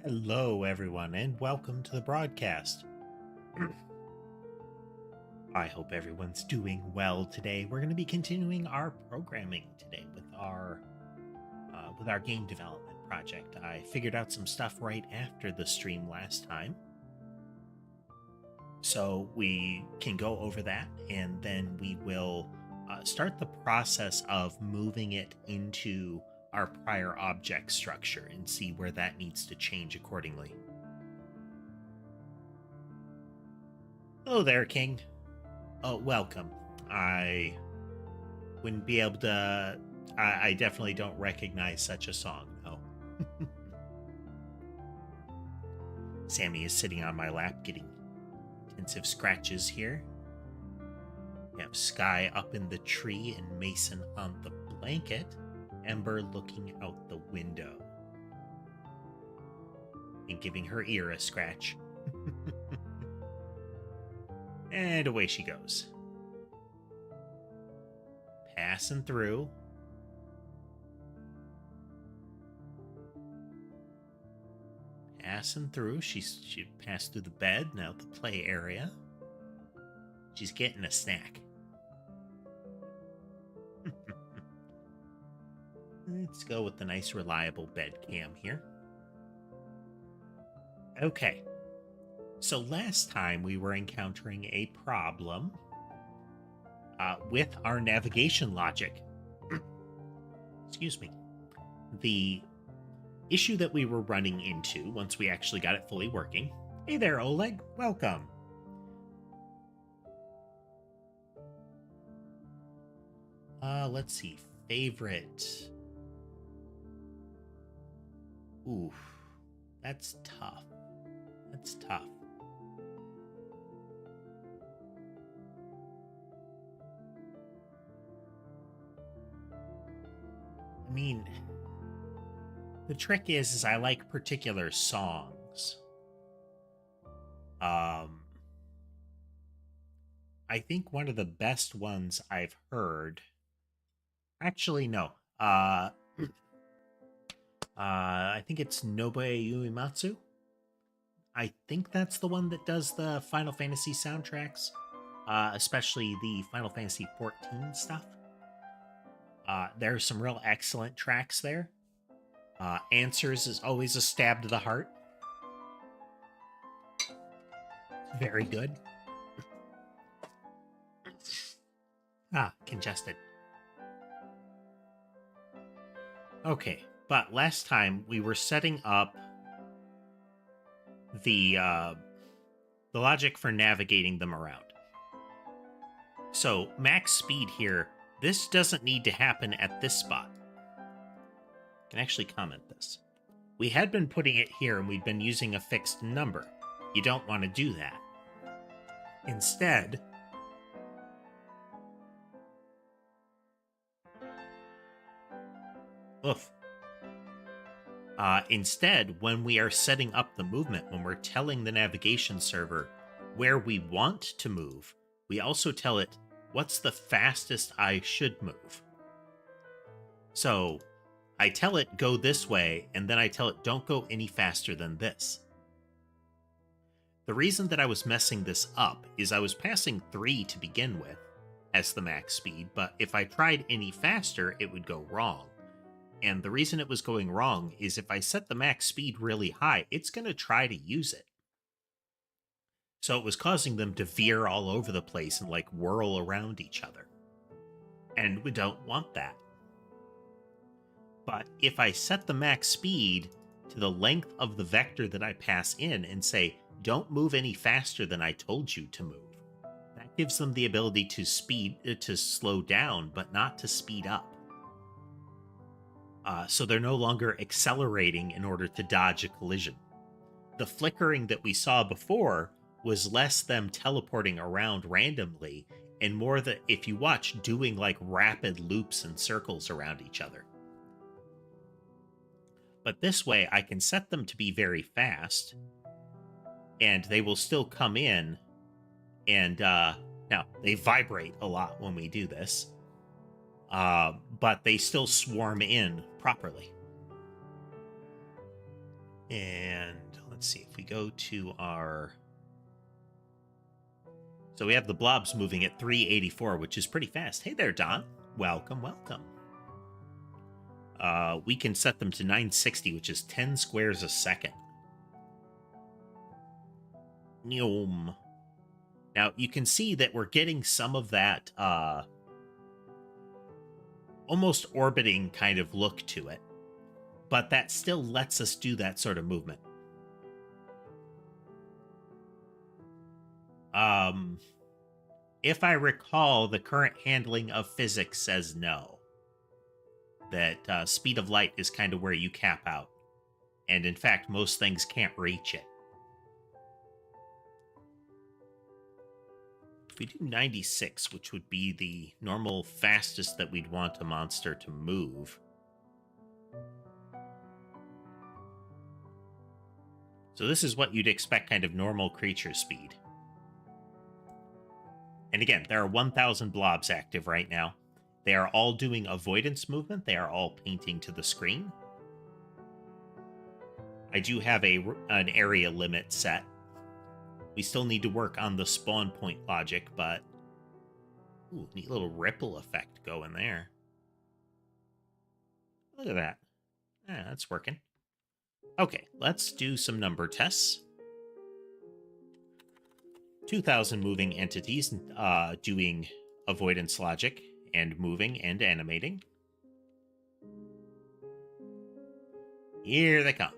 Hello, everyone, and welcome to the broadcast. I hope everyone's doing well today. We're going to be continuing our programming today with our game development project. I figured out some stuff right after the stream last time, so we can go over that, and then we will start the process of moving it into our prior object structure and see where that needs to change accordingly. Hello there, King. Oh, welcome. I wouldn't be able to... I definitely don't recognize such a song, no. Sammy is sitting on my lap getting intensive scratches here. We have Sky up in the tree and Mason on the blanket. Ember looking out the window and giving her ear a scratch. And away she goes. Passing through. Passing through. She passed through the bed, now the play area. She's getting a snack. Let's go with the nice, reliable bed cam here. Okay. So last time we were encountering a problem with our navigation logic. Excuse me. The issue that we were running into once we actually got it fully working. Hey there, Oleg. Welcome. Let's see. Favorite... Oof, that's tough. That's tough. I mean, the trick is I like particular songs. I think one of the best ones I've heard... Actually, no. I think it's Nobuo Uematsu. I think that's the one that does the Final Fantasy soundtracks, especially the Final Fantasy XIV stuff. There's some real excellent tracks there. Answers is always a stab to the heart. Very good. Congested. Okay. But last time we were setting up the logic for navigating them around. So max speed here, this doesn't need to happen at this spot. I can actually comment this. We had been putting it here and we'd been using a fixed number. You don't want to do that. Instead, oof. Instead, when we are setting up the movement, when we're telling the navigation server where we want to move, we also tell it what's the fastest I should move. So I tell it go this way, and then I tell it don't go any faster than this. The reason that I was messing this up is I was passing 3 to begin with as the max speed, but if I tried any faster, it would go wrong. And the reason it was going wrong is if I set the max speed really high, it's going to try to use it. So it was causing them to veer all over the place and like whirl around each other. And we don't want that. But if I set the max speed to the length of the vector that I pass in and say, don't move any faster than I told you to move, that gives them the ability to slow down, but not to speed up. So they're no longer accelerating in order to dodge a collision. The flickering that we saw before was less them teleporting around randomly and more that, if you watch, doing like rapid loops and circles around each other. But this way, I can set them to be very fast, and they will still come in, and now, they vibrate a lot when we do this, but they still swarm in properly. And let's see, if we go to our... So we have the blobs moving at 384, which is pretty fast. Hey there, Don. Welcome, welcome. We can set them to 960, which is 10 squares a second. Neom. Now, you can see that we're getting some of that almost orbiting kind of look to it, but that still lets us do that sort of movement. If I recall, the current handling of physics says no. That speed of light is kind of where you cap out. And in fact, most things can't reach it. If we do 96, which would be the normal fastest that we'd want a monster to move. So this is what you'd expect kind of normal creature speed. And again, there are 1,000 blobs active right now. They are all doing avoidance movement. They are all painting to the screen. I do have an area limit set. We still need to work on the spawn point logic, but... Ooh, neat little ripple effect going there. Look at that. Yeah, that's working. Okay, let's do some number tests. 2,000 moving entities doing avoidance logic and moving and animating. Here they come.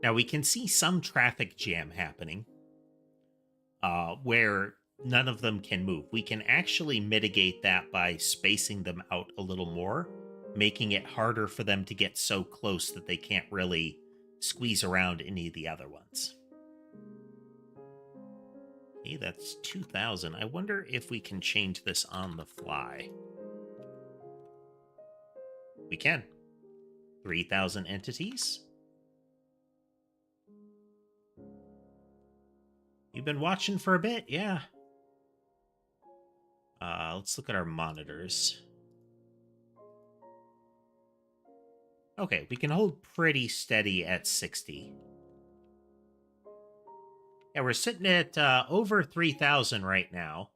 Now we can see some traffic jam happening where none of them can move. We can actually mitigate that by spacing them out a little more, making it harder for them to get so close that they can't really squeeze around any of the other ones. Okay, that's 2,000. I wonder if we can change this on the fly. We can. 3,000 entities. You've been watching for a bit, yeah. Let's look at our monitors. Okay, we can hold pretty steady at 60. Yeah, we're sitting at over 3,000 right now.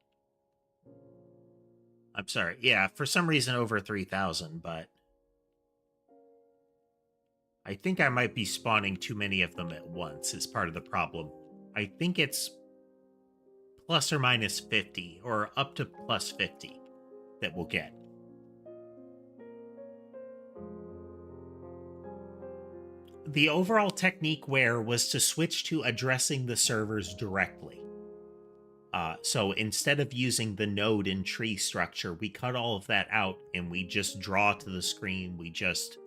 I'm sorry. Yeah, for some reason over 3,000, but... I think I might be spawning too many of them at once is part of the problem. I think it's plus or minus 50, or up to plus 50 that we'll get. The overall technique where was to switch to addressing the servers directly. So instead of using the node and tree structure, we cut all of that out and we just draw to the screen. We just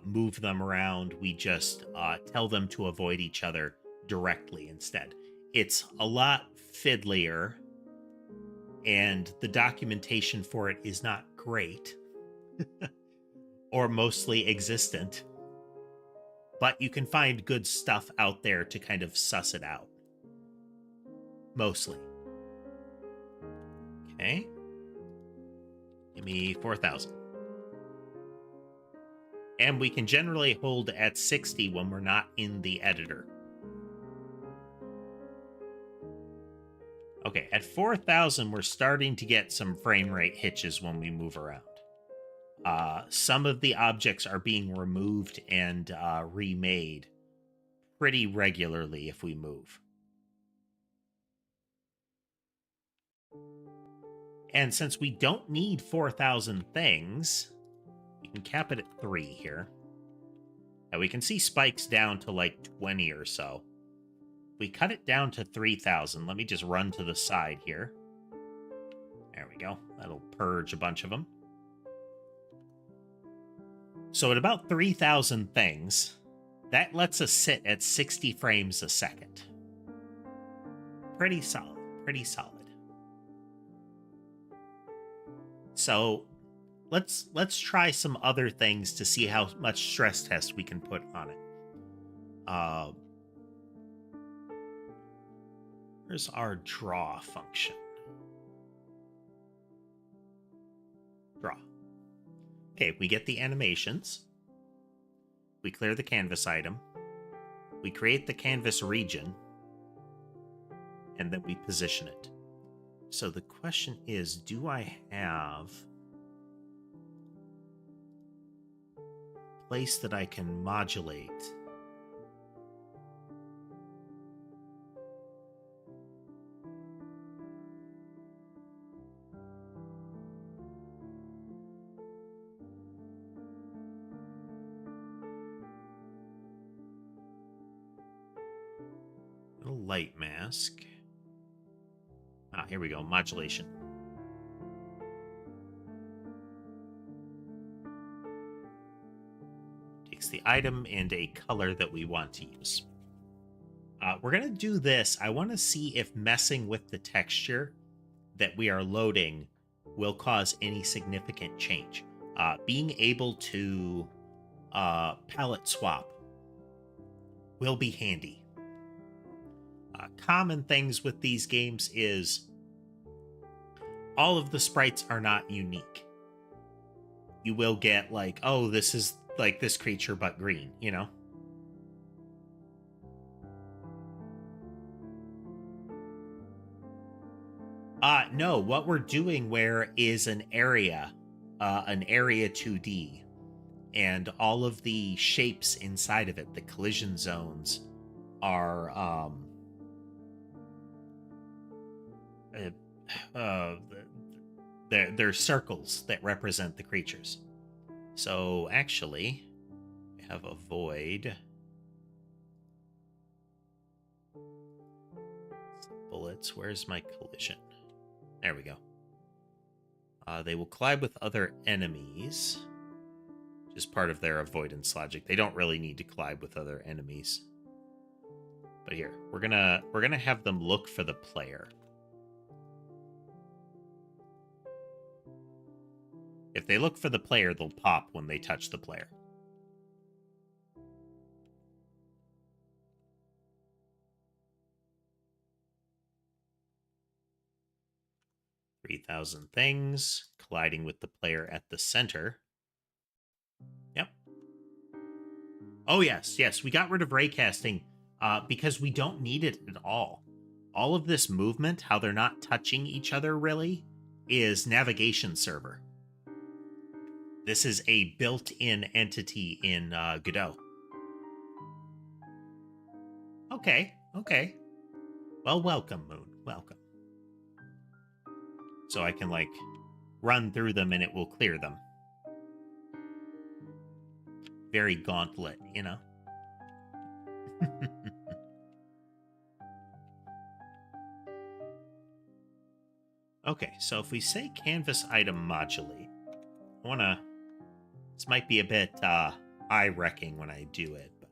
move them around. We just tell them to avoid each other directly instead. It's a lot fiddlier, and the documentation for it is not great or mostly existent. But you can find good stuff out there to kind of suss it out. Mostly. Okay. Give me 4,000. And we can generally hold at 60 when we're not in the editor. Okay, at 4,000, we're starting to get some frame rate hitches when we move around. Some of the objects are being removed and remade pretty regularly if we move. And since we don't need 4,000 things, we can cap it at 3 here. And we can see spikes down to like 20 or so. We cut it down to 3,000. Let me just run to the side here. There we go. That'll purge a bunch of them. So at about 3,000 things, that lets us sit at 60 frames a second. Pretty solid. Pretty solid. So let's try some other things to see how much stress test we can put on it. Where's our draw function? Draw. Okay, we get the animations. We clear the canvas item. We create the canvas region. And then we position it. So the question is, do I have a place that I can modulate? Little light mask. Ah, here we go. Modulation. Takes the item and a color that we want to use. We're going to do this. I want to see if messing with the texture that we are loading will cause any significant change. Being able to palette swap will be handy. Common things with these games is all of the sprites are not unique. You will get like, oh, this is like this creature but green, you know? No, what we're doing where is an area 2D, and all of the shapes inside of it, the collision zones, are they're circles that represent the creatures. So actually, we have a void. Bullets. Where's my collision? There we go. They will collide with other enemies, which is part of their avoidance logic. They don't really need to collide with other enemies. But here, we're gonna have them look for the player. If they look for the player, they'll pop when they touch the player. $3,000 things colliding with the player at the center. Yep. Oh, yes. We got rid of raycasting because we don't need it at all. All of this movement, how they're not touching each other really, is navigation server. This is a built-in entity in Godot. Okay. Well, welcome, Moon. Welcome. So I can, like, run through them and it will clear them. Very gauntlet, you know? Okay, so if we say canvas item modulate, I want to... This might be a bit eye wrecking when I do it, but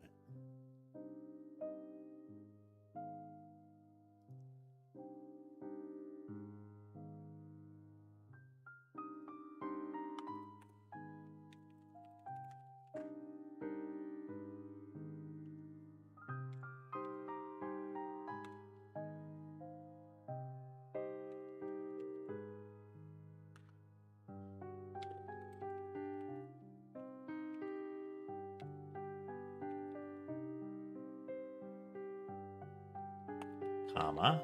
comma.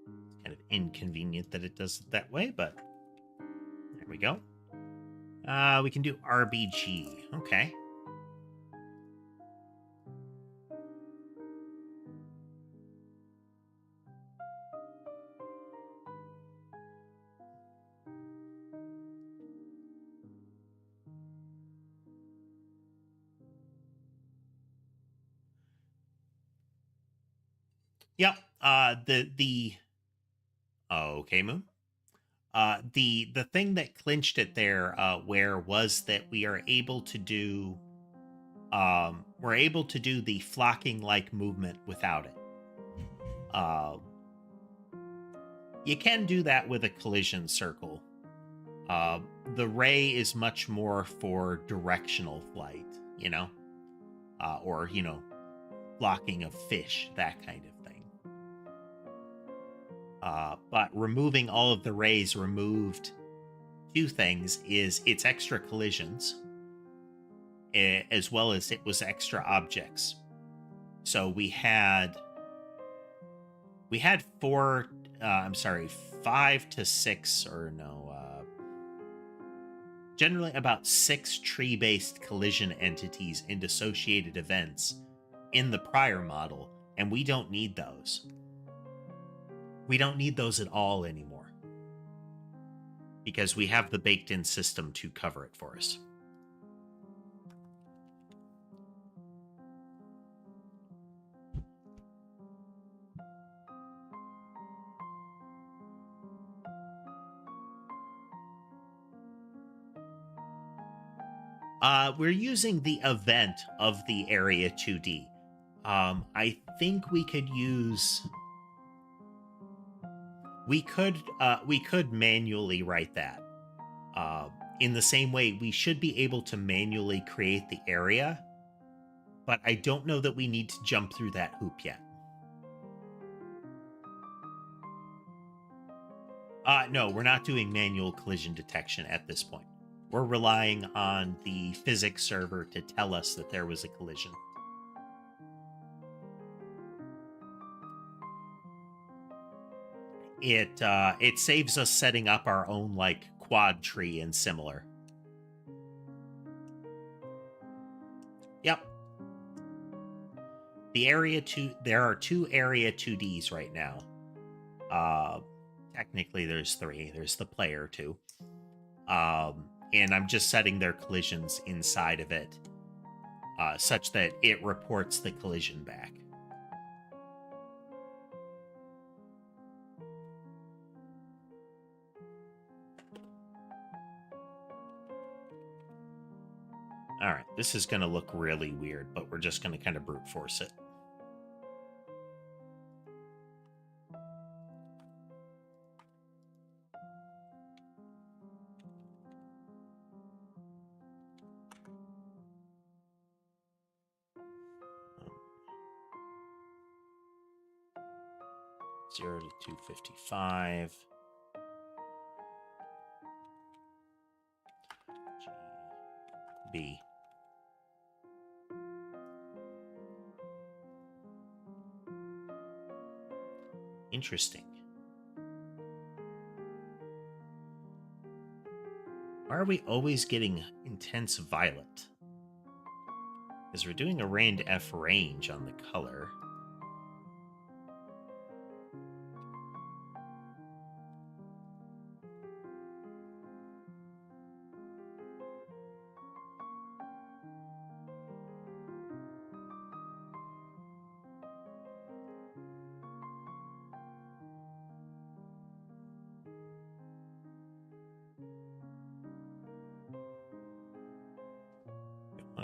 It's kind of inconvenient that it does it that way, but there we go. We can do RBG. Okay. Yep. Okay, Moon. The thing that clinched it there, where was that we are able to do we're able to do the flocking like movement without it. You can do that with a collision circle. The ray is much more for directional flight, you know, or flocking of fish, that kind of thing. But removing all of the rays removed two things: is its extra collisions, as well as it was extra objects. So we had four, I'm sorry, 5 to 6, or no, generally about 6 tree-based collision entities and associated events in the prior model, and we don't need those. We don't need those at all anymore, because we have the baked-in system to cover it for us. We're using the event of the area 2D. I think we could use. We could manually write that. In the same way, we should be able to manually create the area, but I don't know that we need to jump through that hoop yet. No, we're not doing manual collision detection at this point. We're relying on the physics server to tell us that there was a collision. It saves us setting up our own like quad tree and similar. Yep. There are 2 area 2Ds right now. Technically there's 3. There's the player too. And I'm just setting their collisions inside of it, such that it reports the collision back. All right, this is going to look really weird, but we're just going to kind of brute force it. Zero to 255. B. Interesting. Why are we always getting intense violet? Because we're doing a rand F range on the color.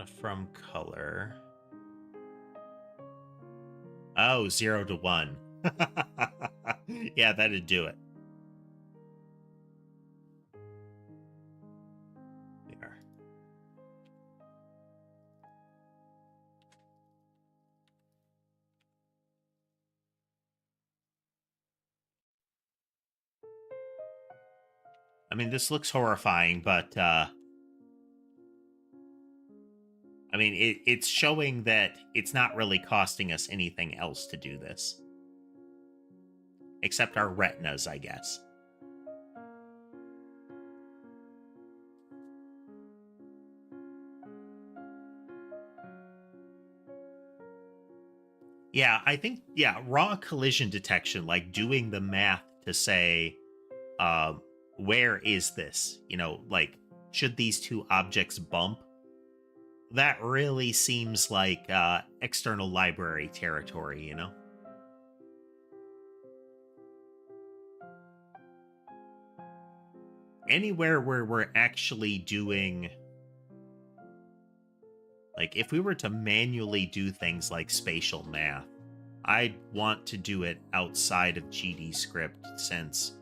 From color. Oh, 0 to 1. Yeah, that'd do it. There. I mean, this looks horrifying, but I mean, it's showing that it's not really costing us anything else to do this. Except our retinas, I guess. Yeah, I think, yeah, raw collision detection, like doing the math to say, where is this? You know, like, should these two objects bump? That really seems like external library territory, you know? Anywhere where we're actually doing, like, if we were to manually do things like spatial math, I'd want to do it outside of GD script since,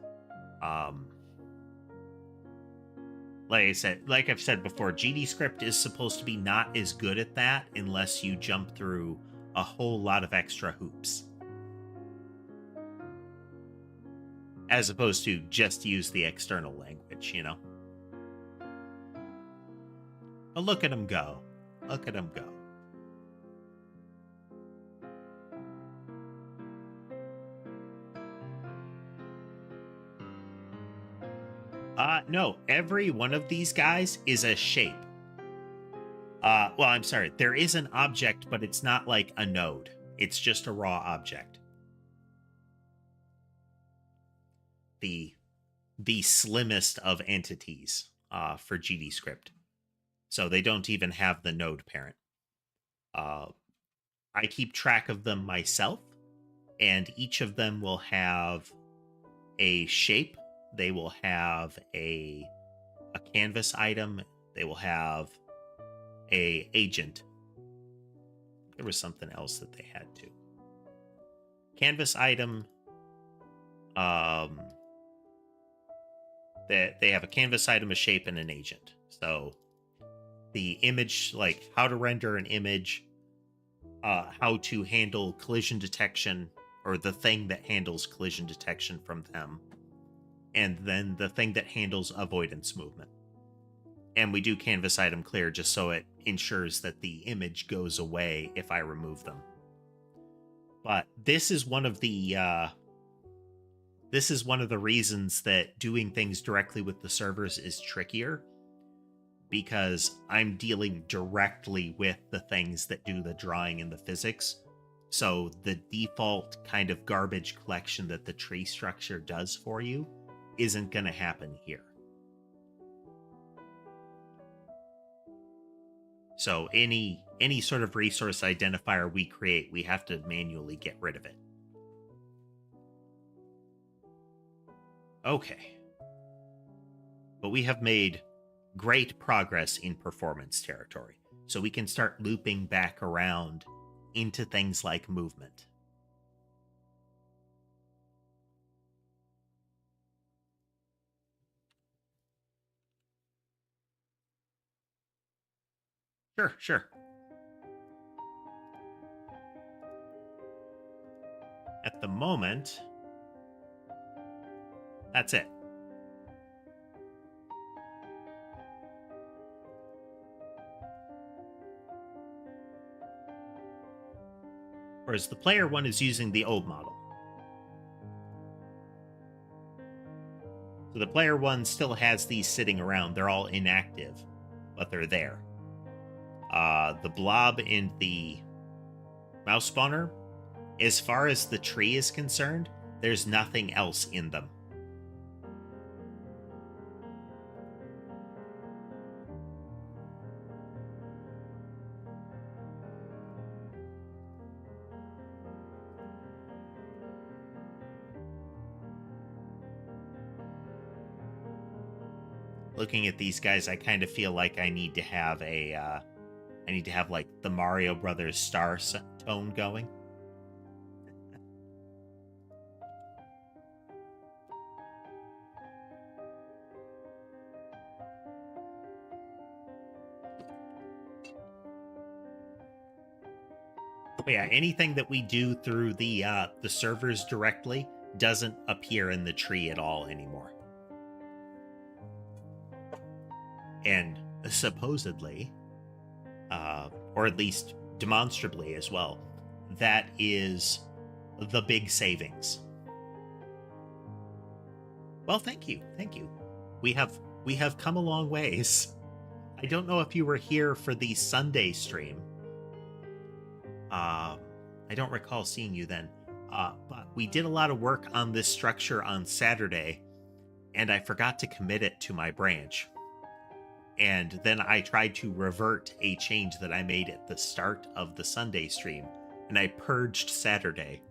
like I've said before, GD script is supposed to be not as good at that unless you jump through a whole lot of extra hoops. As opposed to just use the external language, you know? But look at him go. Look at him go. No, every one of these guys is a shape. Well, I'm sorry. There is an object, but it's not like a node. It's just a raw object. The slimmest of entities for GD script. So they don't even have the node parent. I keep track of them myself, and each of them will have a shape. They will have a canvas item. They will have a agent. There was something else that they had too. Canvas item. That they have a canvas item, a shape, and an agent. So the image, like how to render an image, how to handle collision detection, or the thing that handles collision detection from them, and then the thing that handles avoidance movement. And we do canvas item clear just so it ensures that the image goes away if I remove them. But this is one of the reasons that doing things directly with the servers is trickier, because I'm dealing directly with the things that do the drawing and the physics. So the default kind of garbage collection that the tree structure does for you isn't going to happen here. So any sort of resource identifier we create, we have to manually get rid of it. Okay. But we have made great progress in performance territory, so we can start looping back around into things like movement. Sure. At the moment, that's it. Whereas the player one is using the old model. So the player one still has these sitting around. They're all inactive, but they're there. The blob in the mouse spawner, as far as the tree is concerned, there's nothing else in them. Looking at these guys, I kind of feel like I need to have a I need to have like the Mario Brothers star tone going. But yeah, anything that we do through the servers directly doesn't appear in the tree at all anymore. And supposedly, or at least demonstrably as well, that is the big savings. Well, thank you. We have come a long ways. I don't know if you were here for the Sunday stream. I don't recall seeing you then. But we did a lot of work on this structure on Saturday, and I forgot to commit it to my branch. And then I tried to revert a change that I made at the start of the Sunday stream, and I purged Saturday.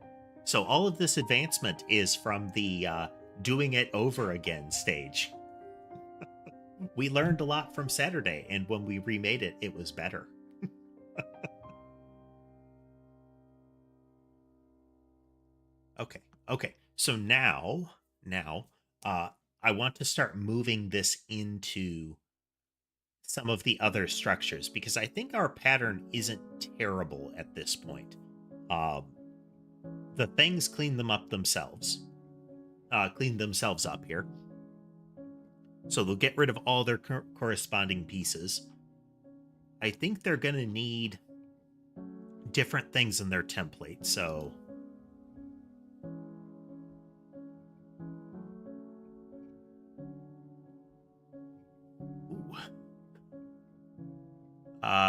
So all of this advancement is from the doing it over again stage. We learned a lot from Saturday, and when we remade it, it was better. Okay. So now, I want to start moving this into some of the other structures, because I think our pattern isn't terrible at this point. The things clean themselves up here. So they'll get rid of all their corresponding pieces. I think they're going to need different things in their template, so...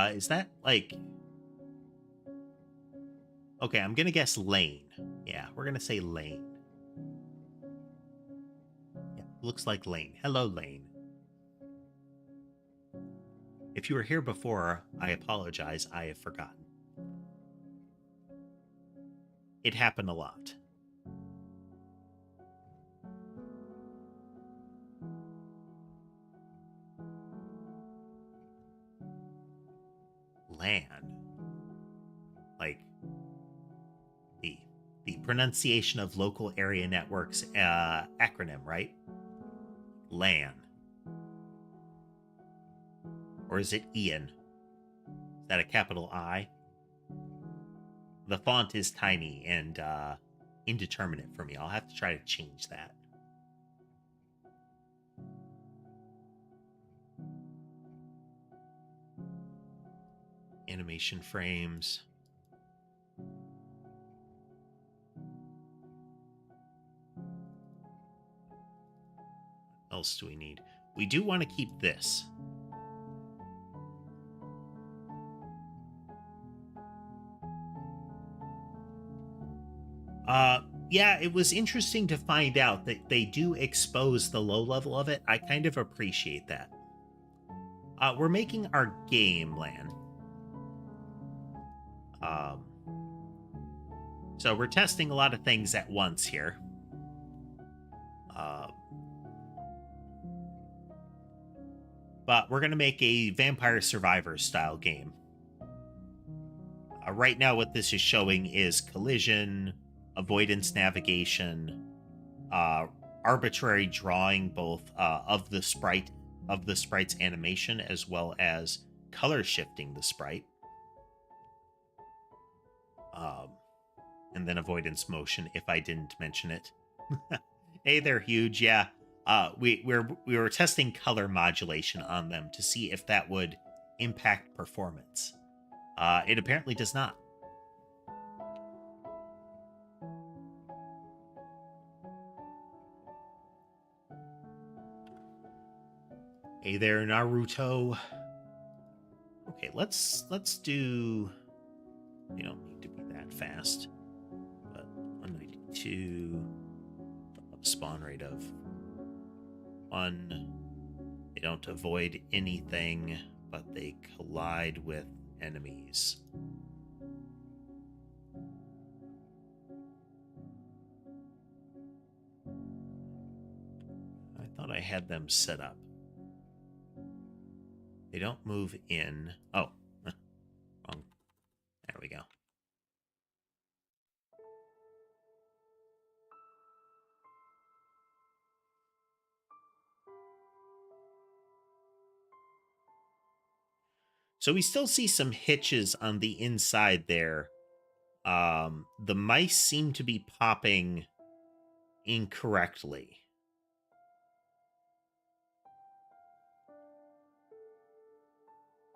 is that, like... Okay, I'm gonna guess lane. Yeah, we're gonna say lane. Yeah, looks like lane. Hello, lane. If you were here before, I apologize, I have forgotten. It happened a lot. LAN. Like, the pronunciation of local area networks acronym, right? LAN. Or is it Ian? Is that a capital I? The font is tiny and indeterminate for me. I'll have to try to change that. Animation frames. What else do we need? We do want to keep this. Yeah, it was interesting to find out that they do expose the low level of it. I kind of appreciate that. We're making our game LAN. So we're testing a lot of things at once here. But we're going to make a Vampire Survivors style game. Right now what this is showing is collision, avoidance navigation, arbitrary drawing both of the sprite's animation as well as color shifting the sprite. And then avoidance motion, if I didn't mention it. Hey there, Huge. Yeah, we were testing color modulation on them to see if that would impact performance. It apparently does not. Hey there, Naruto. Okay, let's do... You don't need to be that fast. But 192... Spawn rate of 1. They don't avoid anything, but they collide with enemies. I thought I had them set up. They don't move in. Oh, So we still see some hitches on the inside there. The mice seem to be popping incorrectly.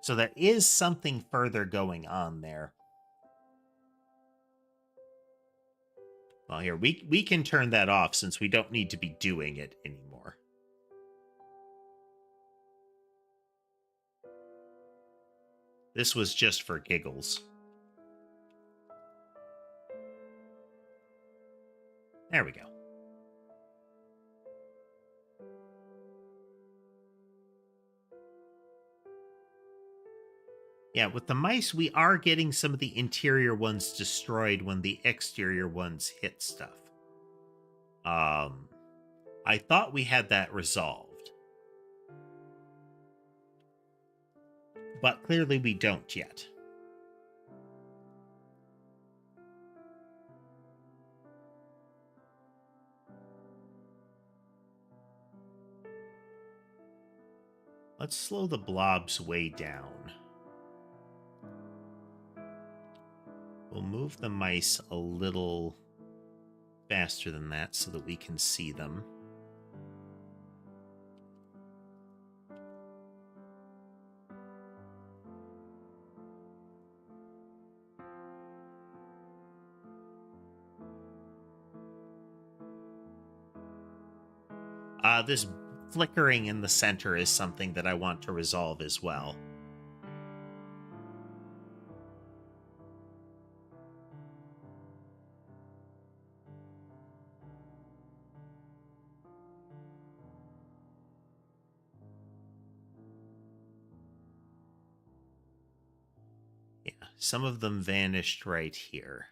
So there is something further going on there. Well, here, we can turn that off since we don't need to be doing it anymore. This was just for giggles. There we go. Yeah, with the mice, we are getting some of the interior ones destroyed when the exterior ones hit stuff. I thought we had that resolved, but clearly we don't yet. Let's slow the blobs way down. We'll move the mice a little faster than that so that we can see them. This flickering in the center is something that I want to resolve as well. Yeah, some of them vanished right here.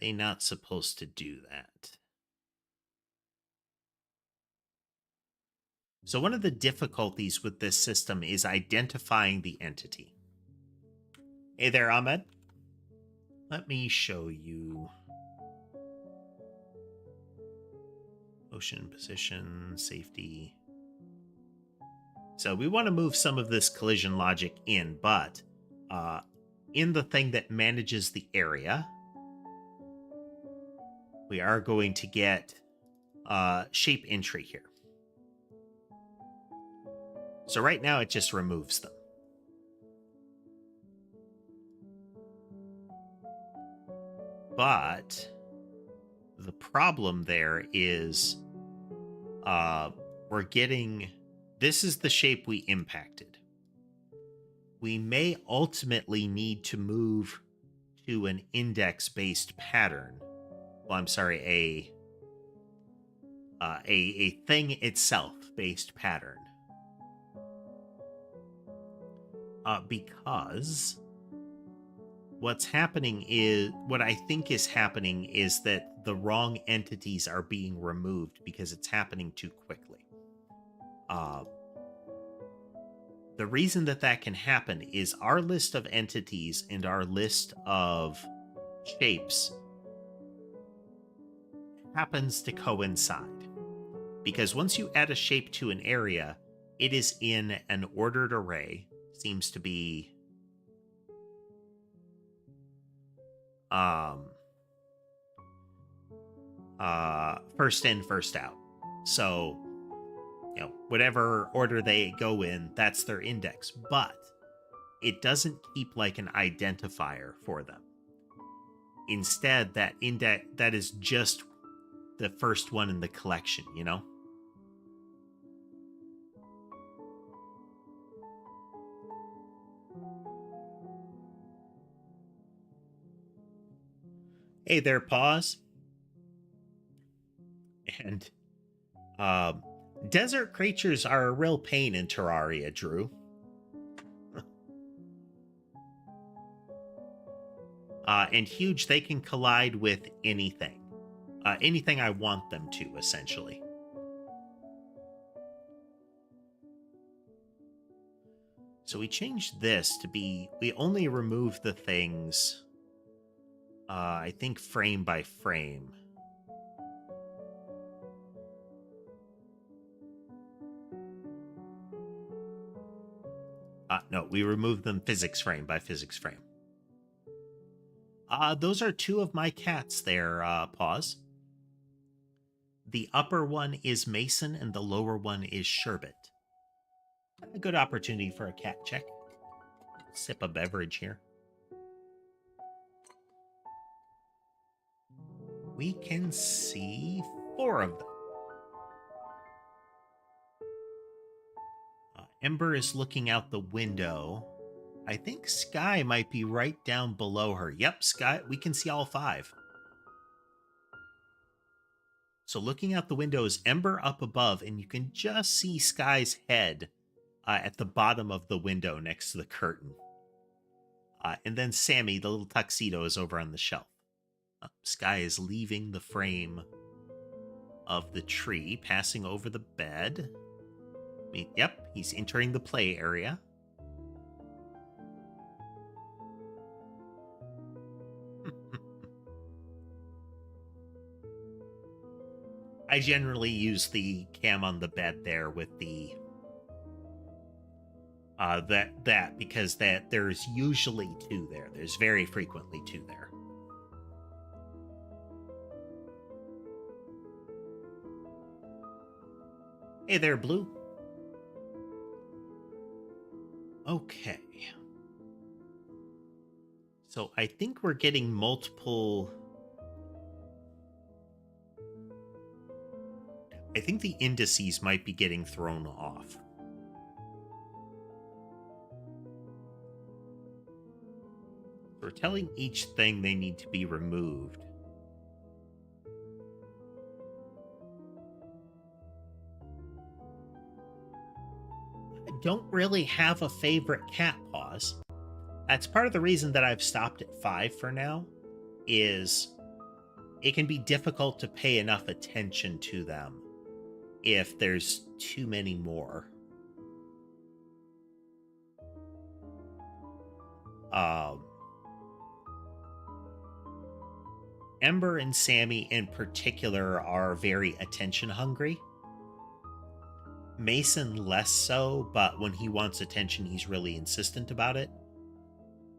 They're not supposed to do that. So one of the difficulties with this system is identifying the entity. Hey there, Ahmed. Let me show you. Motion, position, safety. So we want to move some of this collision logic in, but in the thing that manages the area, we are going to get shape entry here. So right now it just removes them. But the problem there is we're getting... This is the shape we impacted. We may ultimately need to move to an index-based pattern. Well, I'm sorry, a thing itself-based pattern. Because what I think is happening is that the wrong entities are being removed because it's happening too quickly. The reason that can happen is our list of entities and our list of shapes happens to coincide. Because once you add a shape to an area, it is in an ordered array. Seems to be first in, first out. So, you know, whatever order they go in, that's their index. But it doesn't keep like an identifier for them. Instead, that index, that is just the first one in the collection, you know? Hey there, Pause. And desert creatures are a real pain in Terraria, Drew. And huge, they can collide with anything. Anything I want them to, essentially. So we changed this to be, we only remove the things, I think frame by frame. No, we removed them physics frame by physics frame. Those are two of my cats there, Pause. The upper one is Mason and the lower one is Sherbet. A good opportunity for a cat check. Sip a beverage here. We can see 4 of them. Ember is looking out the window. I think Sky might be right down below her. Yep, Sky, we can see all 5. So looking out the window is Ember up above, and you can just see Sky's head at the bottom of the window next to the curtain. And then Sammy, the little tuxedo, is over on the shelf. Sky is leaving the frame of the tree, passing over the bed. Yep, he's entering the play area. I generally use the cam on the bed there with the because there's usually 2 there. There's very frequently 2 there. Hey there, Blue. Okay. So I think we're getting multiple... I think the indices might be getting thrown off. We're telling each thing they need to be removed. I don't really have a favorite cat, Pause. That's part of the reason that I've stopped at 5 for now, is it can be difficult to pay enough attention to them if there's too many more. Ember and Sammy in particular are very attention hungry. Mason less so, but when he wants attention, he's really insistent about it.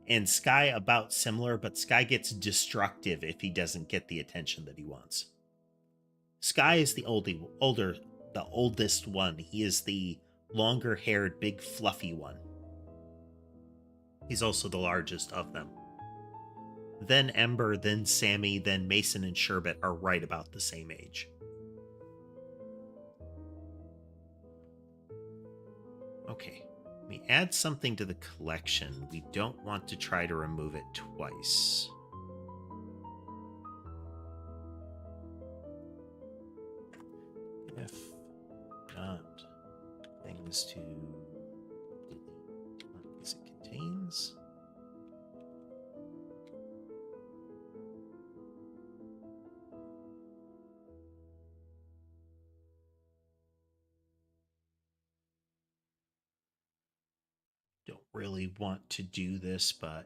And Sky about similar, but Sky gets destructive if he doesn't get the attention that he wants. Sky is the oldest one. He is the longer-haired, big, fluffy one. He's also the largest of them. Then Ember, then Sammy, then Mason and Sherbet are right about the same age. Okay, let me add something to the collection. We don't want to try to remove it twice. If not, things to delete as it contains. Don't really want to do this, but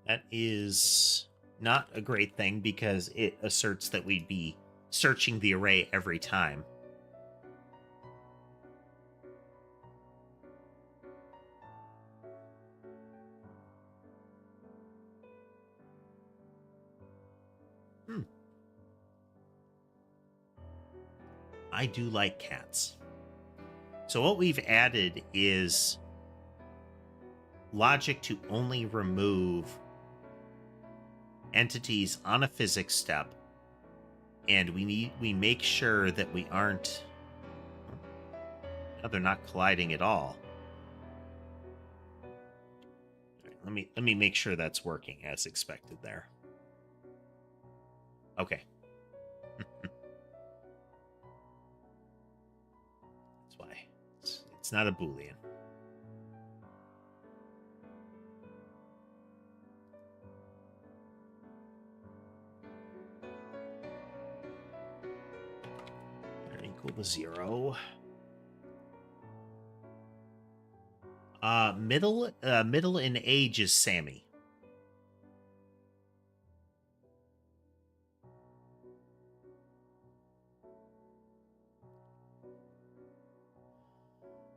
that is not a great thing because it asserts that we'd be searching the array every time. I do like cats. So what we've added is logic to only remove entities on a physics step, and we make sure that we aren't... they're not colliding at all. Let me make sure that's working as expected there. Okay. That's why it's not a Boolean. Very equal to 0. Middle in age is Sammy.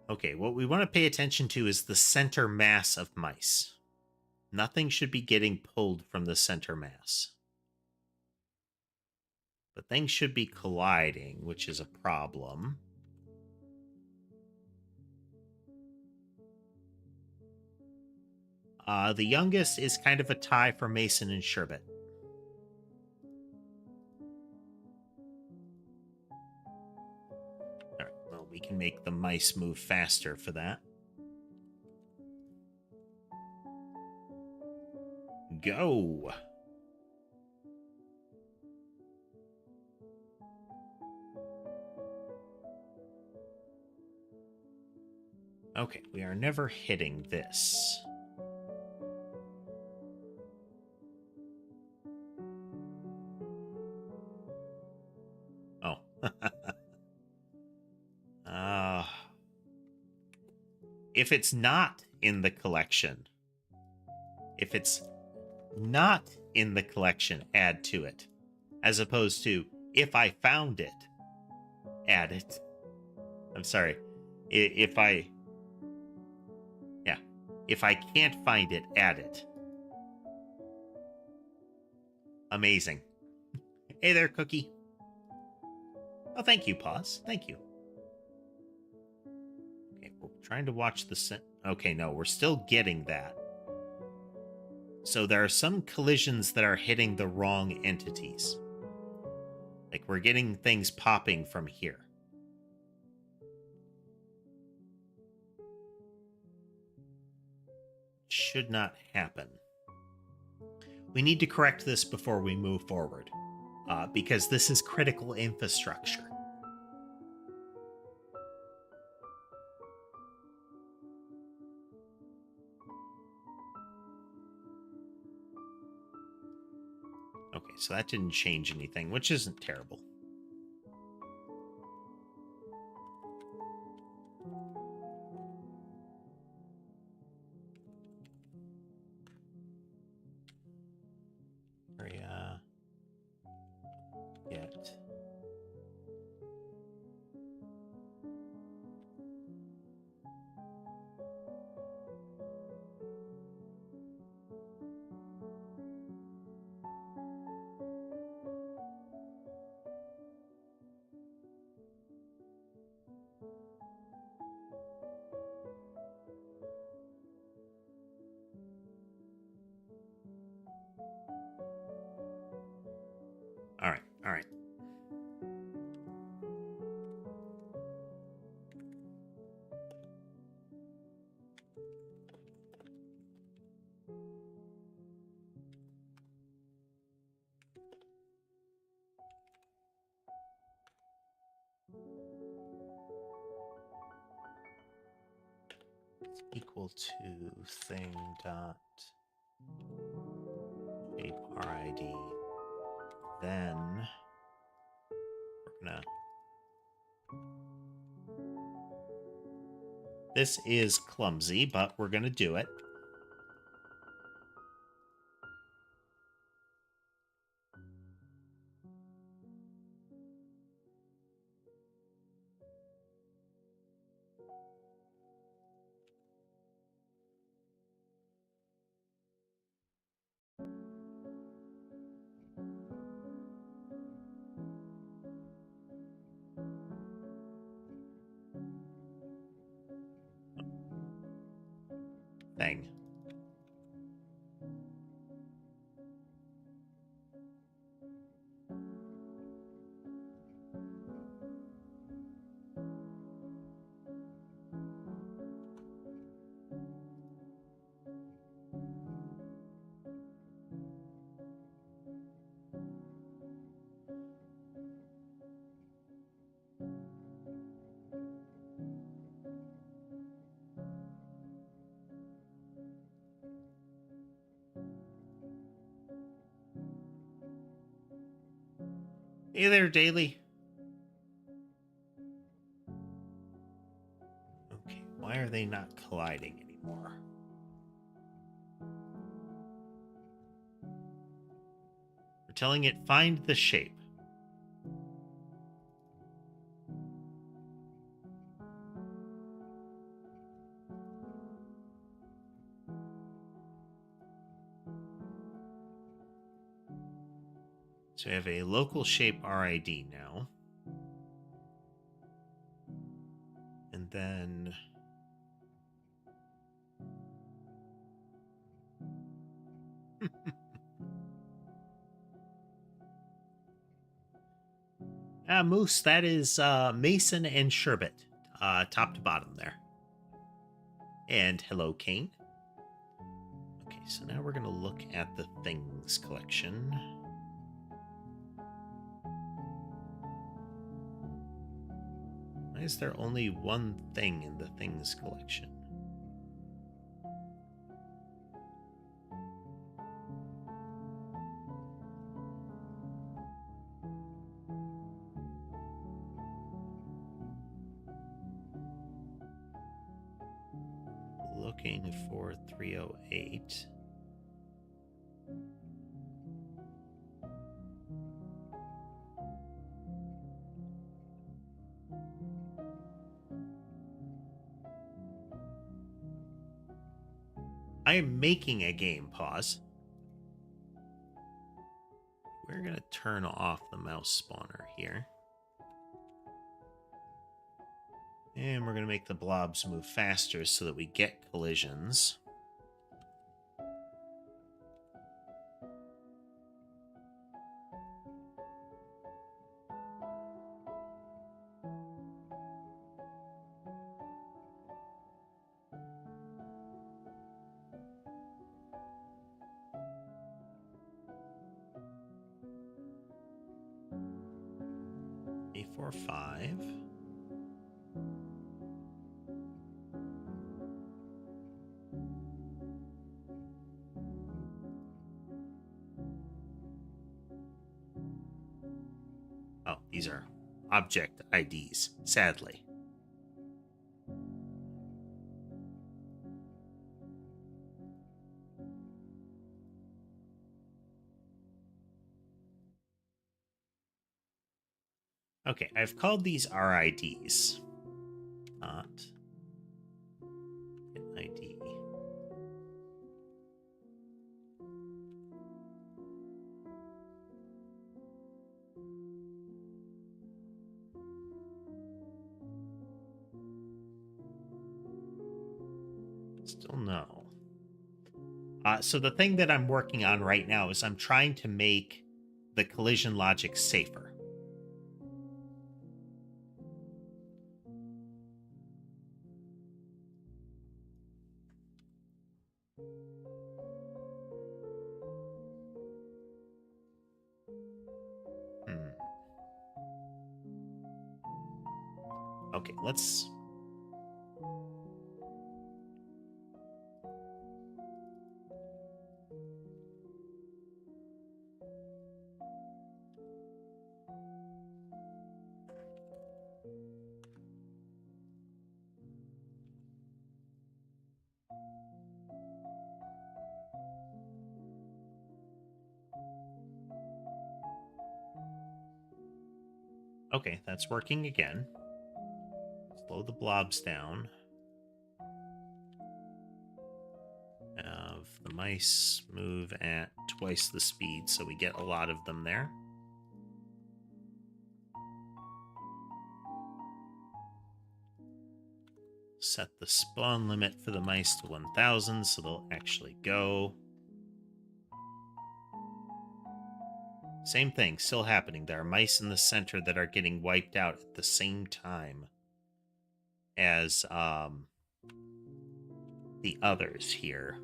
Okay, what we want to pay attention to is the center mass of mice. Nothing should be getting pulled from the center mass. But things should be colliding, which is a problem. The youngest is kind of a tie for Mason and Sherbet. All right, well, we can make the mice move faster for that. Go! Okay, we are never hitting this. Oh. If it's not in the collection, add to it. As opposed to, if I found it, add it. I'm sorry. If I can't find it, add it. Amazing. Hey there, Cookie. Oh, thank you, Pause. Thank you. Okay, we're trying to watch the... Okay, no, we're still getting that. So there are some collisions that are hitting the wrong entities. Like, we're getting things popping from here. Should not happen. We need to correct this before we move forward, because this is critical infrastructure. Okay, so that didn't change anything, which isn't terrible. Get all right. It's equal to thing dot shape RID. Then we're gonna... This is clumsy, but we're gonna do it. Thing. Hey there, Daily. are they not colliding anymore? We're telling it find the shape. So we have a local shape RID now. And then Moose, that is Mason and Sherbet, top to bottom there. And hello, Kane. Okay, so now we're going to look at the things collection. Why is there only one thing in the things collection? Looking for 308. I am making a game. Pause. We're going to turn off the mouse spawner here. And we're going to make the blobs move faster so that we get collisions. A45. Oh, these are object IDs, sadly. Okay, I've called these RIDs. Not an ID. Still no. So the thing that I'm working on right now is I'm trying to make the collision logic safer. Okay, let's... Okay, that's working again. Slow the blobs down. Have the mice move at twice the speed, so we get a lot of them there. Set the spawn limit for the mice to 1,000, so they'll actually go. Same thing, still happening. There are mice in the center that are getting wiped out at the same time as the others here.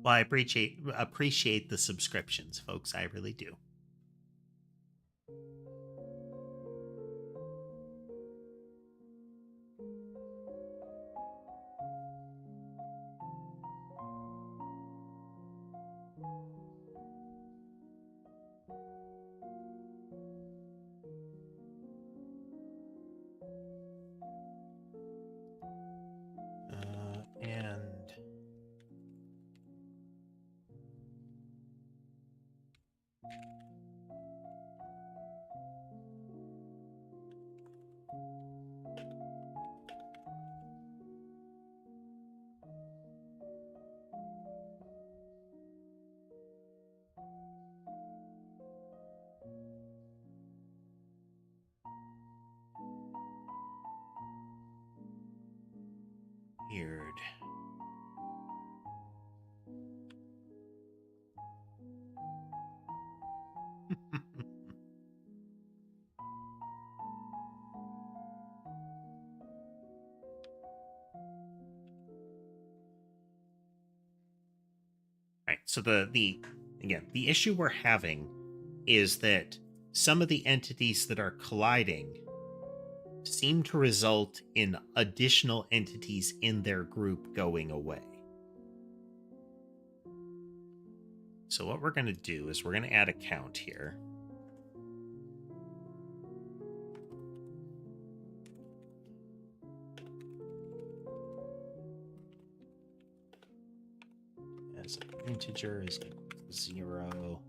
Well, I appreciate the subscriptions, folks. I really do. And weird. Right. So the again, the issue we're having is that some of the entities that are colliding seem to result in additional entities in their group going away. So what we're going to do is we're going to add a count here. As an integer is equal to 0.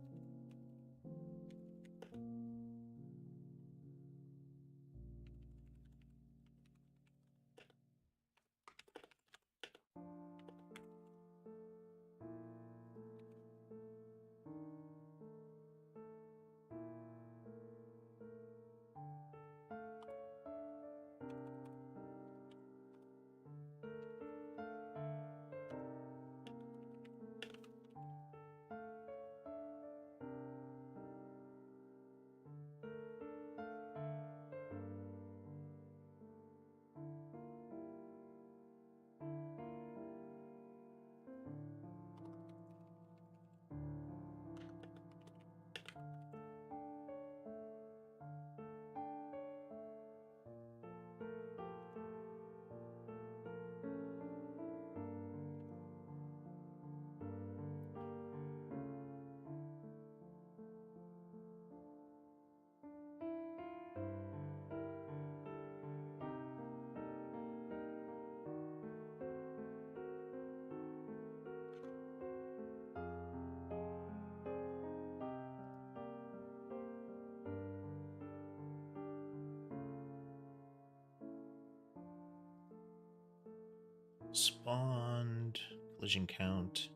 Spawned, collision count.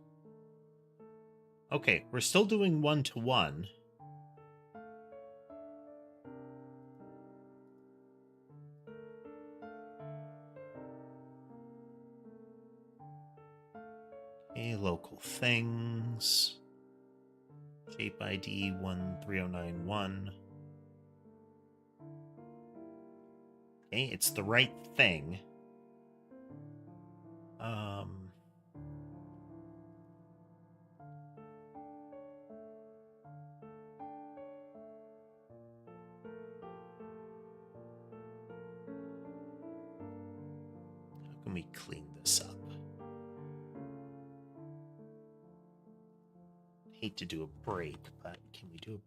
Okay, we're still doing 1-to-1. Okay, local things. Shape ID 13091. Okay, it's the right thing. How can we clean this up? Hate to do a break, but can we do a...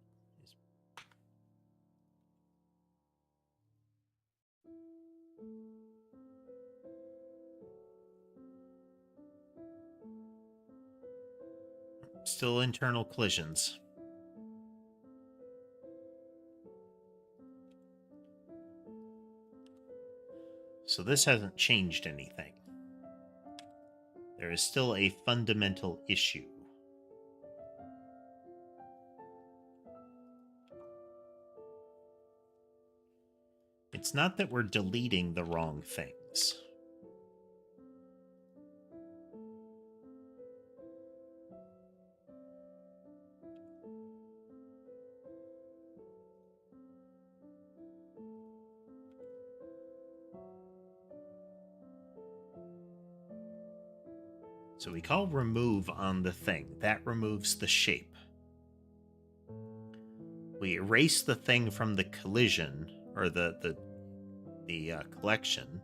Still internal collisions. So this hasn't changed anything. There is still a fundamental issue. It's not that we're deleting the wrong things. So we call remove on the thing. That removes the shape. We erase the thing from the collision, or the collection.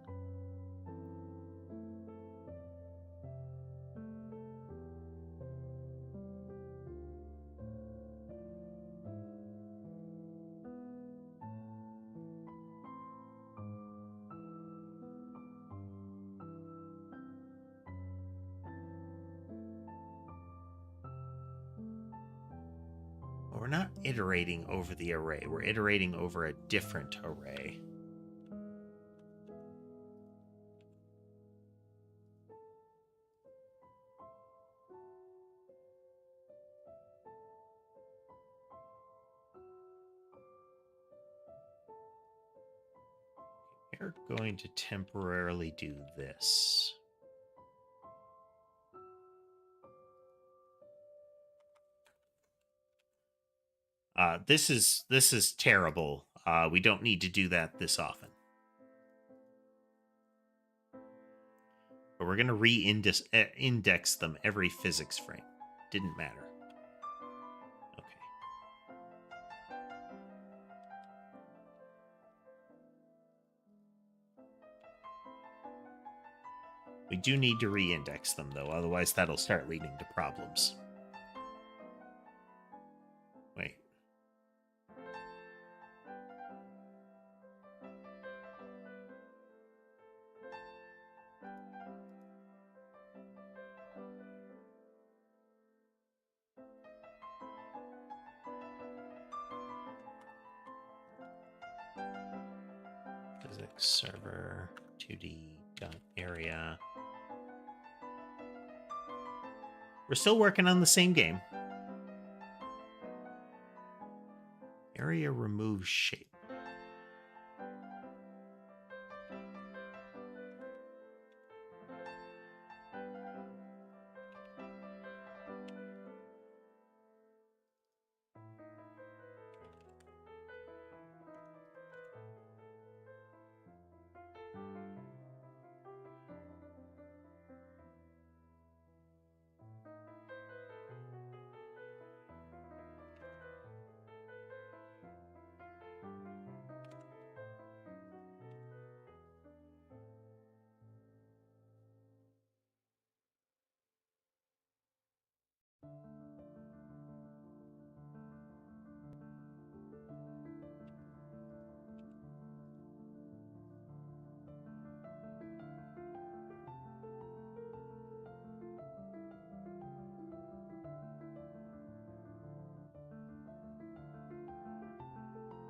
We're not iterating over the array. We're iterating over a different array. We're going to temporarily do this. This is terrible. We don't need to do that this often. But we're going to re-index them every physics frame. Didn't matter. Okay. We do need to re-index them, though. Otherwise, that'll start leading to problems. Wait. Physics server 2d.area. We're still working on the same game. Area remove shape.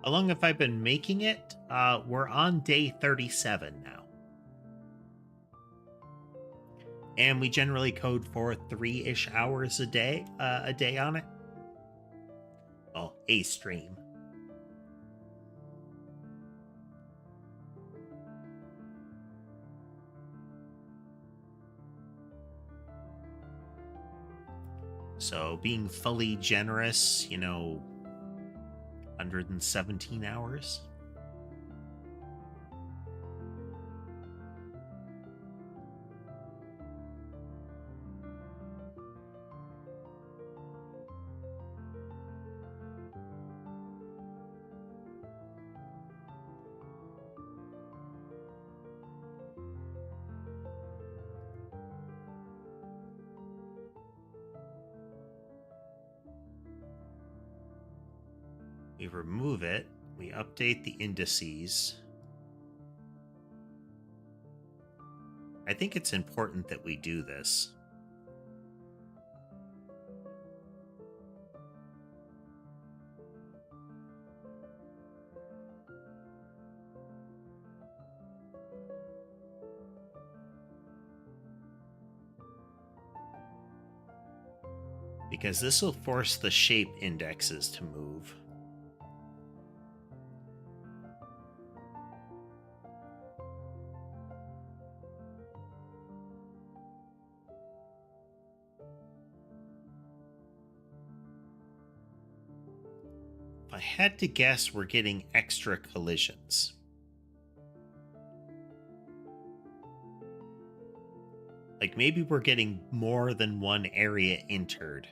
How long have I been making it? We're on day 37 now. And we generally code for 3-ish hours a day on it. Well, a stream. So being fully generous, 117 hours. We remove it. We update the indices. I think it's important that we do this. Because this will force the shape indexes to move. If I had to guess, we're getting extra collisions. Like, maybe we're getting more than one area entered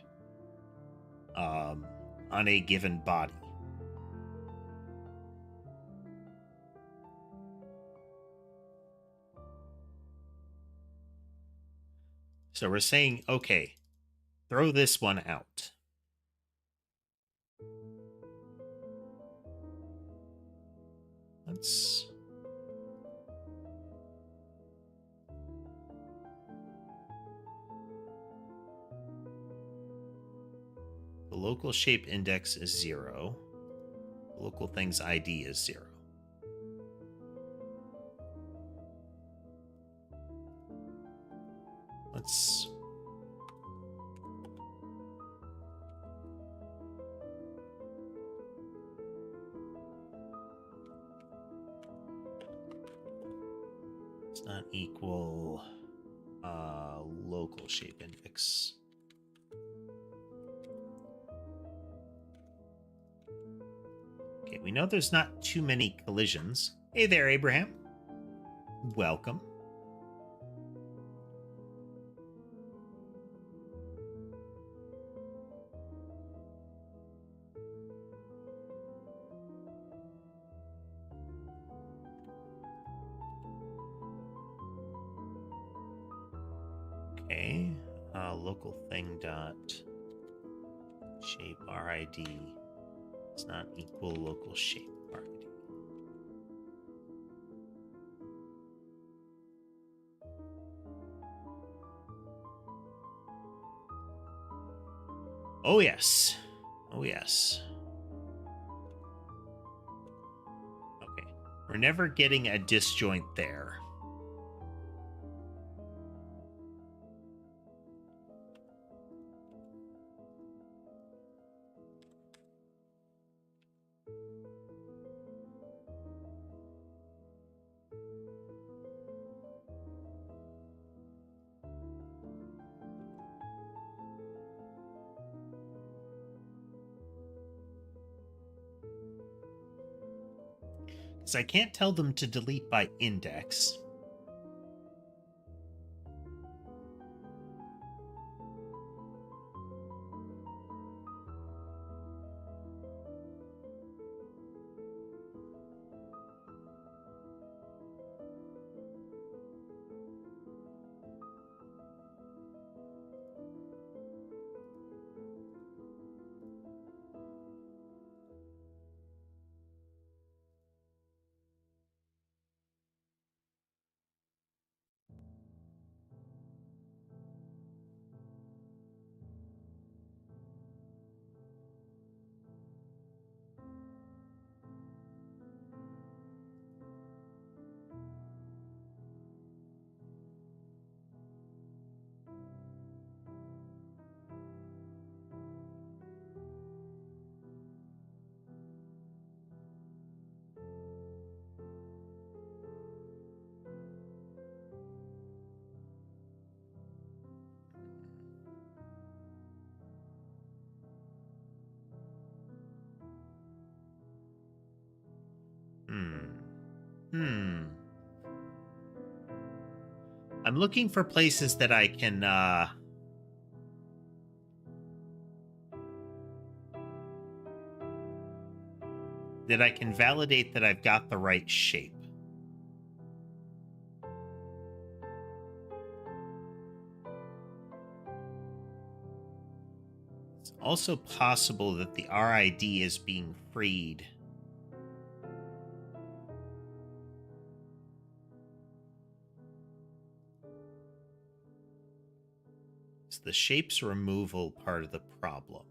on a given body. So we're saying, okay, throw this one out. Let's... The local shape index is 0. The local thing's ID is 0. Let's... It's not equal local shape index. Okay, we know there's not too many collisions. Hey there, Abraham. Welcome. Okay, local thing dot shape RID is not equal local shape RID. Oh yes, oh yes. Okay, we're never getting a disjoint there. Because I can't tell them to delete by index. I'm looking for places that I can validate that I've got the right shape. It's also possible that the RID is being freed. It's the shapes removal part of the problem.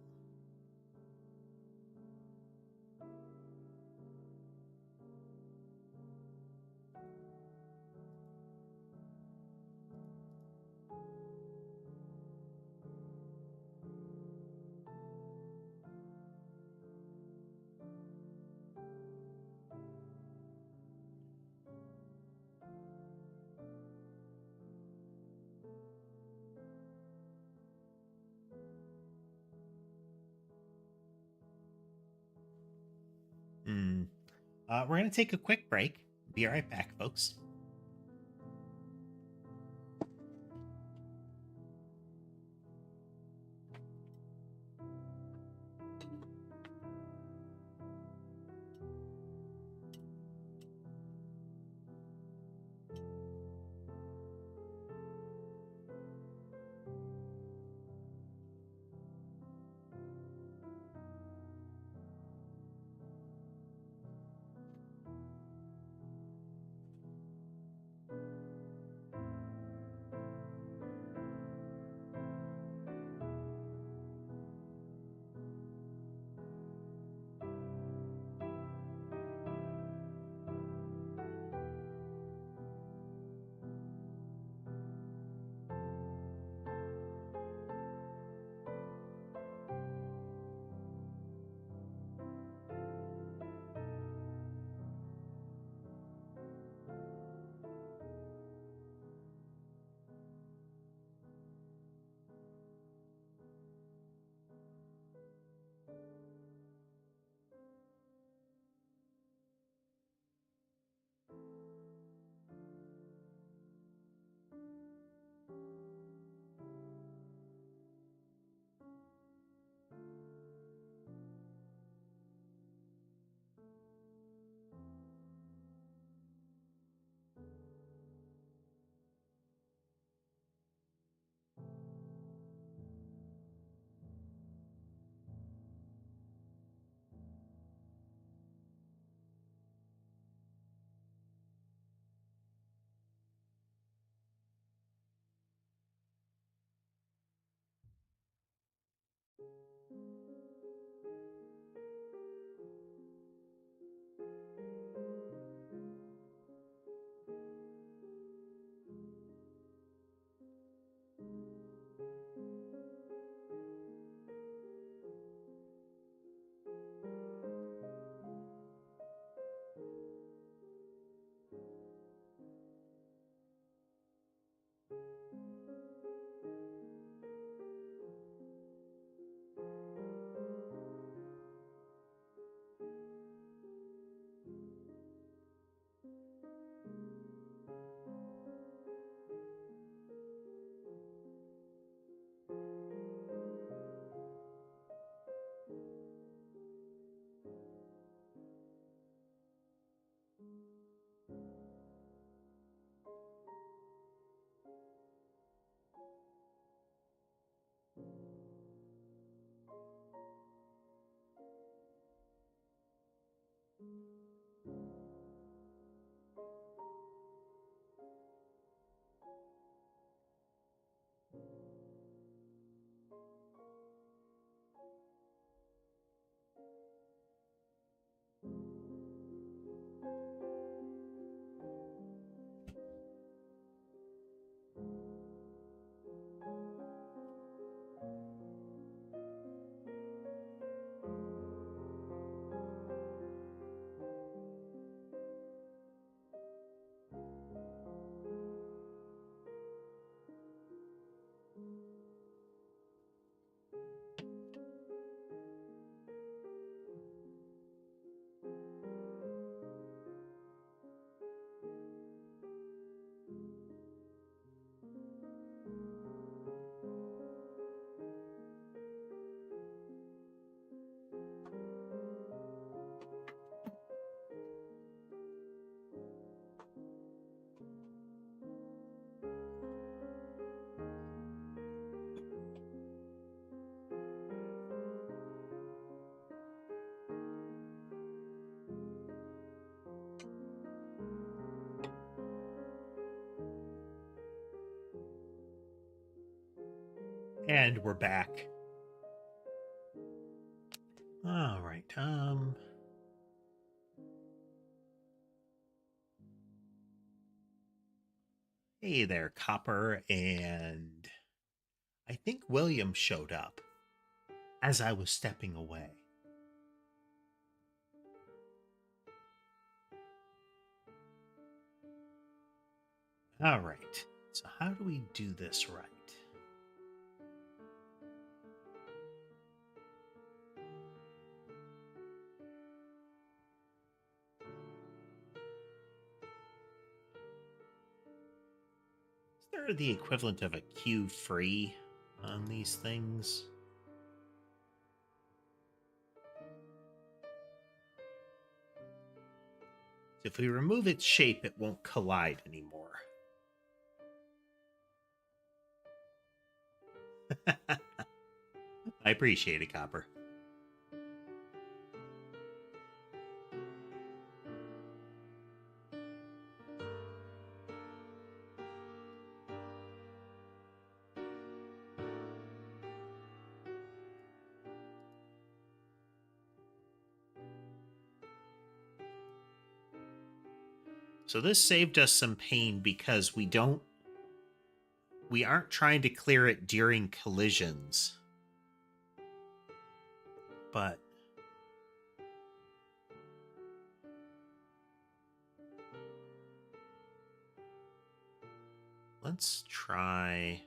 We're going to take a quick break. Be right back, folks. And we're back. All right. Hey there, Copper, and I think William showed up as I was stepping away. All right. So how do we do this right? Is there the equivalent of a queue free on these things? If we remove its shape, it won't collide anymore. I appreciate it, Copper. So this saved us some pain because we aren't trying to clear it during collisions. But let's try.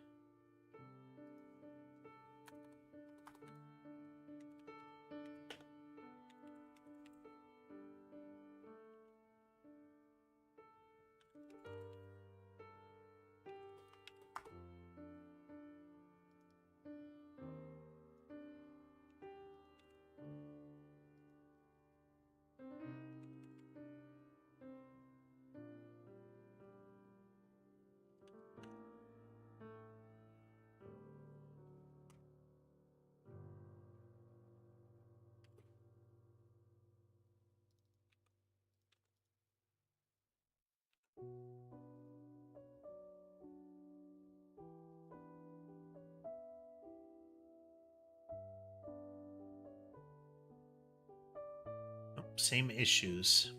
same issues.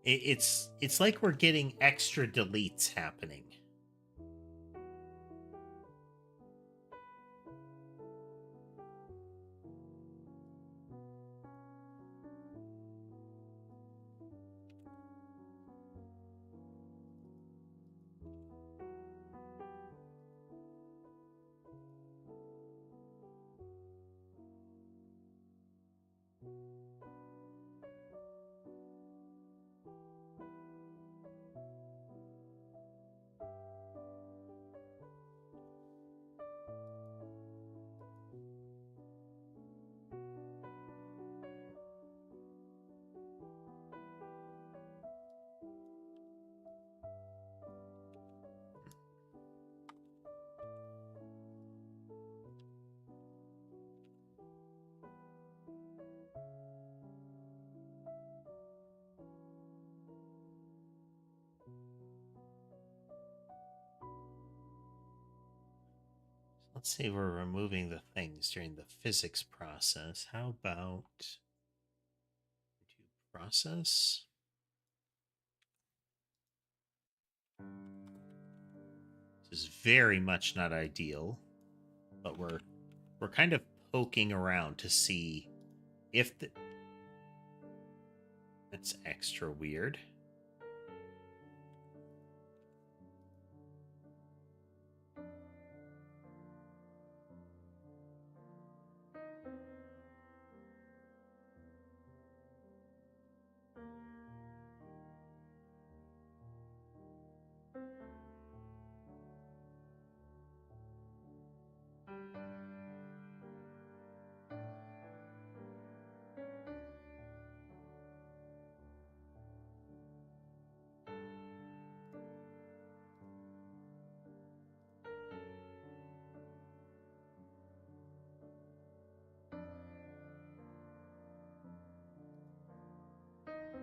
It's like we're getting extra deletes happening. Let's say we're removing the things during the physics process. How about process? This is very much not ideal, but we're kind of poking around to see if the... That's extra weird.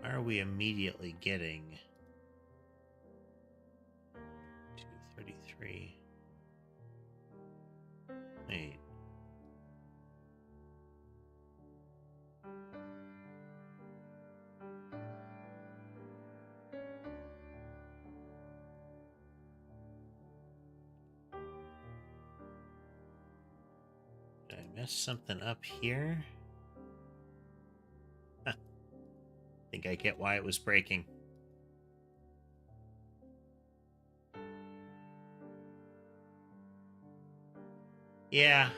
Why are we immediately getting 233? Wait. Did I mess something up here? Huh. Think I get why it was breaking. Yeah.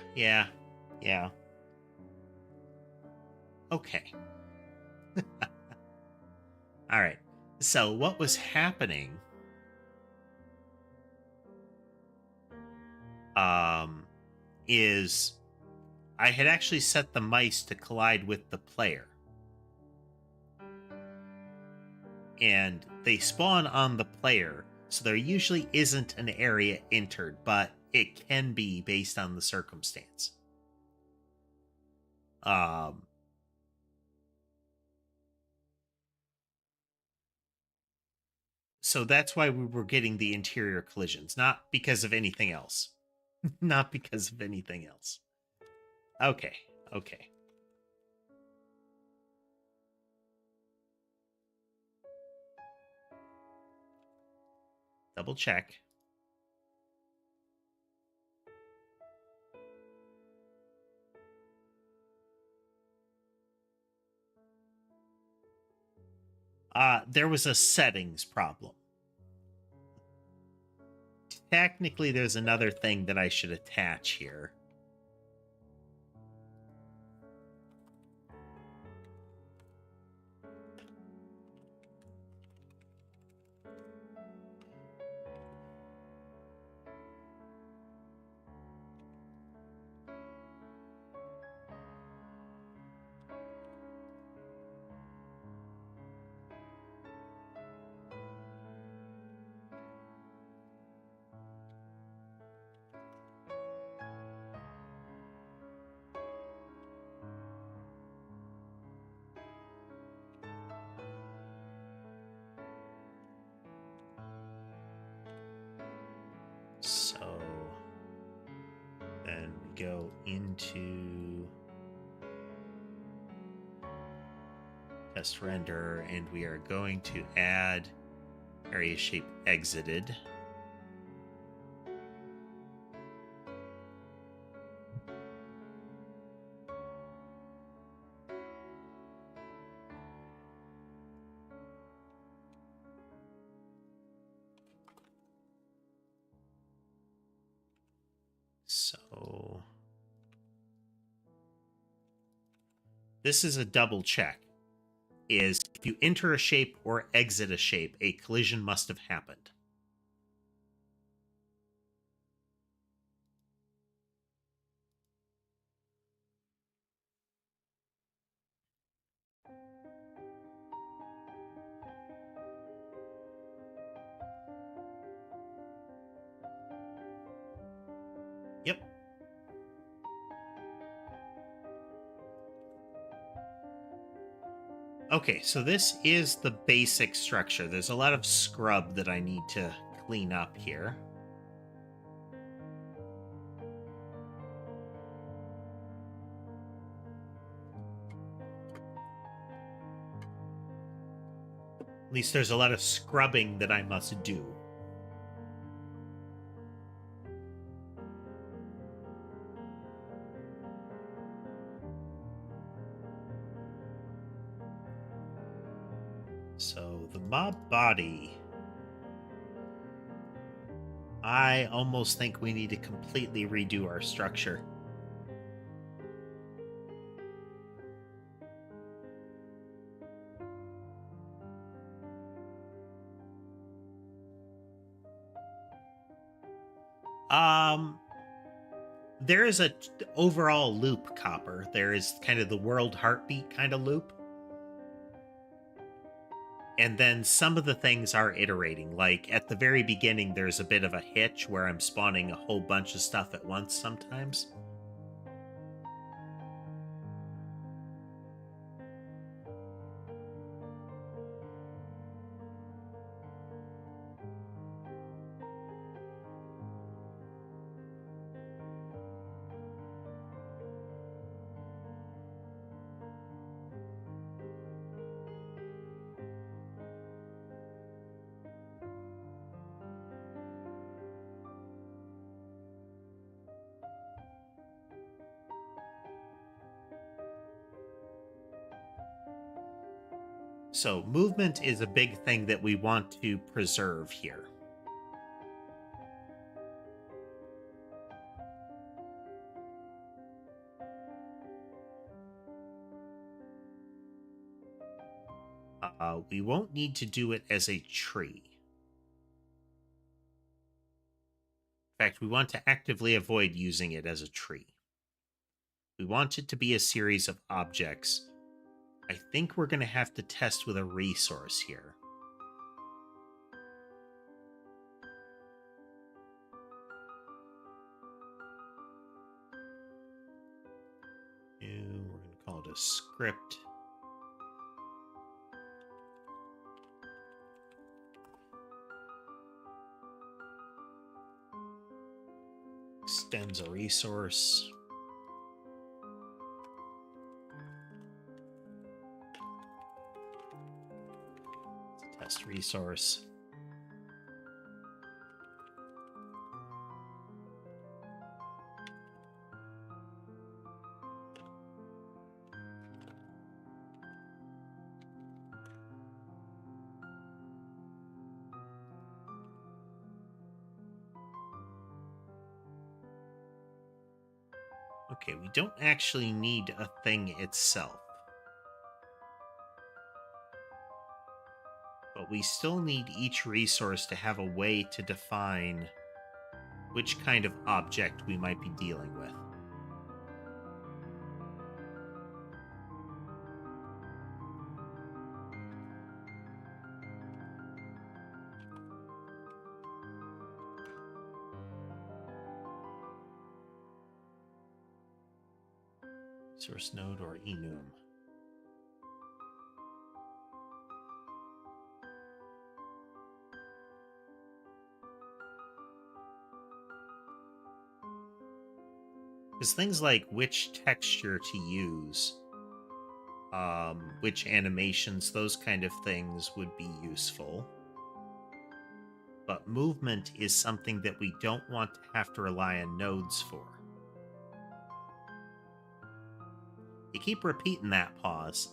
Okay. All right. So what was happening is I had actually set the mice to collide with the player. And they spawn on the player, so there usually isn't an area entered, but it can be based on the circumstance. So that's why we were getting the interior collisions, not because of anything else. Not because of anything else. Okay. Double check. There was a settings problem. Technically, there's another thing that I should attach here. then we go into test render, and we are going to add area shape exited. So this is a double check. Is if you enter a shape or exit a shape, a collision must have happened. Yep. Okay, so this is the basic structure. There's a lot of scrub that I need to clean up here. At least there's a lot of scrubbing that I must do. So the mob body, I almost think we need to completely redo our structure. There is a overall loop, Copper. There is kind of the world heartbeat kind of loop. And then some of the things are iterating. Like at the very beginning, there's a bit of a hitch where I'm spawning a whole bunch of stuff at once sometimes. So movement is a big thing that we want to preserve here. We won't need to do it as a tree. In fact, we want to actively avoid using it as a tree. We want it to be a series of objects. I think we're going to have to test with a resource here. And we're going to call it a script. Extends a resource. Test resource. Okay, we don't actually need a thing itself. But we still need each resource to have a way to define which kind of object we might be dealing with. Source node or enum. Because things like which texture to use, which animations, those kind of things would be useful. But movement is something that we don't want to have to rely on nodes for. You keep repeating that, pause.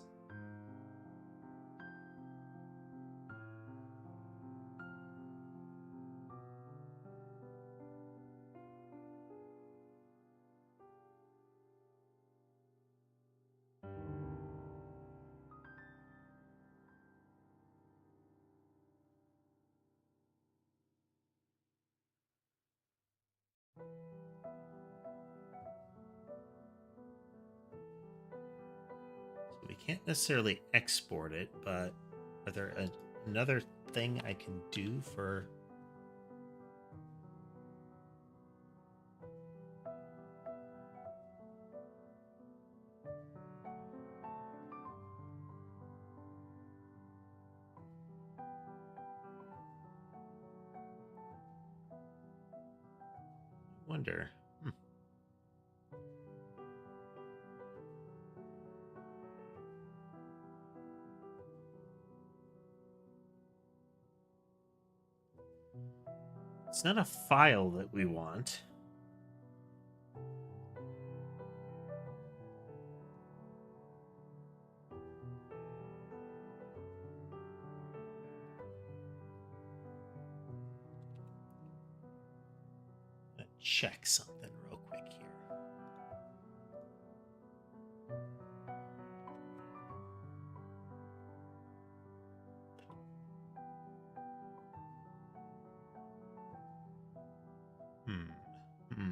So we can't necessarily export it, but are there another thing I can do for... wonder. It's not a file that we want. Check something real quick here. Hmm. Hmm.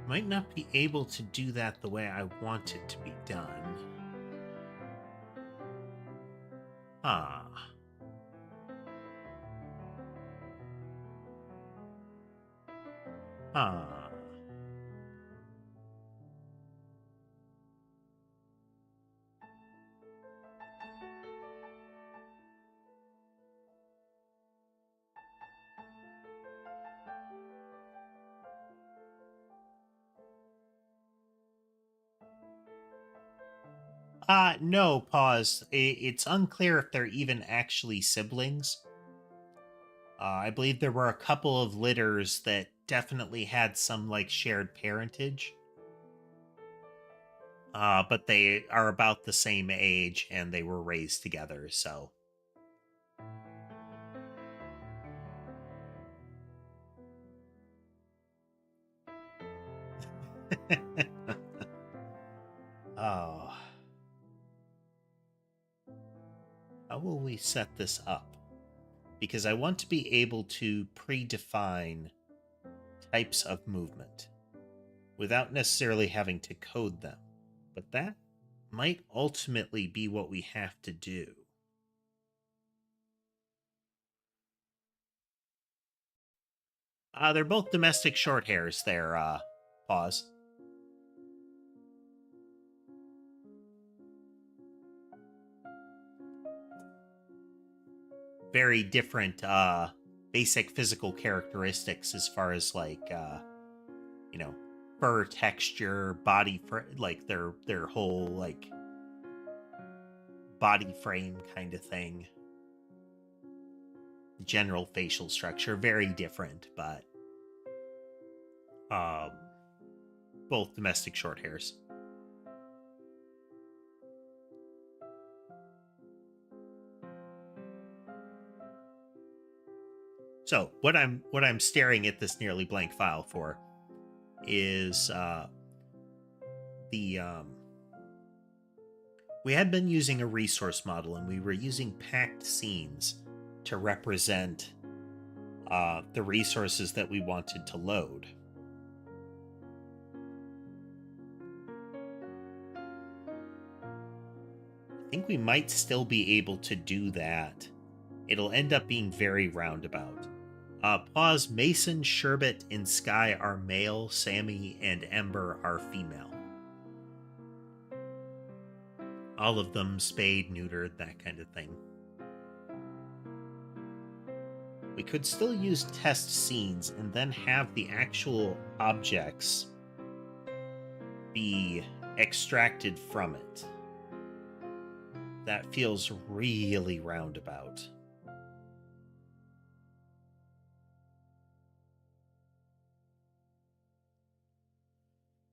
Might not be able to do that the way I want it to be done. Ah. Ah. No, pause. It's unclear if they're even actually siblings. I believe there were a couple of litters that definitely had some, like, shared parentage. But they are about the same age and they were raised together, so. Oh. How will we set this up? Because I want to be able to predefine types of movement without necessarily having to code them. But that might ultimately be what we have to do. They're both domestic short hairs there, Pause. Very different, basic physical characteristics as far as, like, you know, fur texture, like, their whole, like, body frame kind of thing. General facial structure, very different, but um, both domestic short hairs. So what I'm staring at this nearly blank file for is the we had been using a resource model, and we were using packed scenes to represent the resources that we wanted to load. I think we might still be able to do that. It'll end up being very roundabout. Pause. Mason, Sherbet, and Sky are male. Sammy and Ember are female. All of them spayed, neutered, that kind of thing. We could still use test scenes and then have the actual objects be extracted from it. That feels really roundabout.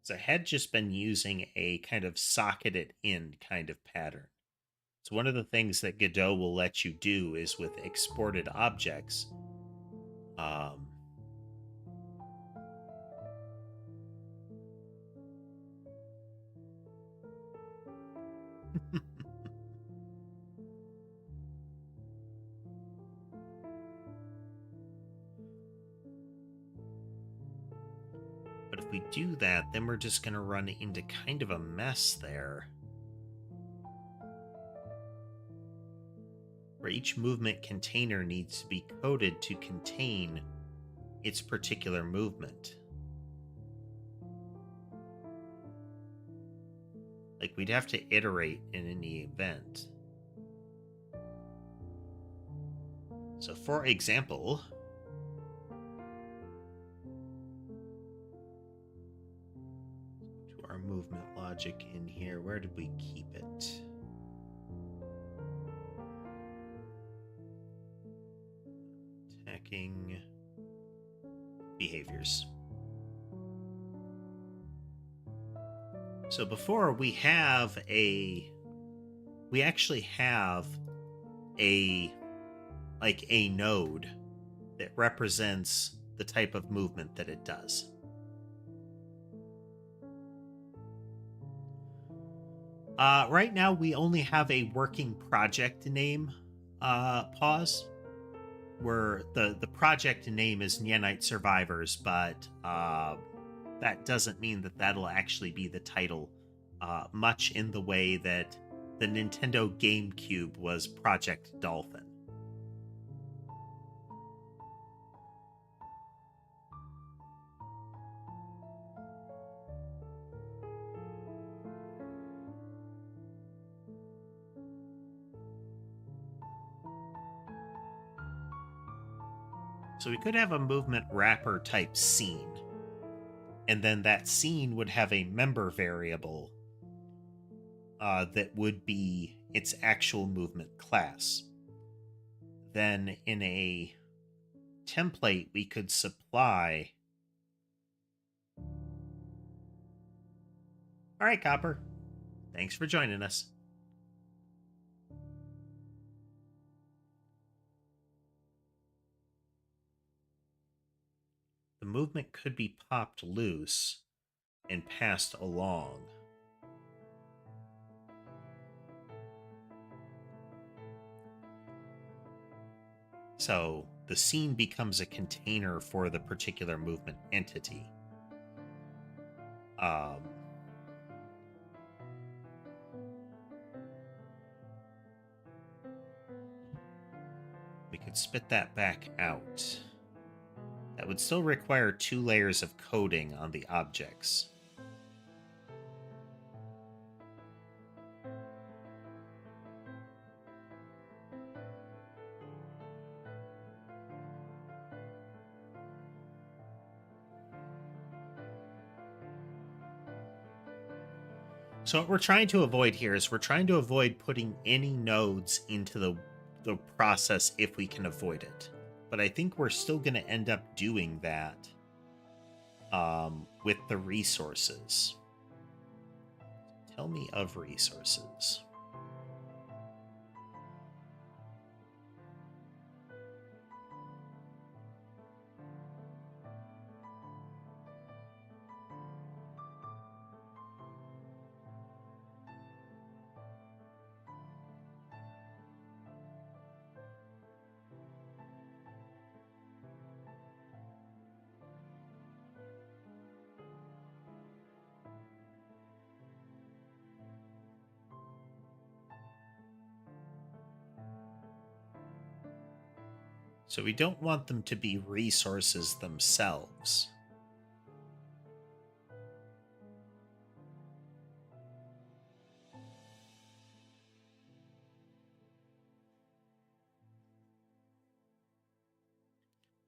So I had just been using a kind of socketed in kind of pattern. So one of the things that Godot will let you do is with exported objects, but if we do that, then we're just going to run into kind of a mess there. Where each movement container needs to be coded to contain its particular movement. Like, we'd have to iterate in any event. So, for example, to our movement logic in here, where did we keep it? Attacking behaviors. So before we actually have a node that represents the type of movement that it does. Right now we only have a working project name, Pause, where the project name is Nyanite Survivors, but that doesn't mean that that'll actually be the title, much in the way that the Nintendo GameCube was Project Dolphin. So we could have a movement wrapper type scene, and then that scene would have a member variable that would be its actual movement class. Then in a template, we could supply... All right, Copper. Thanks for joining us. The movement could be popped loose and passed along. So the scene becomes a container for the particular movement entity. We could spit that back out. That would still require 2 layers of coding on the objects. So what we're trying to avoid here is we're trying to avoid putting any nodes into the process if we can avoid it. But I think we're still going to end up doing that with the resources. Tell me of resources. So we don't want them to be resources themselves.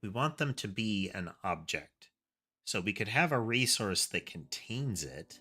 We want them to be an object. So we could have a resource that contains it.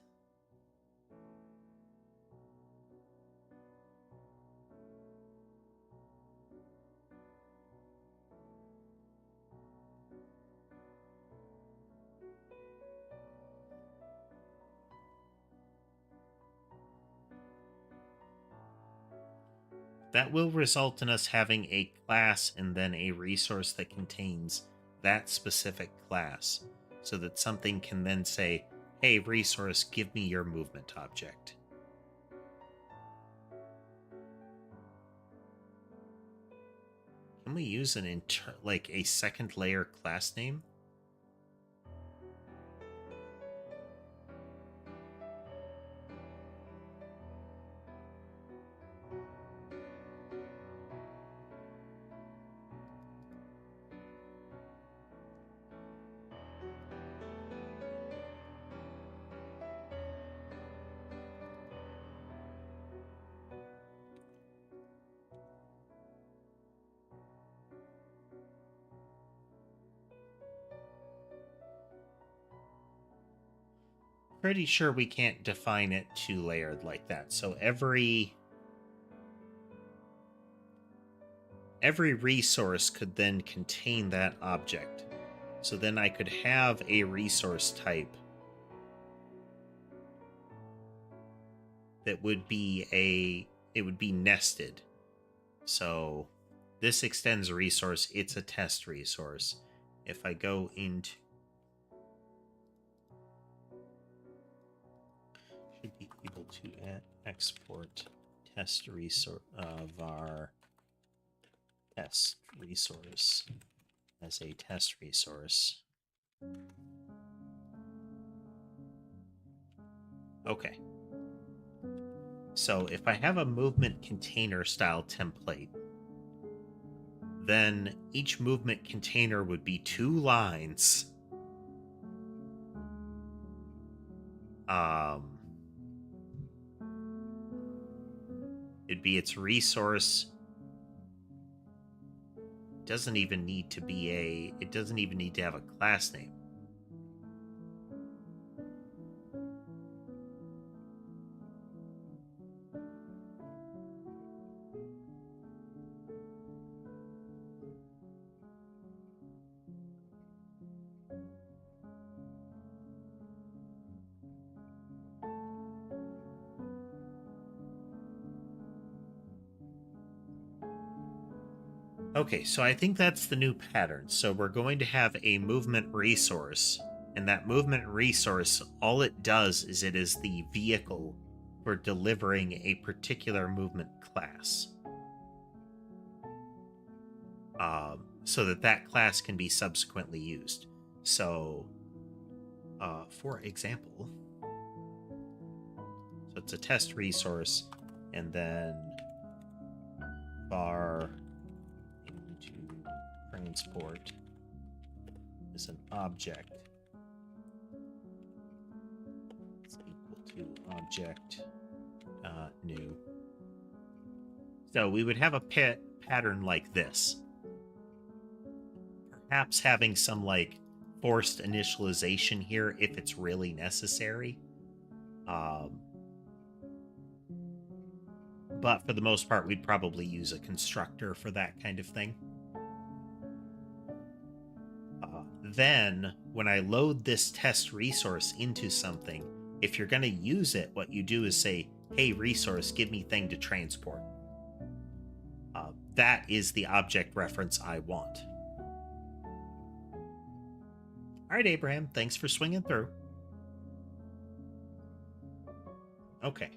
That will result in us having a class and then a resource that contains that specific class, so that something can then say, hey, resource, give me your movement object. Can we use an like a second layer class name? Pretty sure we can't define it 2-layered like that. So every resource could then contain that object. So then I could have a resource type that would be it would be nested. So this extends resource, it's a test resource. If I go into, should be able to export test resource var test resource as a test resource. Okay. So if I have a movement container style template, then each movement container would be 2 lines. It'd be its resource. It doesn't even need to have a class name. Okay, so I think that's the new pattern. So we're going to have a movement resource, and that movement resource, all it does is it is the vehicle for delivering a particular movement class. So that class can be subsequently used. So, for example, so it's a test resource, and then var transport as an object is equal to object new. So we would have a pattern like this. Perhaps having some like forced initialization here if it's really necessary. But for the most part, we'd probably use a constructor for that kind of thing. Then, when I load this test resource into something, if you're going to use it, what you do is say, hey, resource, give me thing to transport. That is the object reference I want. All right, Abraham, thanks for swinging through. Okay.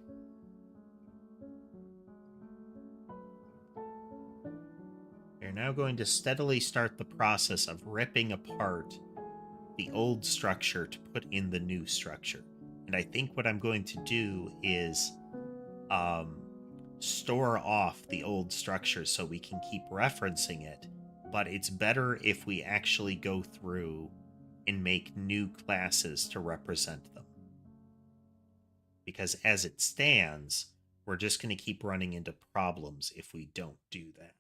We're now going to steadily start the process of ripping apart the old structure to put in the new structure. And I think what I'm going to do is store off the old structure so we can keep referencing it, but it's better if we actually go through and make new classes to represent them. Because as it stands, we're just going to keep running into problems if we don't do that.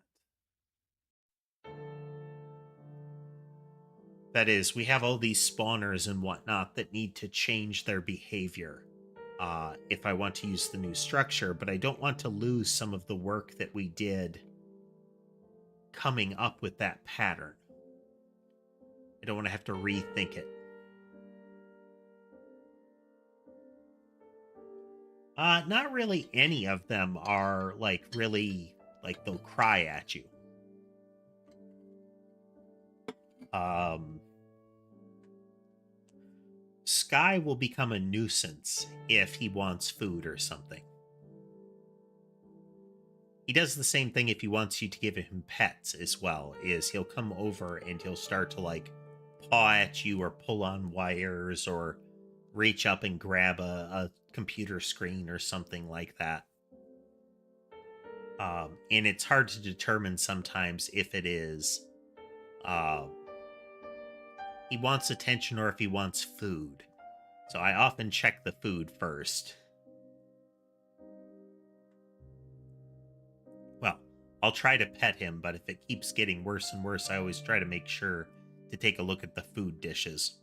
That is, we have all these spawners and whatnot that need to change their behavior if I want to use the new structure, but I don't want to lose some of the work that we did coming up with that pattern. I don't want to have to rethink it. Not really any of them are like really, like they'll cry at you. Sky will become a nuisance if he wants food or something. He does the same thing if he wants you to give him pets as well, is he'll come over and he'll start to like paw at you or pull on wires or reach up and grab a computer screen or something like that. And it's hard to determine sometimes if it is he wants attention or if he wants food. So I often check the food first. Well, I'll try to pet him, but if it keeps getting worse and worse, I always try to make sure to take a look at the food dishes.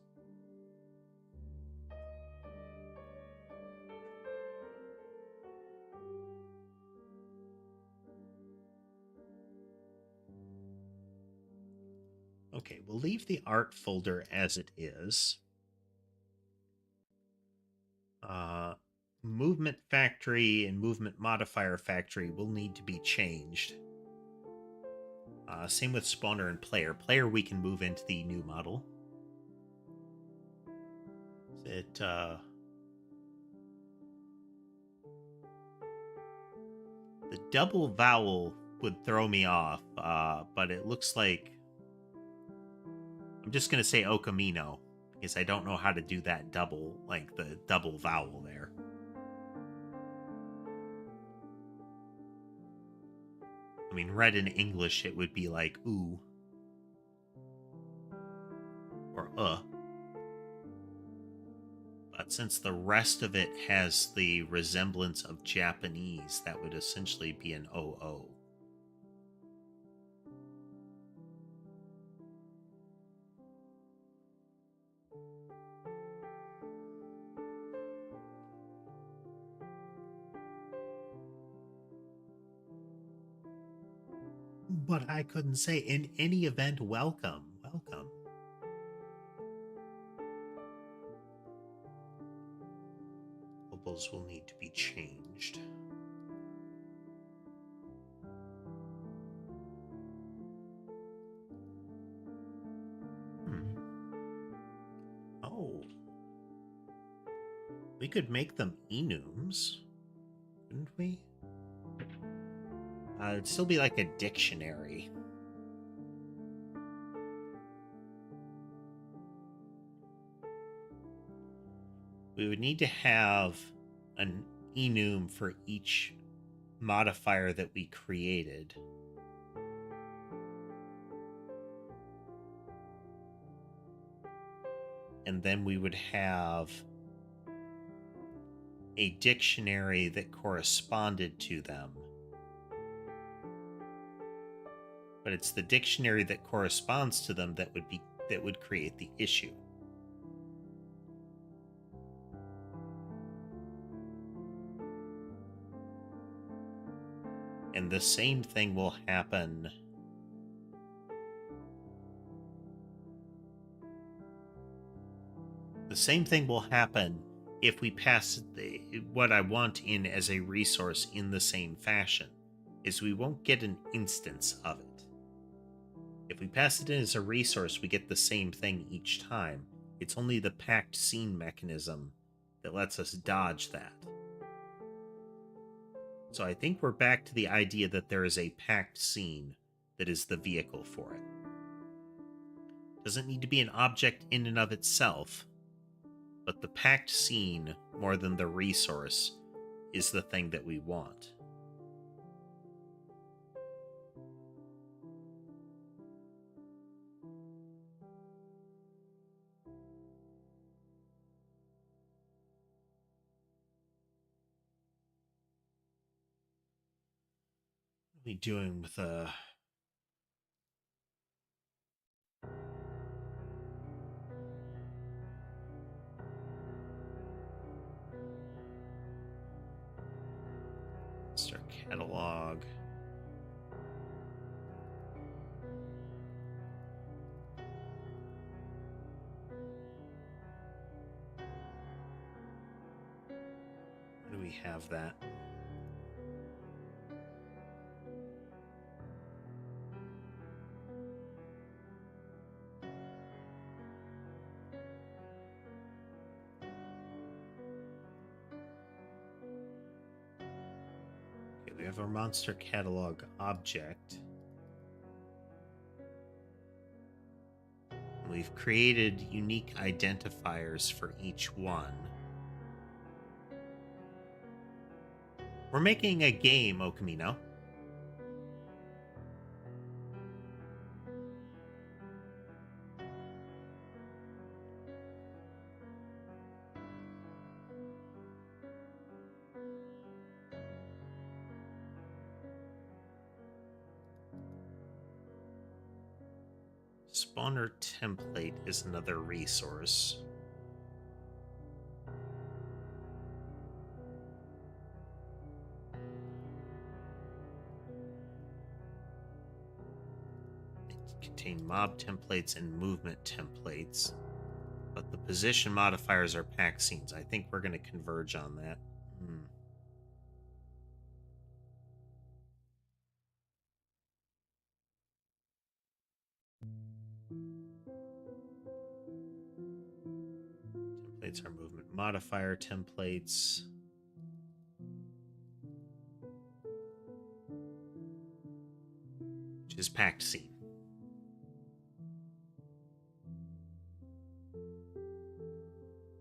Okay, we'll leave the art folder as it is. Movement factory and movement modifier factory will need to be changed. Same with spawner and player. Player we can move into the new model. It the double vowel would throw me off, but it looks like I'm just gonna say Okamino because I don't know how to do that double, like the double vowel there. I mean, read in English, it would be like ooh or But since the rest of it has the resemblance of Japanese, that would essentially be an OO. But I couldn't say in any event, welcome, welcome. Bubbles will need to be changed. Oh. We could make them enums, couldn't we? It'd still be like a dictionary. We would need to have an enum for each modifier that we created. and then we would have a dictionary that corresponded to them. But it's the dictionary that corresponds to them that would create the issue. And the same thing will happen. The same thing will happen if we pass what I want in as a resource in the same fashion, is we won't get an instance of it. If we pass it in as a resource, we get the same thing each time. It's only the packed scene mechanism that lets us dodge that. So I think we're back to the idea that there is a packed scene that is the vehicle for it. Doesn't need to be an object in and of itself, but the packed scene, more than the resource, is the thing that we want. What are we doing with a... Start catalog. Where do we have that? Okay, we have our monster catalog object. We've created unique identifiers for each one. We're making a game, Okamino. Spawner template is another resource. It contain mob templates and movement templates, but the position modifiers are pack scenes. I think we're going to converge on that. Templates are movement modifier templates. Which is packed scene.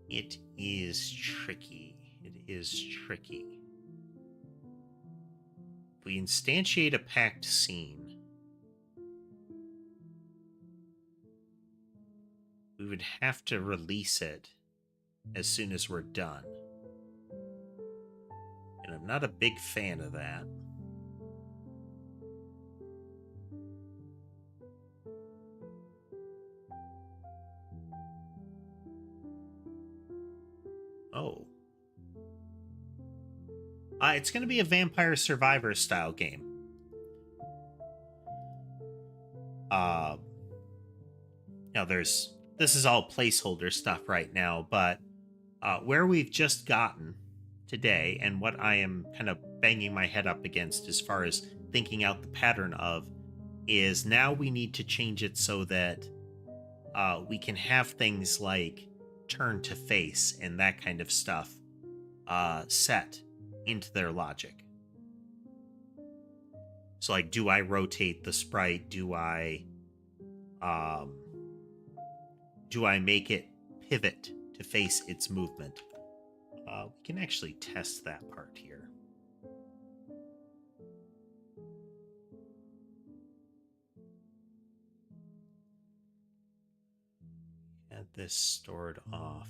It is tricky. It is tricky. If we instantiate a packed scene, we would have to release it as soon as we're done. And I'm not a big fan of that. Oh. It's going to be a Vampire Survivor style game. Now this is all placeholder stuff right now, but where we've just gotten today and what I am kind of banging my head up against as far as thinking out the pattern of is now we need to change it so that we can have things like turn to face and that kind of stuff set into their logic. So like, do I rotate the sprite? Do I make it pivot to face its movement? We can actually test that part here. Add this stored off.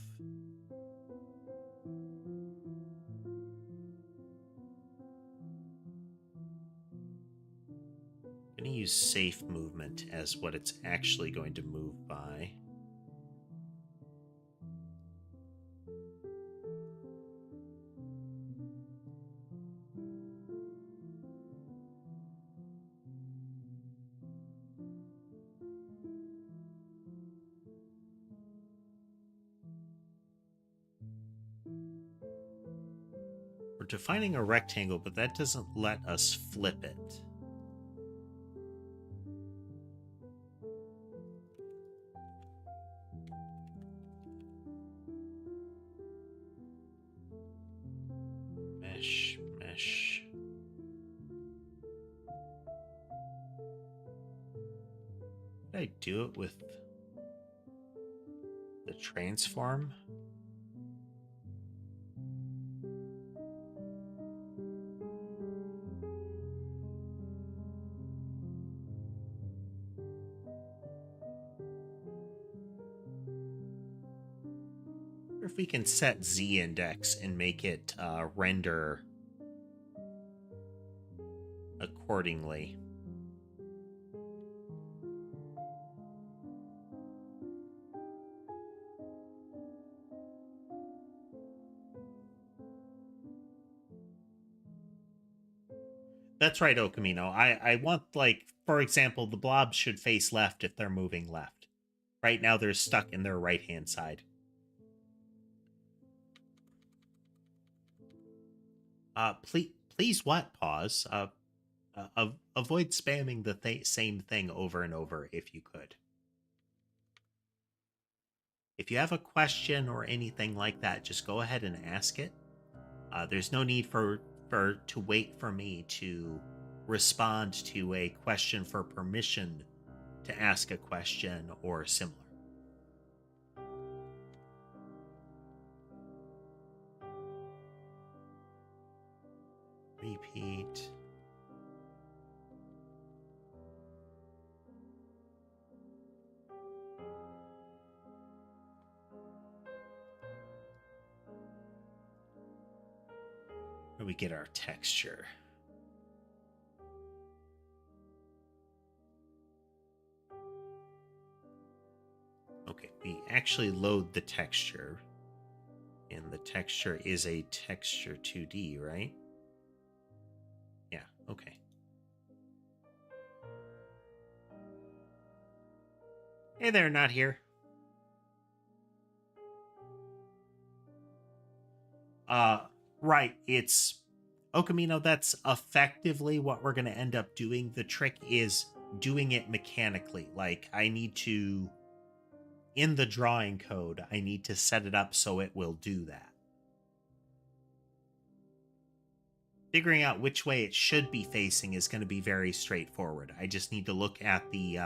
I'm going to use safe movement as what it's actually going to move by. We're defining a rectangle, but that doesn't let us flip it. Mesh. Did I do it with the transform? Or if we can set Z index and make it render accordingly. That's right, Okamino. I want, like, for example, the blobs should face left if they're moving left. Right now they're stuck in their right-hand side. Please what? Pause. Avoid spamming the same thing over and over if you could. If you have a question or anything like that, just go ahead and ask it. There's no need to wait for me to respond to a question for permission to ask a question or similar. Repeat. Where we get our texture. Okay, we actually load the texture. And the texture is a texture 2D, right? Yeah, okay. Hey there, not here. Right, it's Okamino, that's effectively what we're going to end up doing. The trick is doing it mechanically. Like, I need to, in the drawing code, I need to set it up so it will do that. Figuring out which way it should be facing is going to be very straightforward. I just need to look at the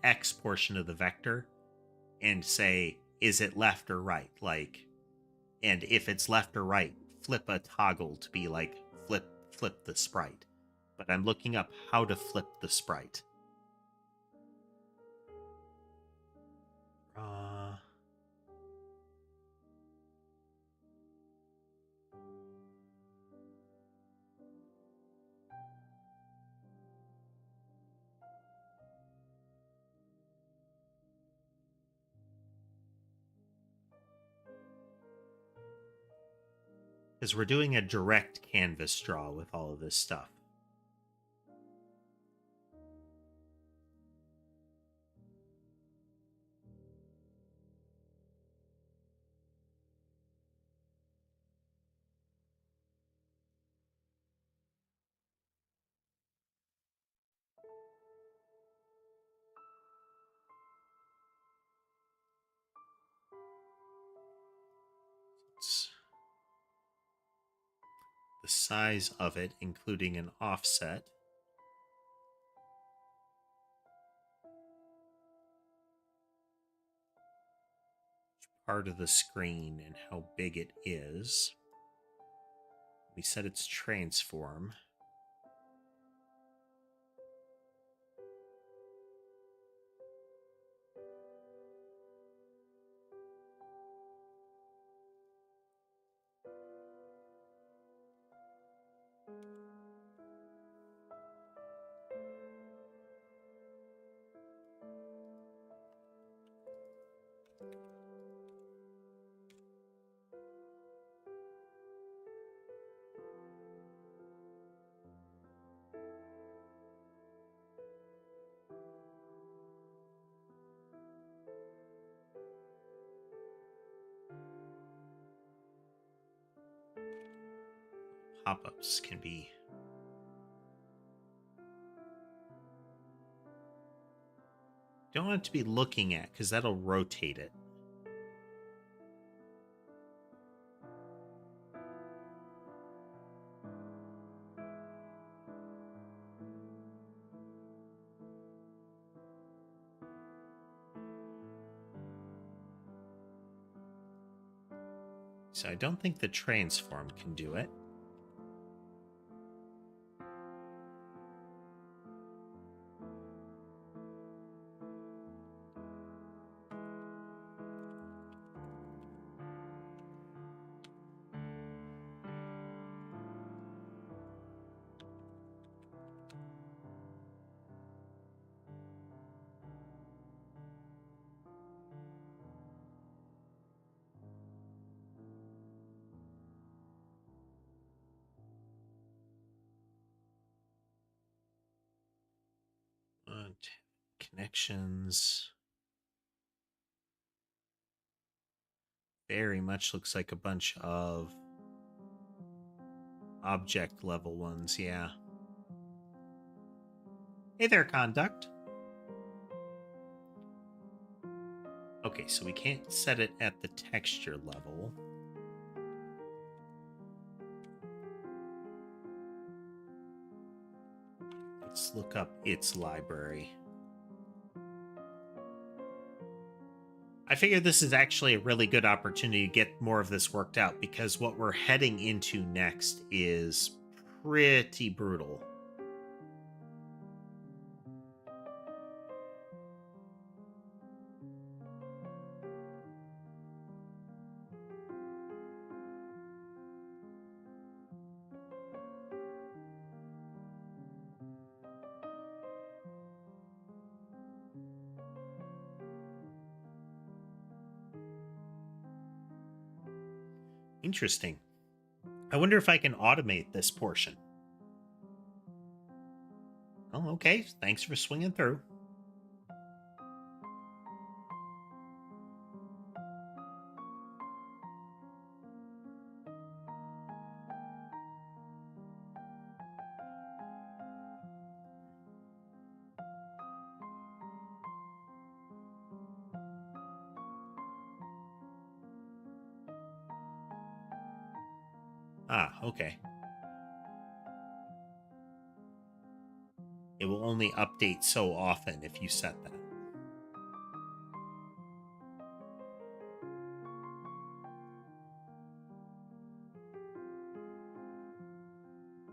X portion of the vector and say, is it left or right? Like, and if it's left or right, flip a toggle to be like flip the sprite. But I'm looking up how to flip the sprite. Because we're doing a direct canvas draw with all of this stuff. The size of it, including an offset. Part of the screen and how big it is. We set its transform. pop-ups can be. Don't want it to be looking at, because that'll rotate it. So I don't think the transform can do it. Connections. Very much looks like a bunch of object level ones, yeah. Hey there, Conduct. Okay, so we can't set it at the texture level. Let's look up its library. I figure this is actually a really good opportunity to get more of this worked out, because what we're heading into next is pretty brutal. Interesting. I wonder if I can automate this portion. Oh, okay. Thanks for swinging through. Ah, okay. It will only update so often if you set that.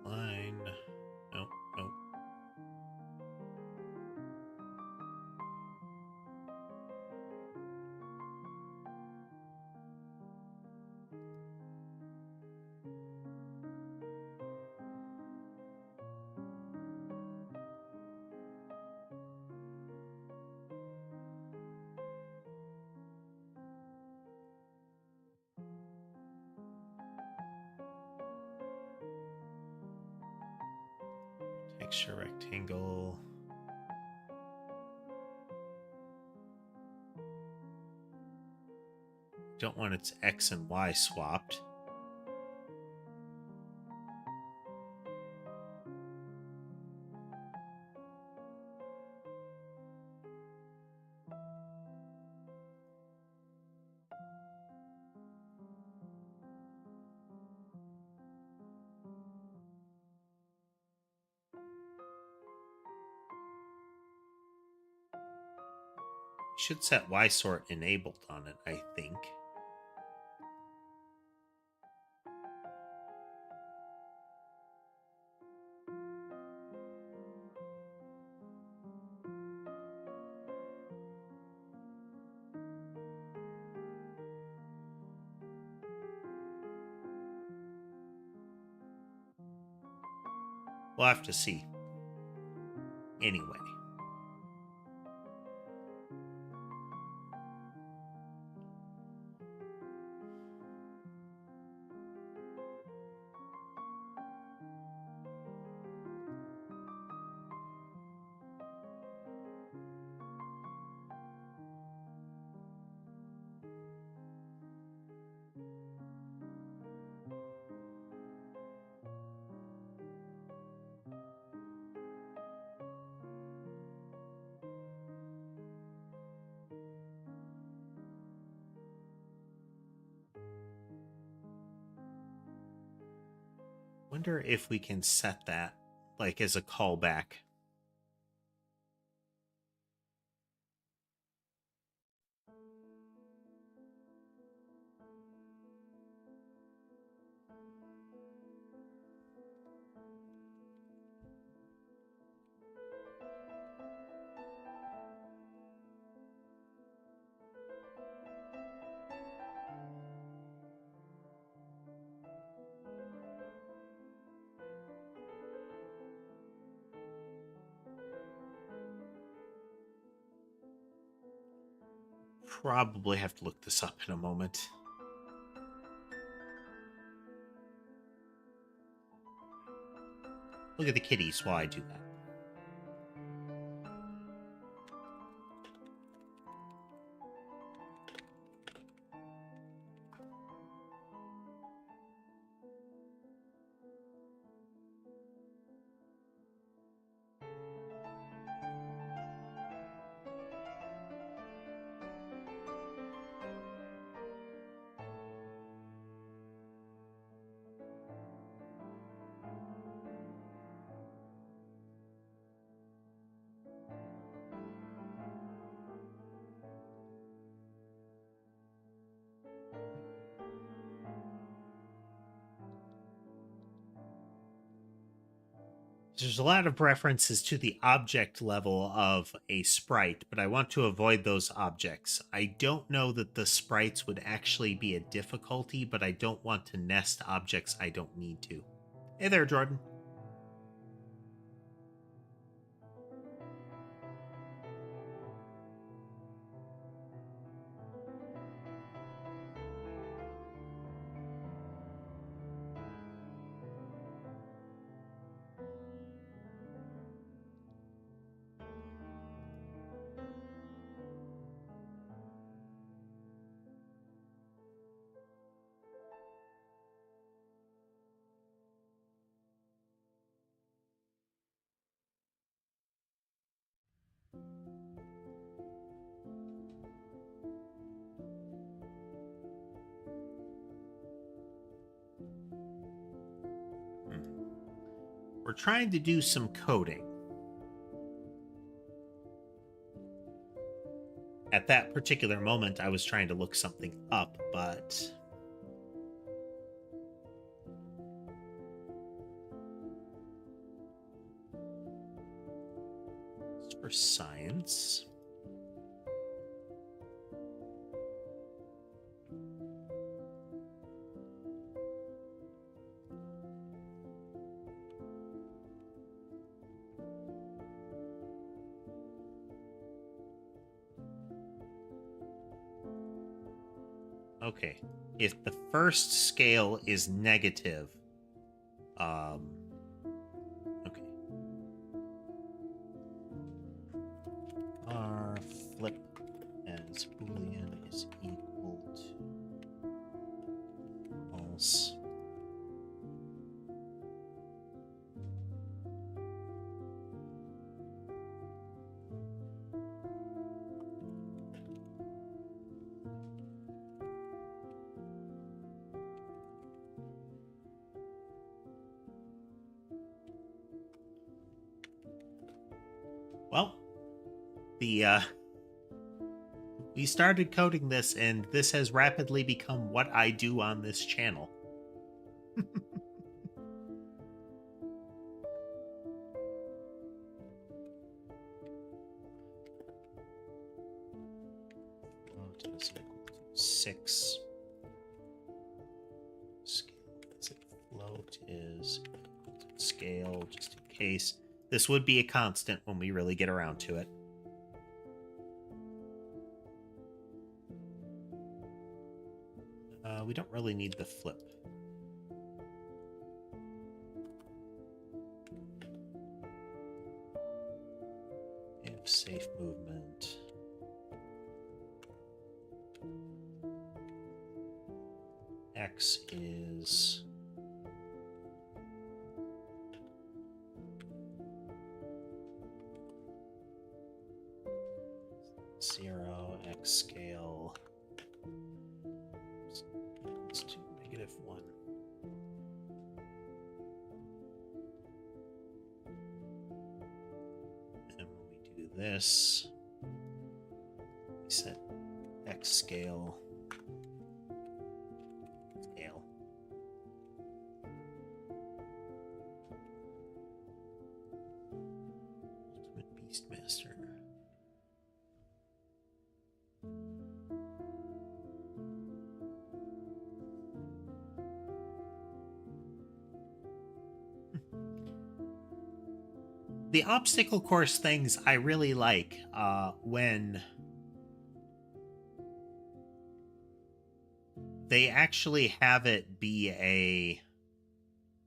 Line. Nope, nope. Texture rectangle. Don't want its X and Y swapped. Should set Y sort enabled on it, I think. We'll have to see. Anyway. wonder if we can set that like as a callback. Probably have to look this up in a moment. Look at the kitties while I do that. There's a lot of references to the object level of a sprite, but I want to avoid those objects. I don't know that the sprites would actually be a difficulty, but I don't want to nest objects I don't need to. Hey there, Jordan. We're trying to do some coding. At that particular moment, I was trying to look something up, but it's for science. Okay, if the first scale is negative, okay. Our flip as Boolean is equal to false. Well, we started coding this, and this has rapidly become what I do on this channel. Float is equal to 6. Scale is it? Float is equal to scale, just in case. This would be a constant when we really get around to it. We don't really need the flip. If safe movement. X is zero, X scale equals to -1. this. Set X scale. Scale. Ultimate Beastmaster. The obstacle course things I really like when they actually have it be a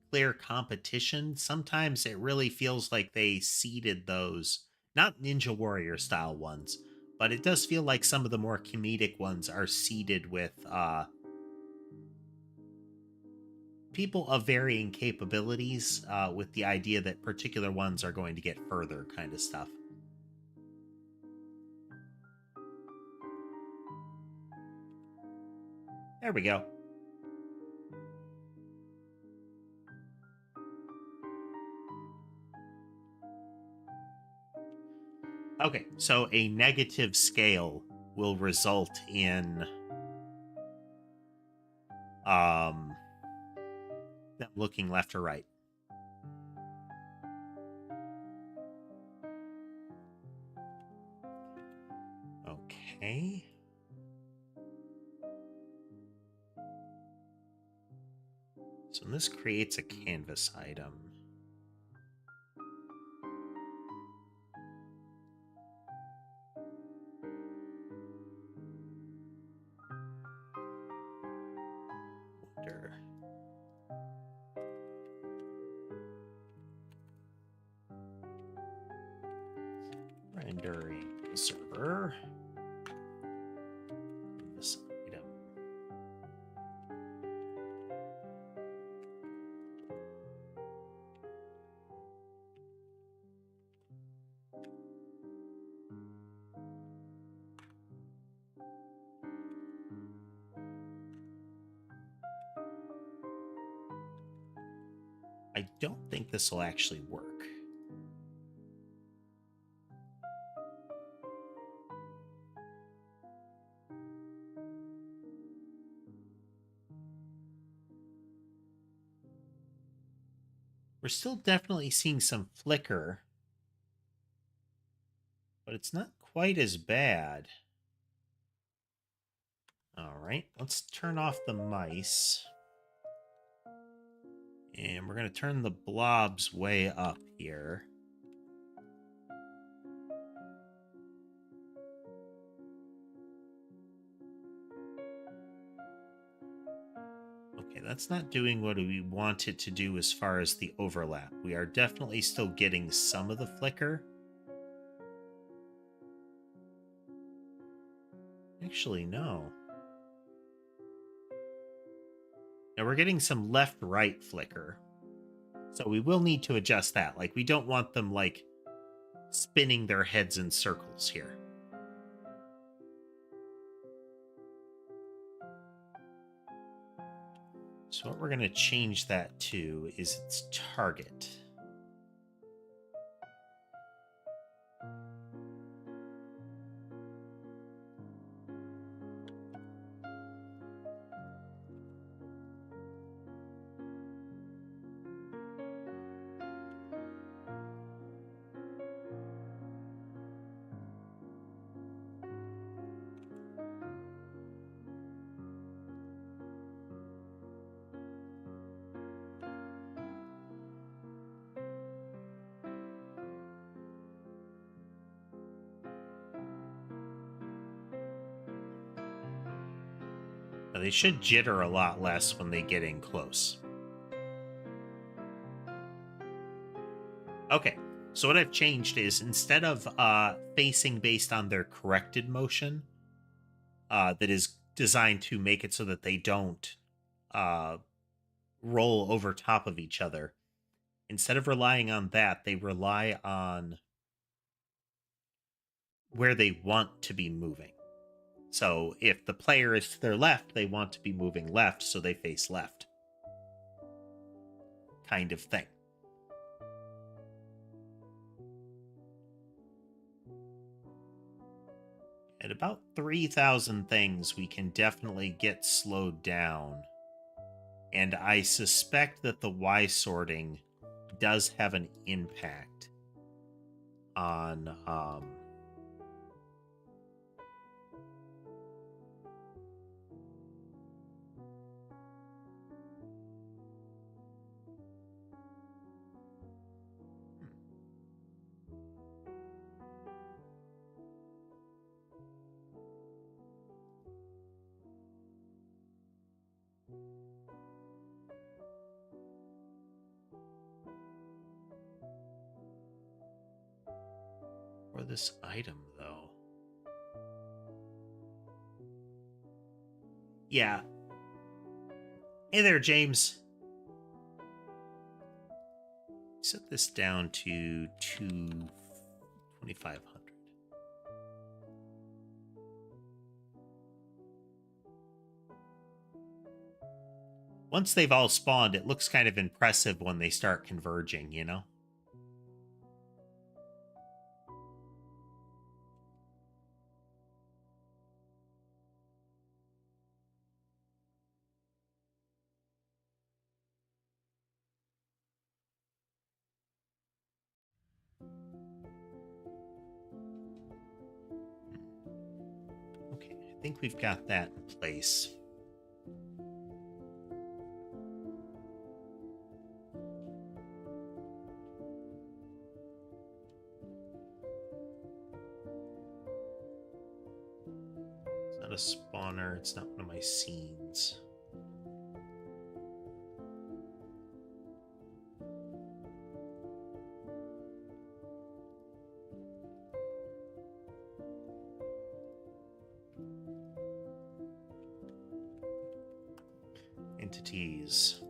clear competition. Sometimes it really feels like they seeded those, not Ninja Warrior style ones, but it does feel like some of the more comedic ones are seeded with people of varying capabilities, with the idea that particular ones are going to get further kind of stuff. There we go. Okay, so a negative scale will result in them looking left or right. Okay. So this creates a canvas item. Wonder. Rendering server. This item. I don't think this will actually work. We're still definitely seeing some flicker, but it's not quite as bad. All right, let's turn off the mice. And we're going to turn the blobs way up here. Okay, that's not doing what we want it to do as far as the overlap. We are definitely still getting some of the flicker. Actually, no. Now we're getting some left-right flicker. So we will need to adjust that. Like, we don't want them, like, spinning their heads in circles here. So what we're going to change that to is its target. Now, they should jitter a lot less when they get in close. Okay, so what I've changed is instead of facing based on their corrected motion, that is designed to make it so that they don't roll over top of each other, instead of relying on that, they rely on where they want to be moving. So if the player is to their left, they want to be moving left, so they face left. Kind of thing. At about 3,000 things, we can definitely get slowed down. And I suspect that the Y sorting does have an impact on for this item, though. Yeah. Hey there, James. Set this down to 2,500. Once they've all spawned, it looks kind of impressive when they start converging, you know? Okay, I think we've got that in place. It's not a spawner, it's not one of my scenes. Entities.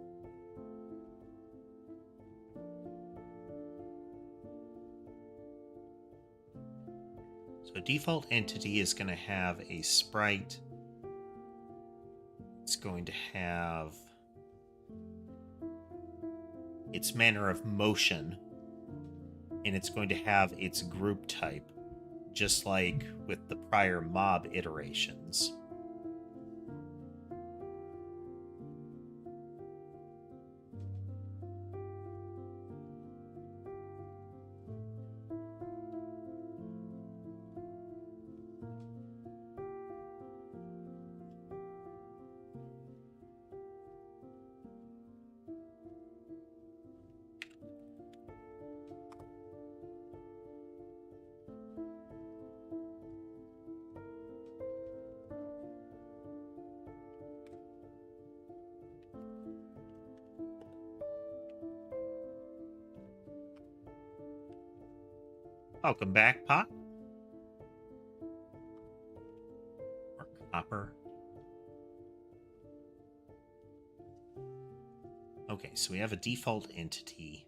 So a default entity is going to have a sprite. It's going to have its manner of motion, and it's going to have its group type, just like with the prior mob iterations. Welcome back, Pot. Or Copper. Okay, so we have a default entity.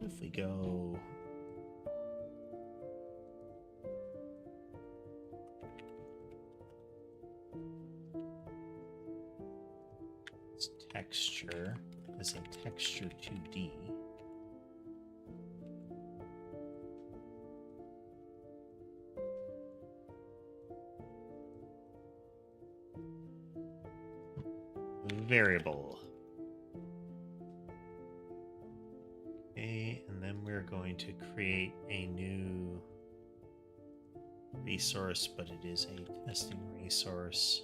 If we go... texture as a texture 2D. Variable. Okay, and then we're going to create a new resource, but it is a testing resource.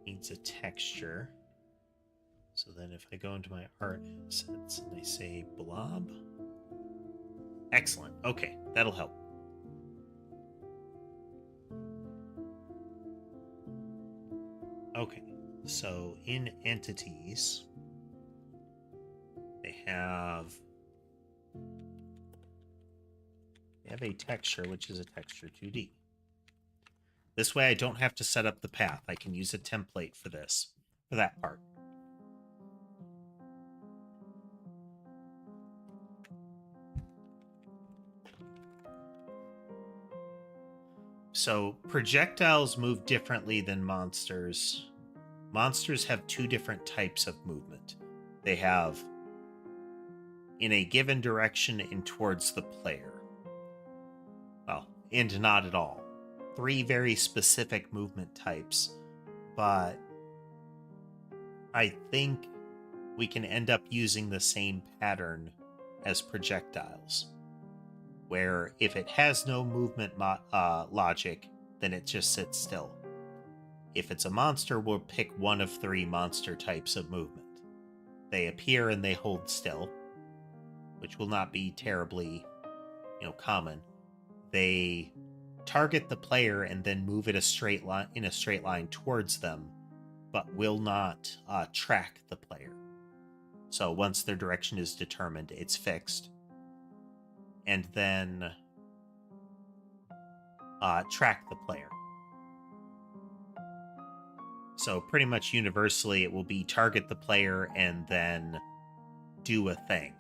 Needs a texture. So then if I go into my art assets and I say blob. Excellent. Okay, that'll help. Okay, so in entities, they have a texture, which is a texture 2D. This way I don't have to set up the path. I can use a template for this, for that part. So projectiles move differently than monsters. Monsters have two different types of movement. They have in a given direction and towards the player. Well, and not at all. Three very specific movement types, but I think we can end up using the same pattern as projectiles, where if it has no movement logic, then it just sits still. If it's a monster, we'll pick one of three monster types of movement. They appear and they hold still, which will not be terribly, common. They target the player and then move it in a straight line towards them, but will not track the player. So once their direction is determined, it's fixed. And then track the player. So pretty much universally, it will be target the player and then do a thing.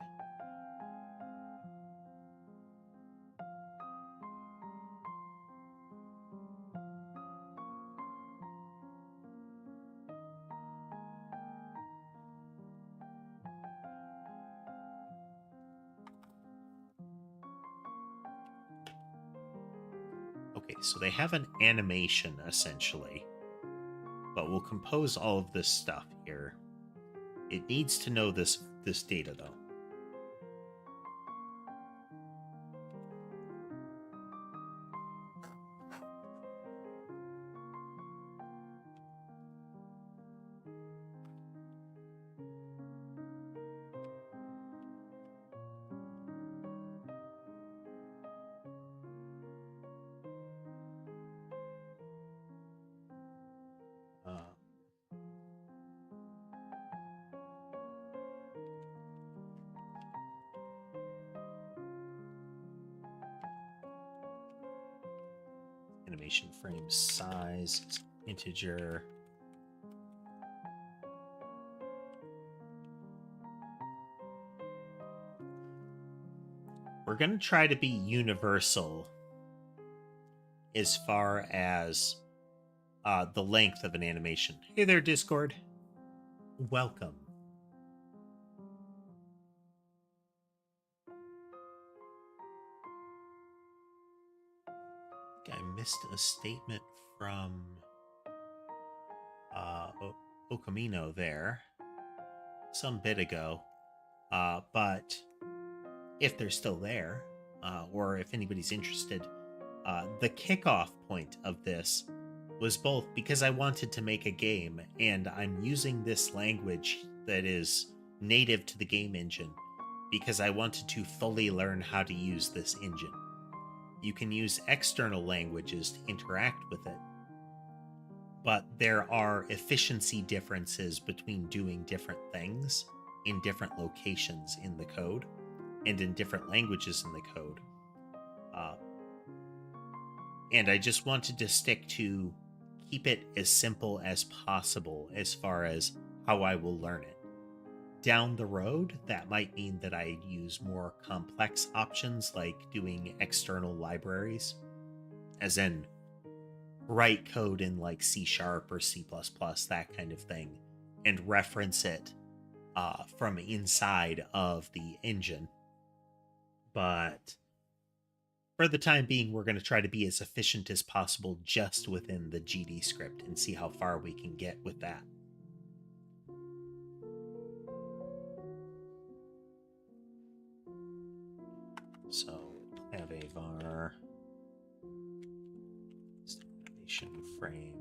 Okay, so they have an animation, essentially. But we'll compose all of this stuff here. It needs to know this data, though. Animation frame size, integer. We're going to try to be universal as far as the length of an animation. Hey there, Discord. Welcome. I missed a statement from Okamino there some bit ago, but if they're still there, or if anybody's interested, the kickoff point of this was both because I wanted to make a game and I'm using this language that is native to the game engine because I wanted to fully learn how to use this engine. You can use external languages to interact with it, but there are efficiency differences between doing different things in different locations in the code and in different languages in the code. And I just wanted to stick to keep it as simple as possible as far as how I will learn it. Down the road, that might mean that I use more complex options like doing external libraries, as in write code in like C# or C++, that kind of thing, and reference it from inside of the engine. But for the time being, we're going to try to be as efficient as possible just within the GD script and see how far we can get with that. So have a var animation frame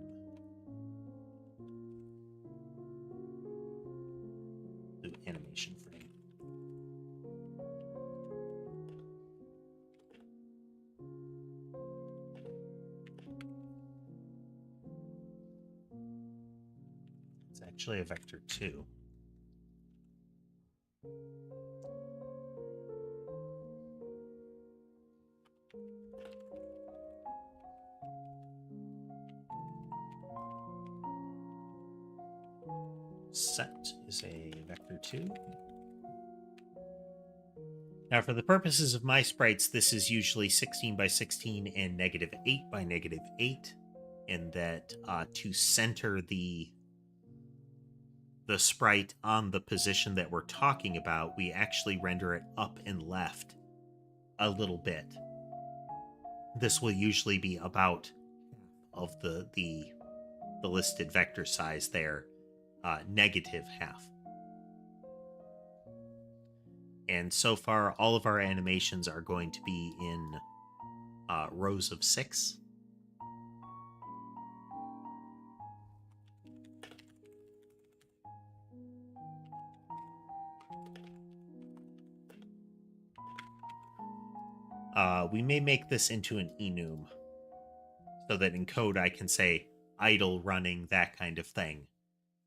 new animation frame. It's actually a vector 2. Set is a vector 2. Now, for the purposes of my sprites, this is usually 16 by 16 and -8 by -8, and that to center the sprite on the position that we're talking about, we actually render it up and left a little bit. This will usually be about of the listed vector size there, -half. And so far, all of our animations are going to be in rows of 6. We may make this into an enum, so that in code I can say idle running, that kind of thing,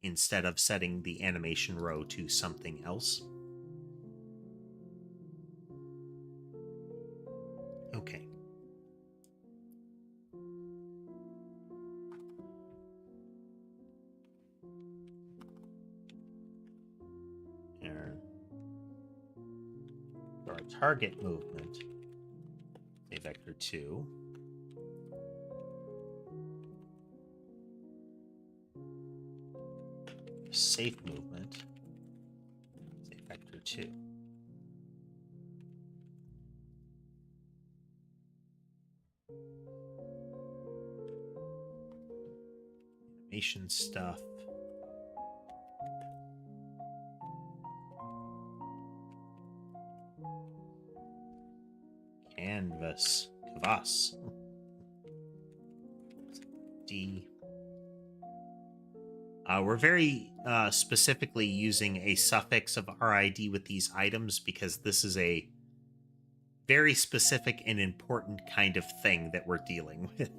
instead of setting the animation row to something else. Okay. There. For our target movement, say vector 2. Safe movement, say vector 2. Animation stuff. Canvas. Canvas. D. We're very specifically using a suffix of RID with these items because this is a very specific and important kind of thing that we're dealing with.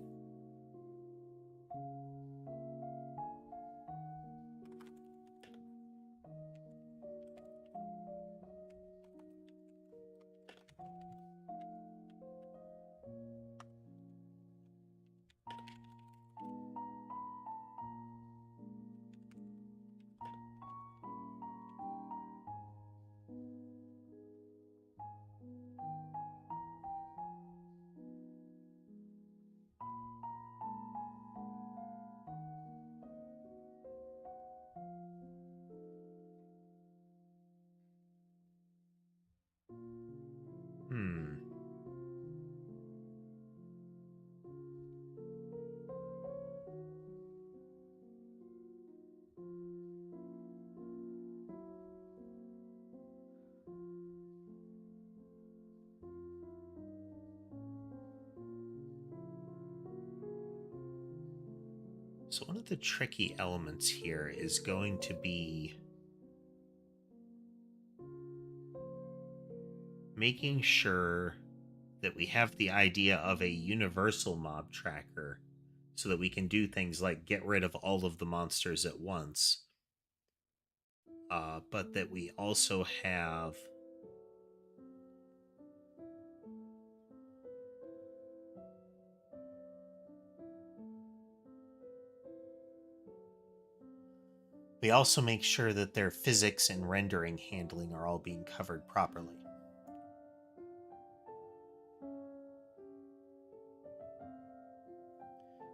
So one of the tricky elements here is going to be making sure that we have the idea of a universal mob tracker so that we can do things like get rid of all of the monsters at once. But that we also have make sure that their physics and rendering handling are all being covered properly.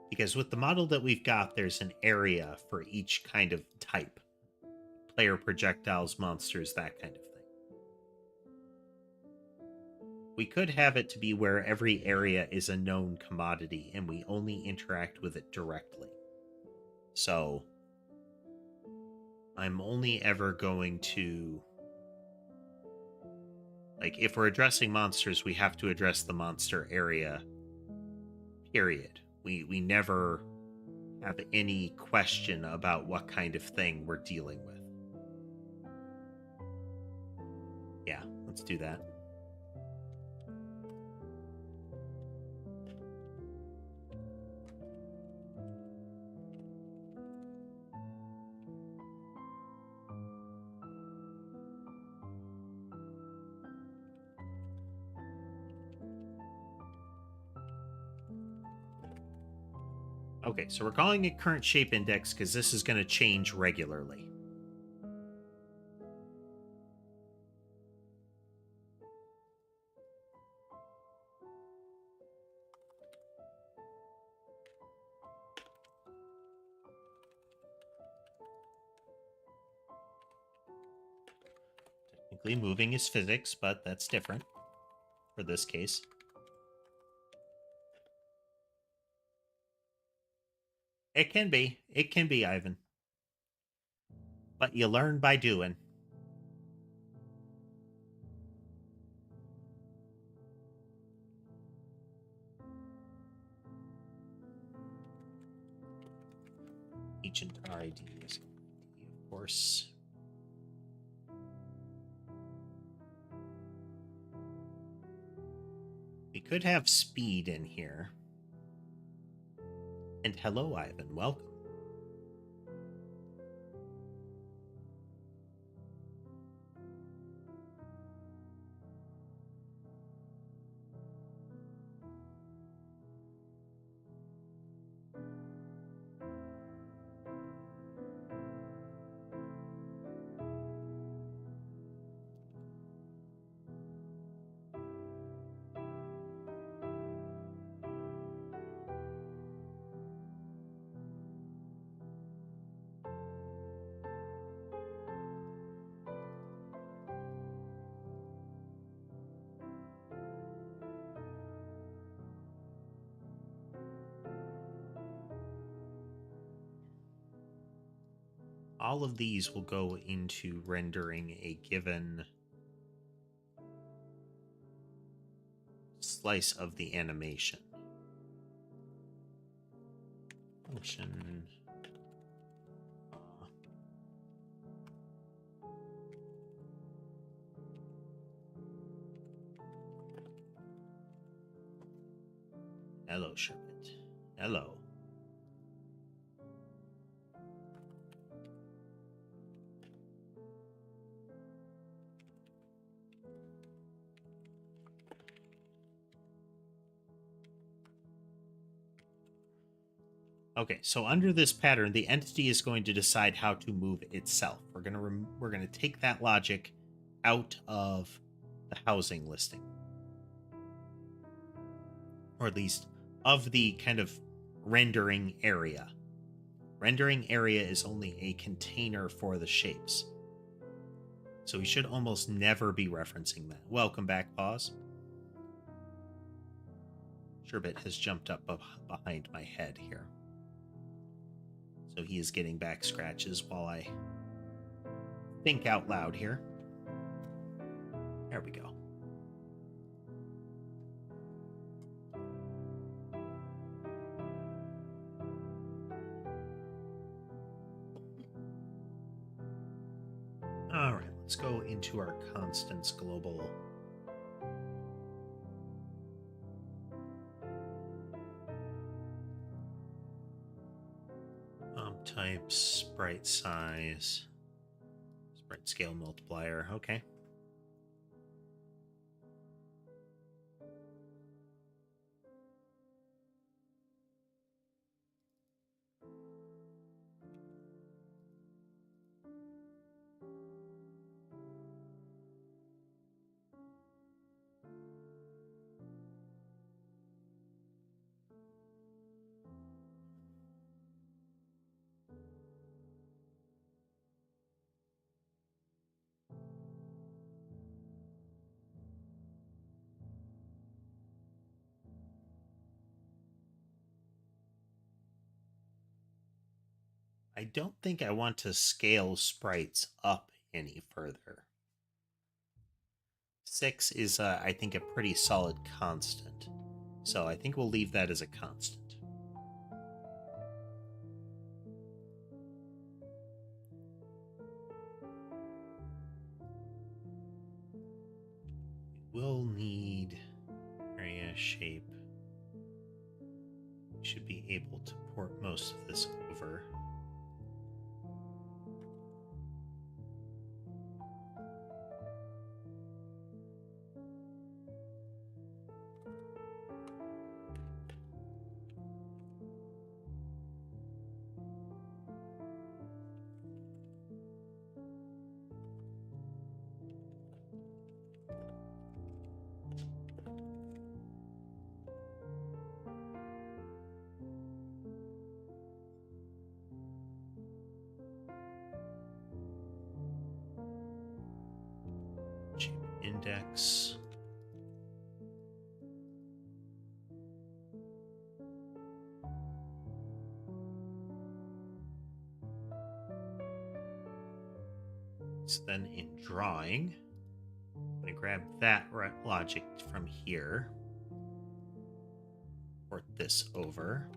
Because with the model that we've got, there's an area for each kind of type. Player, projectiles, monsters, that kind of thing. We could have it to be where every area is a known commodity and we only interact with it directly. So I'm only ever going to... Like, if we're addressing monsters, we have to address the monster area, period. We never have any question about what kind of thing we're dealing with. Yeah, let's do that. Okay, so we're calling it current shape index because this is going to change regularly. Technically, moving is physics, but that's different for this case. It can be. It can be, Ivan. But you learn by doing. Agent RID is, of course. We could have speed in here. And hello, Ivan. Welcome. All of these will go into rendering a given slice of the animation. Function. Hello, Sherbet. Hello. Okay, so under this pattern, the entity is going to decide how to move itself. We're gonna take that logic out of the housing listing, or at least of the kind of rendering area. Rendering area is only a container for the shapes, so we should almost never be referencing that. Welcome back, Pause. Sherbet has jumped up behind my head here. So he is getting back scratches while I think out loud here. There we go. All right, let's go into our constants global. Type, sprite size, sprite scale multiplier. Okay. I don't think I want to scale sprites up any further. 6 is, I think, a pretty solid constant. So I think we'll leave that as a constant. We'll need area shape. We should be able to port most of this over. index. So then in drawing, I'm going to grab that logic from here, port this over.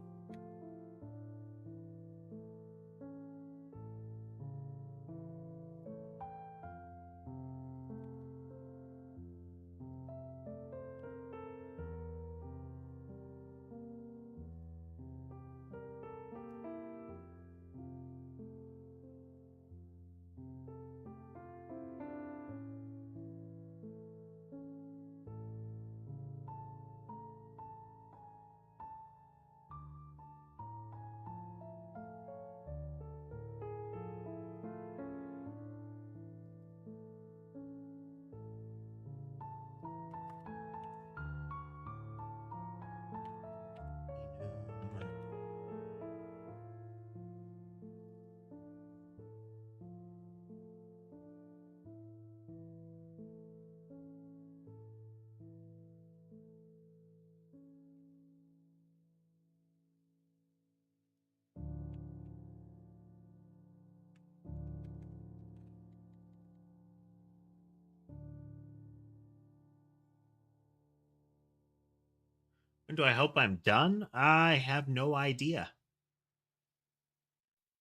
When do I hope I'm done? I have no idea.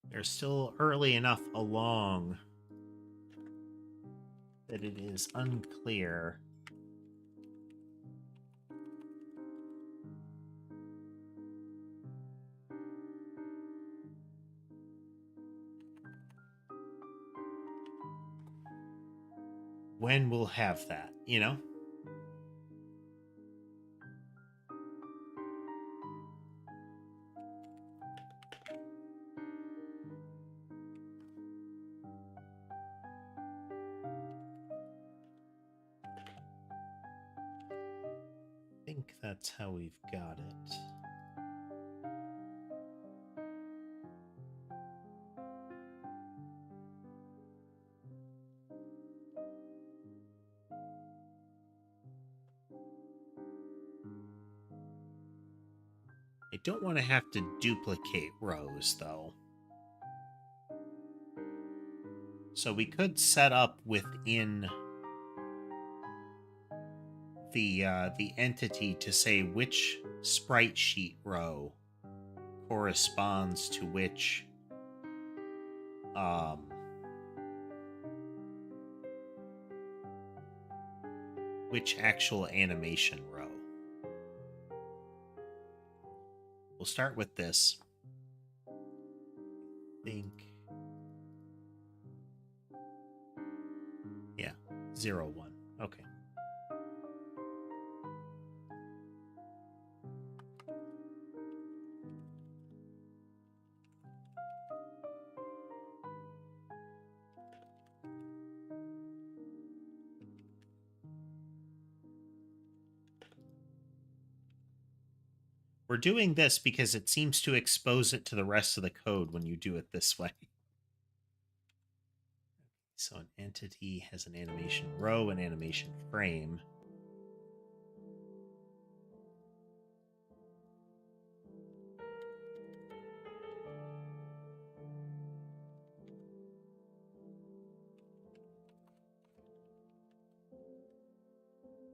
They're still early enough along that it is unclear. When we'll have that, you know? I think that's how we've got it. I don't want to have to duplicate rows, though. So we could set up within the entity to say which sprite sheet row corresponds to which actual animation row. We'll start with this. I think, yeah, 0, 1. Okay. We're doing this because it seems to expose it to the rest of the code when you do it this way. So an entity has an animation row, an animation frame.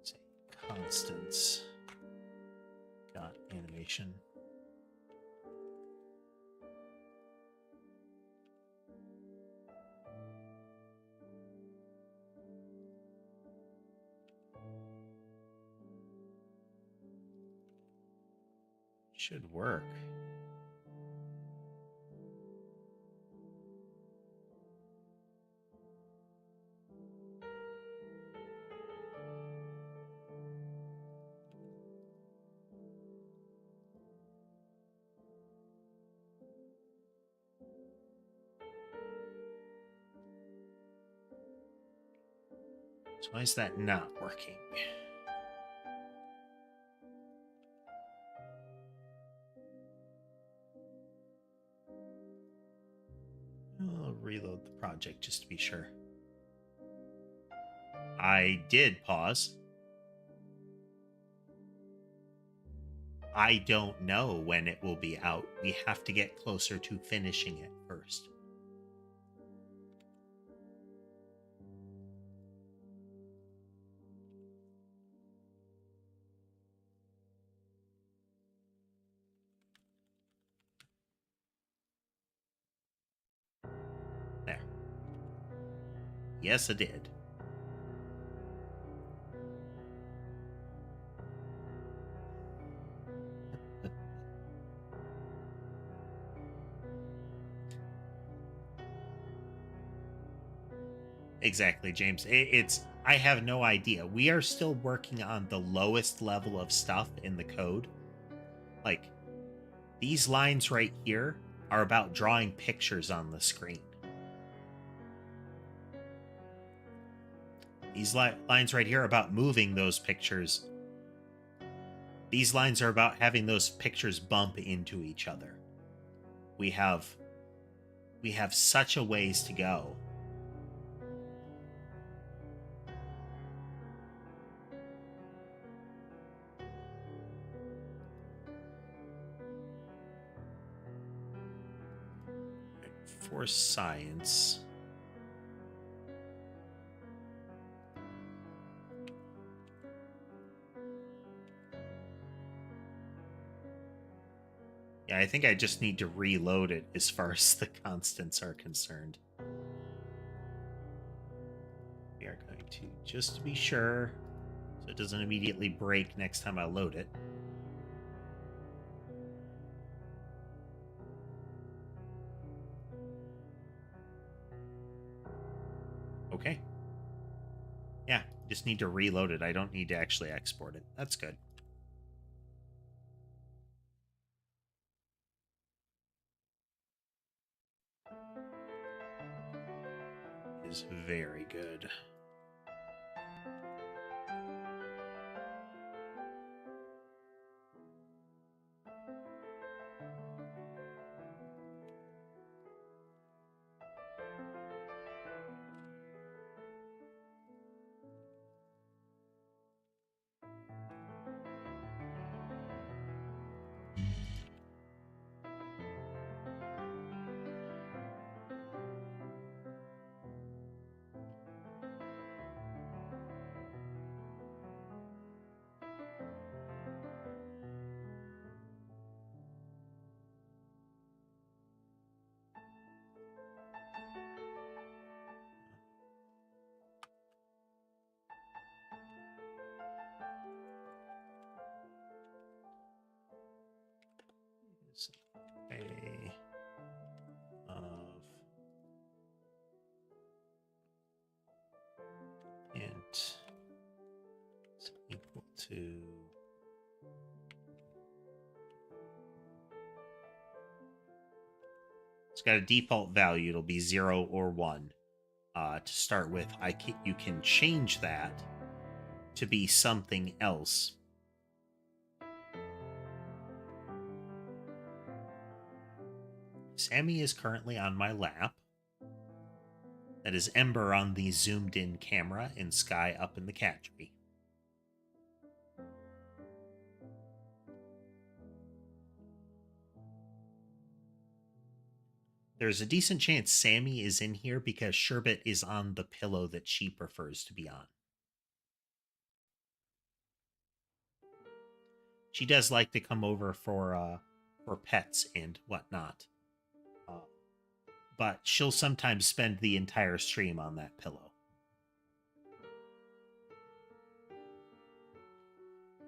Say constants dot animation. Should work. So why is that not working? I'll reload the project just to be sure. I did pause. I don't know when it will be out. We have to get closer to finishing it first. There. Yes, I did. Exactly, James. It's I have no idea. We are still working on the lowest level of stuff in the code. Like, these lines right here are about drawing pictures on the screen. These lines right here are about moving those pictures. These lines are about having those pictures bump into each other. We have such a ways to go. For science, yeah, I think I just need to reload it as far as the constants are concerned. We are going to, just to be sure, so it doesn't immediately break next time I load it. Okay. Yeah, just need to reload it. I don't need to actually export it. That's good. Is very good. A of int is equal to it's got a default value. It'll be 0 or 1 to start with. You can change that to be something else. Sammy is currently on my lap. That is Ember on the zoomed in camera and Sky up in the cat tree. There's a decent chance Sammy is in here because Sherbet is on the pillow that she prefers to be on. She does like to come over for pets and whatnot. But she'll sometimes spend the entire stream on that pillow.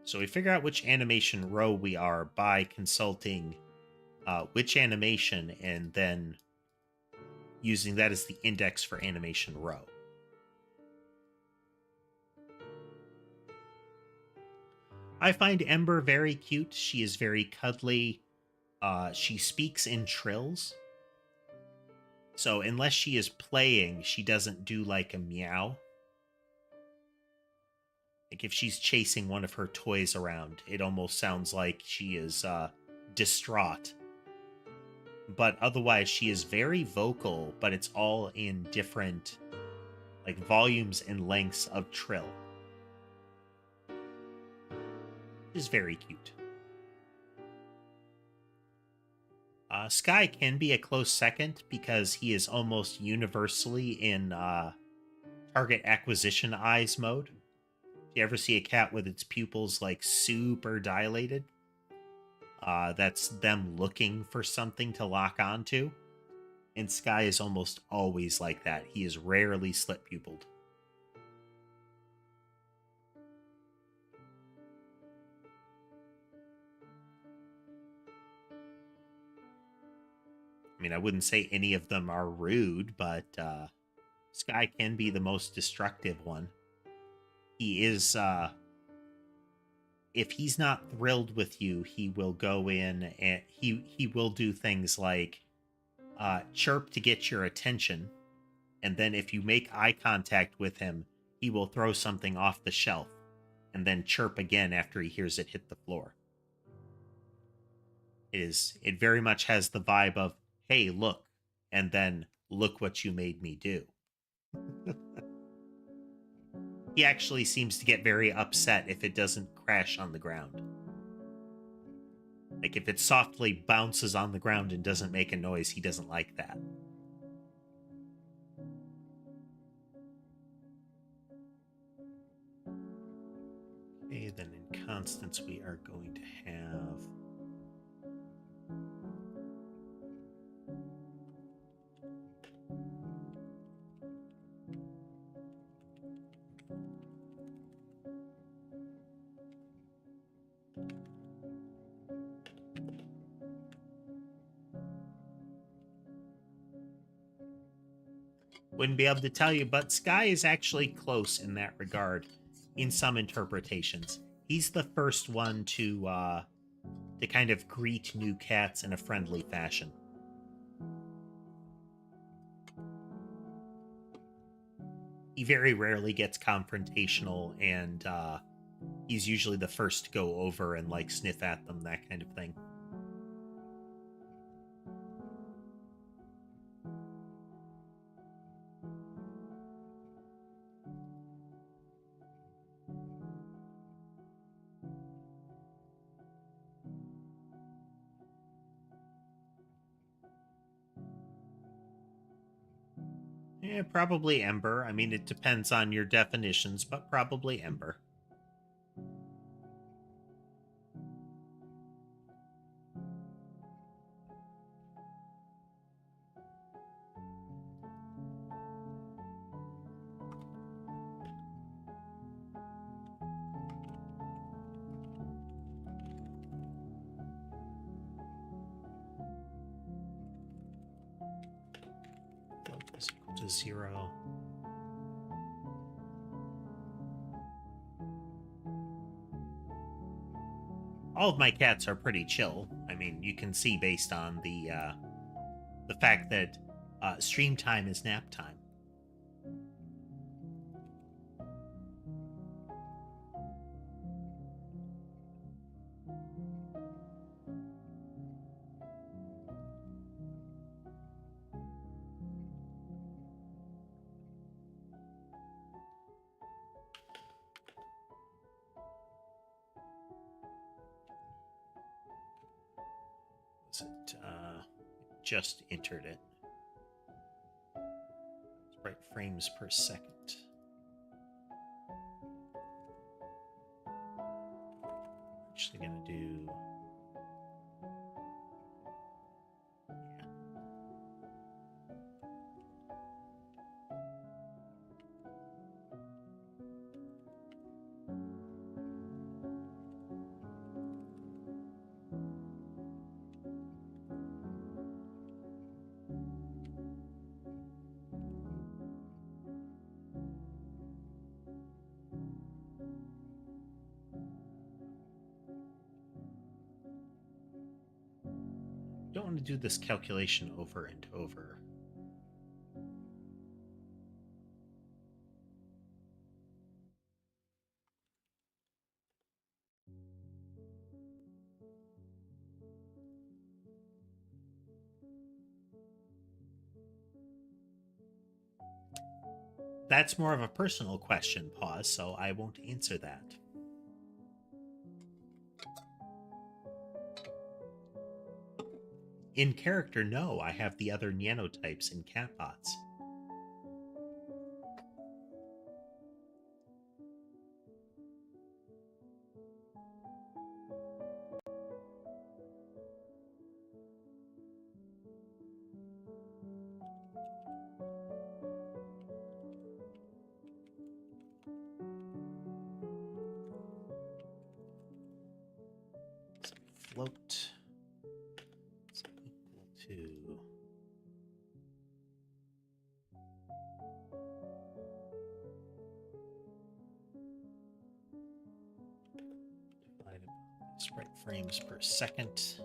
So we figure out which animation row we are by consulting which animation and then using that as the index for animation row. I find Ember very cute. She is very cuddly. She speaks in trills. So unless she is playing, she doesn't do like a meow. Like if she's chasing one of her toys around, it almost sounds like she is distraught. But otherwise, she is very vocal, but it's all in different like volumes and lengths of trill. Is very cute. Sky can be a close second because he is almost universally in target acquisition eyes mode. If you ever see a cat with its pupils like super dilated, that's them looking for something to lock onto. And Sky is almost always like that. He is rarely slit pupiled. I mean, I wouldn't say any of them are rude, but Sky can be the most destructive one. He is, if he's not thrilled with you, he will go in and he will do things like chirp to get your attention, and then if you make eye contact with him, he will throw something off the shelf, and then chirp again after he hears it hit the floor. It very much has the vibe of, hey, look, and then look what you made me do. He actually seems to get very upset if it doesn't crash on the ground. Like if it softly bounces on the ground and doesn't make a noise, he doesn't like that. Okay, then in Constance we are going to have wouldn't be able to tell you, but Sky is actually close in that regard in some interpretations. He's the first one to kind of greet new cats in a friendly fashion. He very rarely gets confrontational, and he's usually the first to go over and like sniff at them, that kind of thing. Yeah, probably Ember. I mean, it depends on your definitions, but probably Ember. Is equal to 0. All of my cats are pretty chill. I mean, you can see based on the fact that stream time is nap time. Was it just entered it? Sprite frames per second. Actually gonna do, yeah. Don't want to do this calculation over and over. That's more of a personal question, Pause, so I won't answer that. In character, no, I have the other nanotypes in catbots. So float is equal to divided by sprite frames per second.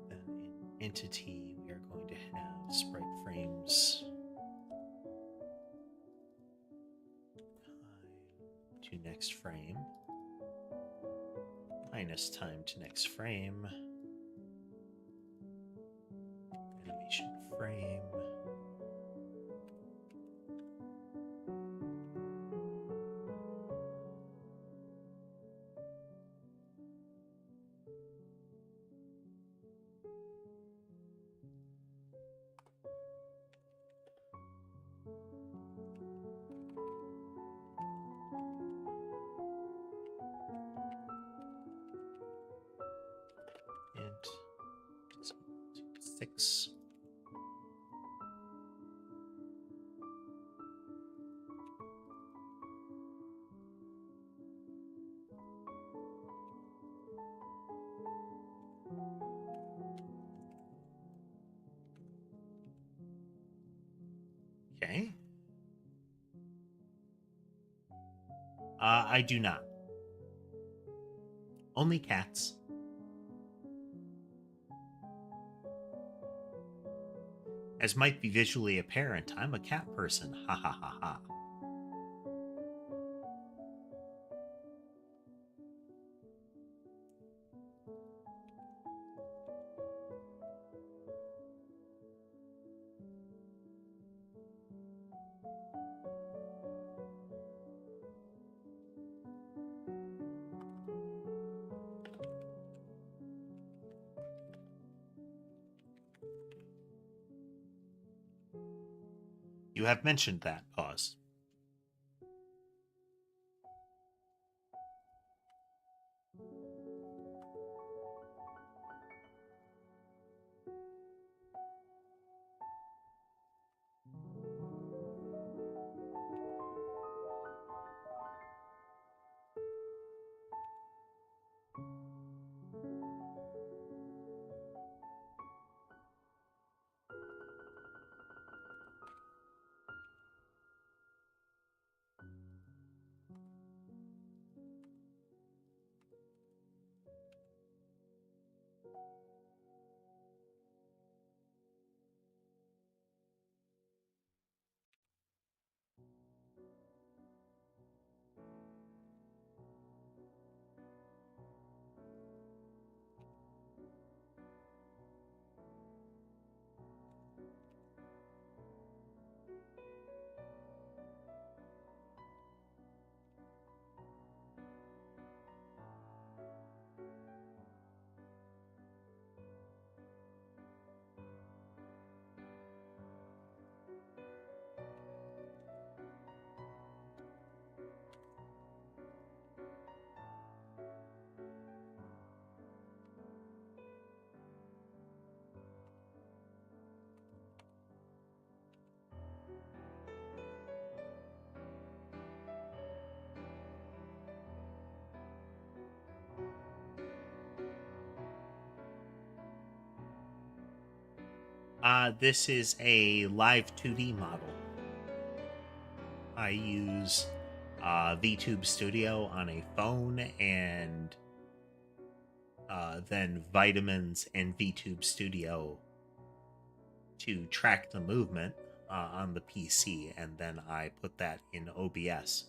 Then in entity, we are going to have sprite frames time to next frame minus time to next frame, animation frame. Int is equal to 6. Okay. I do not. Only cats. As might be visually apparent, I'm a cat person. Ha ha ha ha. You have mentioned that. Pause. This is a live 2D model. I use VTube Studio on a phone and then Vitamins and VTube Studio to track the movement on the PC, and then I put that in OBS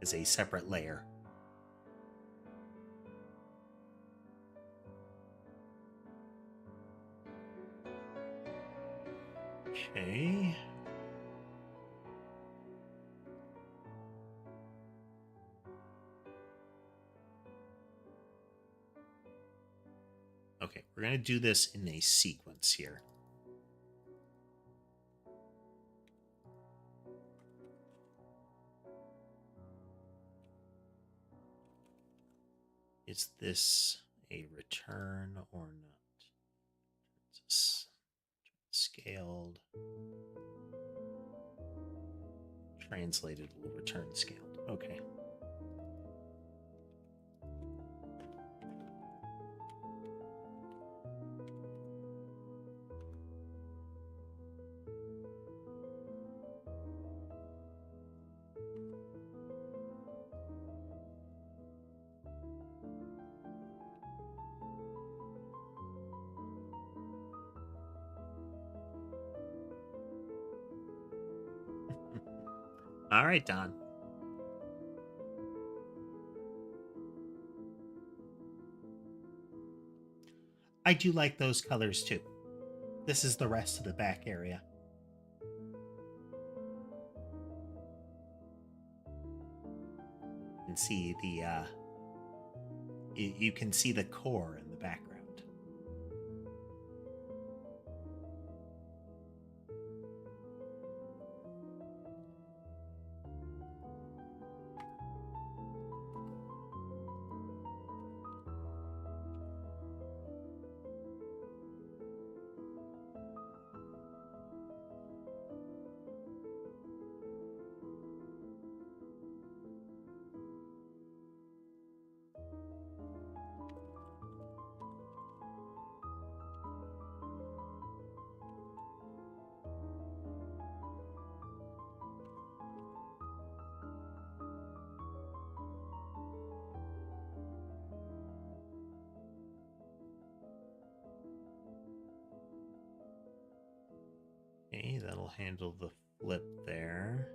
as a separate layer. Okay. Okay, we're going to do this in a sequence here. Is this a return or not? It's scaled. Translated will return scaled. Okay. All right, Don. I do like those colors too. This is the rest of the back area. You can see the you can see the core in the background. Okay, that'll handle the flip there.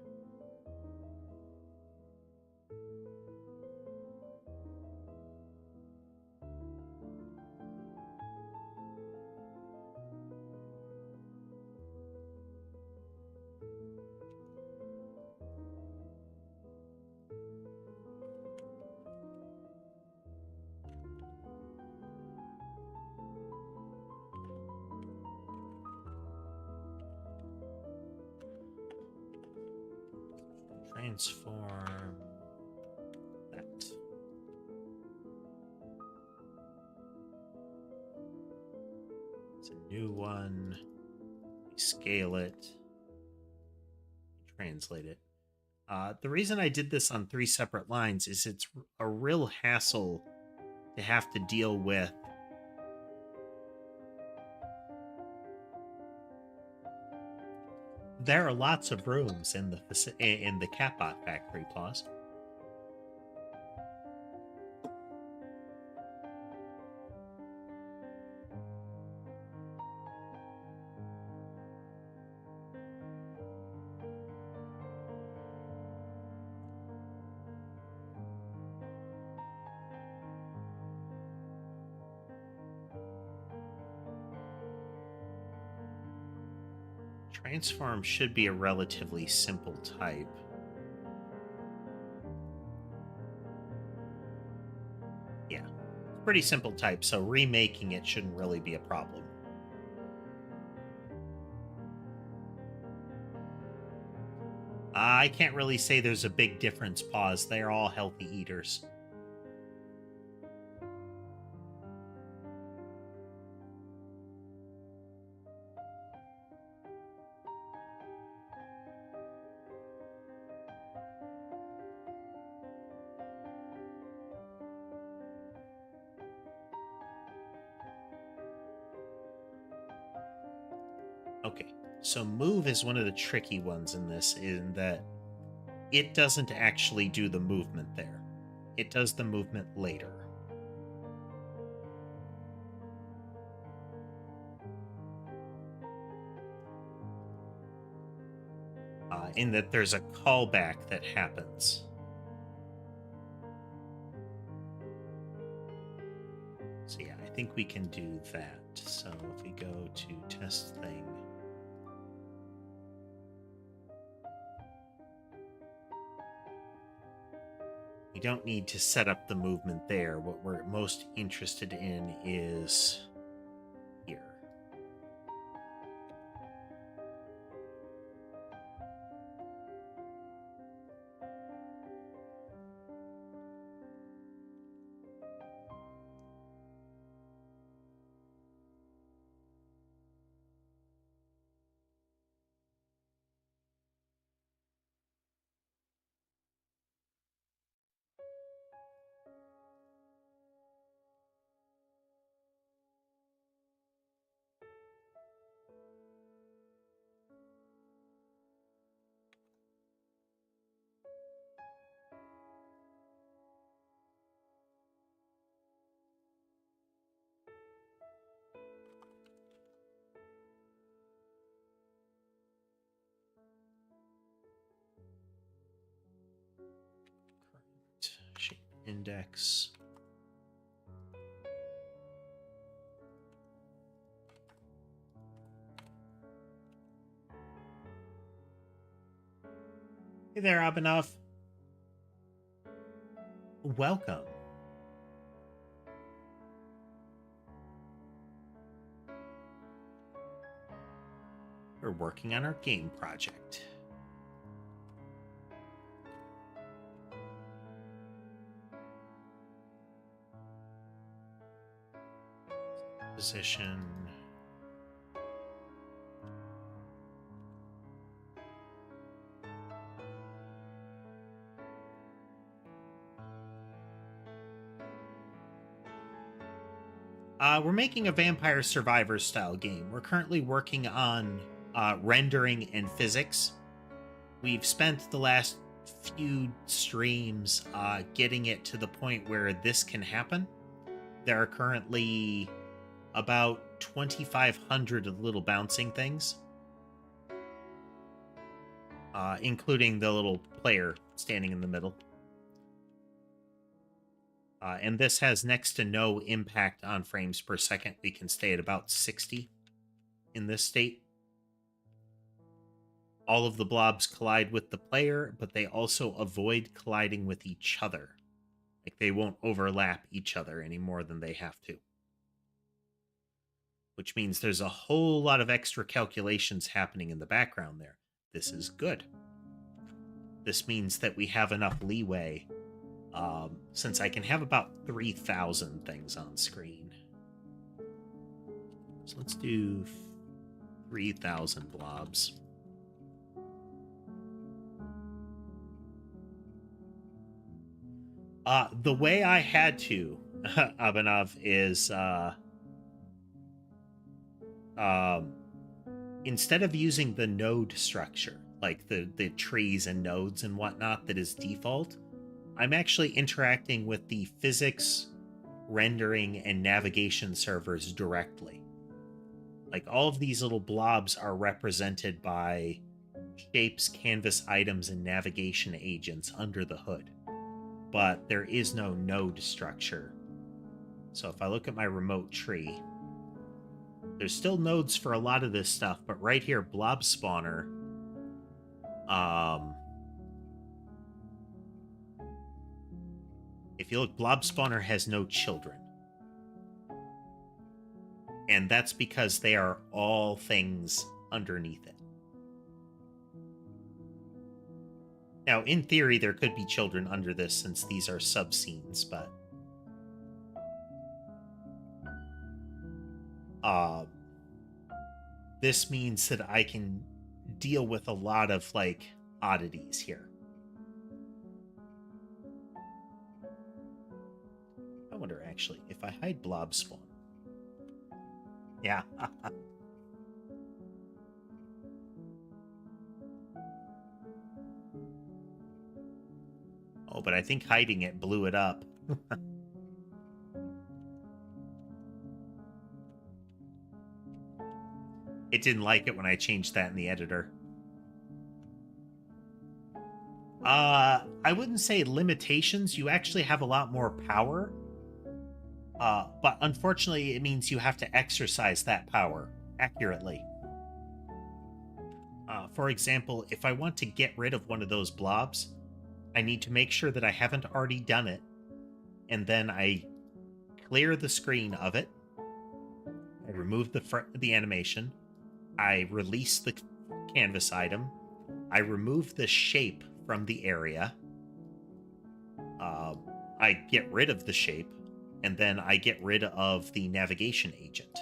Transform that. It's a new one. Scale it. Translate it. The reason I did this on 3 separate lines is it's a real hassle to have to deal with there are lots of rooms in the Catbot factory, Paws. Transform should be a relatively simple type. Yeah, pretty simple type, so remaking it shouldn't really be a problem. I can't really say there's a big difference, Paws. They're all healthy eaters. Okay, so move is one of the tricky ones in this, in that it doesn't actually do the movement there. It does the movement later. In that there's a callback that happens. So yeah, I think we can do that. So if we go to test thing, We don't need to set up the movement there. What we're most interested in is here. Shape index. Hey there, Abhinav. Welcome. We're working on our game project. Position. We're making a Vampire Survivor style game. We're currently working on rendering and physics. We've spent the last few streams getting it to the point where this can happen. There are currently about 2,500 little bouncing things, including the little player standing in the middle. And this has next to no impact on frames per second. We can stay at about 60 in this state. All of the blobs collide with the player, but they also avoid colliding with each other. Like, they won't overlap each other any more than they have to. Which means there's a whole lot of extra calculations happening in the background there. This is good. This means that we have enough leeway, since I can have about 3,000 things on screen. So let's do 3,000 blobs. The way I had to, Abhinav, is instead of using the node structure, like the trees and nodes and whatnot that is default, I'm actually interacting with the physics, rendering, and navigation servers directly. Like, all of these little blobs are represented by shapes, canvas items, and navigation agents under the hood. But there is no node structure. So if I look at my remote tree, there's still nodes for a lot of this stuff, but right here, blob spawner, if you look, blob spawner has no children. And that's because they are all things underneath it. Now, in theory, there could be children under this since these are subscenes, but this means that I can deal with a lot of, like, oddities here. I wonder, actually, if I hide blob spawn. Yeah. Oh, but I think hiding it blew it up. It didn't like it when I changed that in the editor. I wouldn't say limitations. You actually have a lot more power. But unfortunately, it means you have to exercise that power accurately. For example, if I want to get rid of one of those blobs, I need to make sure that I haven't already done it, and then I clear the screen of it. I remove the animation. I release the canvas item. I remove the shape from the area. I get rid of the shape, and then I get rid of the navigation agent.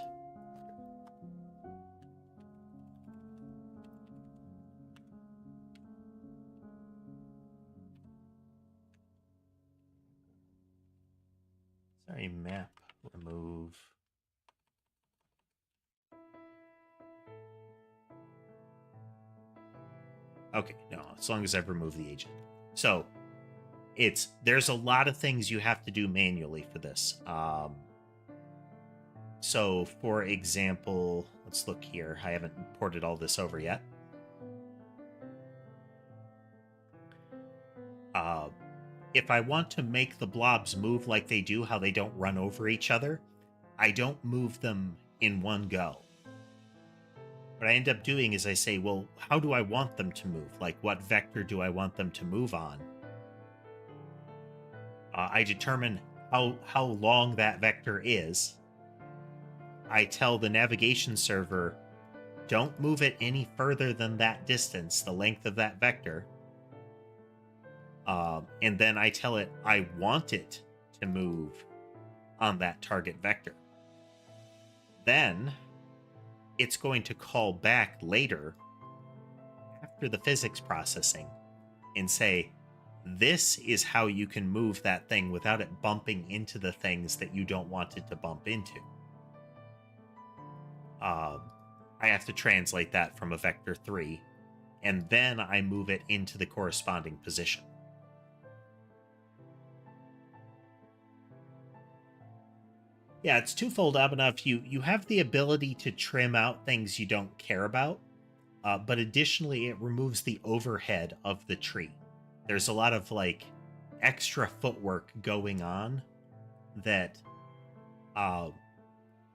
Sorry, map remove. Okay, no, as long as I've removed the agent. So there's a lot of things you have to do manually for this. So for example, let's look here. I haven't ported all this over yet. If I want to make the blobs move like they do, how they don't run over each other, I don't move them in one go. What I end up doing is I say, well, how do I want them to move? Like, what vector do I want them to move on? I determine how long that vector is. I tell the navigation server, don't move it any further than that distance, the length of that vector. And then I tell it I want it to move on that target vector. Then it's going to call back later after the physics processing and say, this is how you can move that thing without it bumping into the things that you don't want it to bump into. I have to translate that from a vector 3, and then I move it into the corresponding position. Yeah, it's twofold, Abhinav. You have the ability to trim out things you don't care about, but additionally, it removes the overhead of the tree. There's a lot of like extra footwork going on that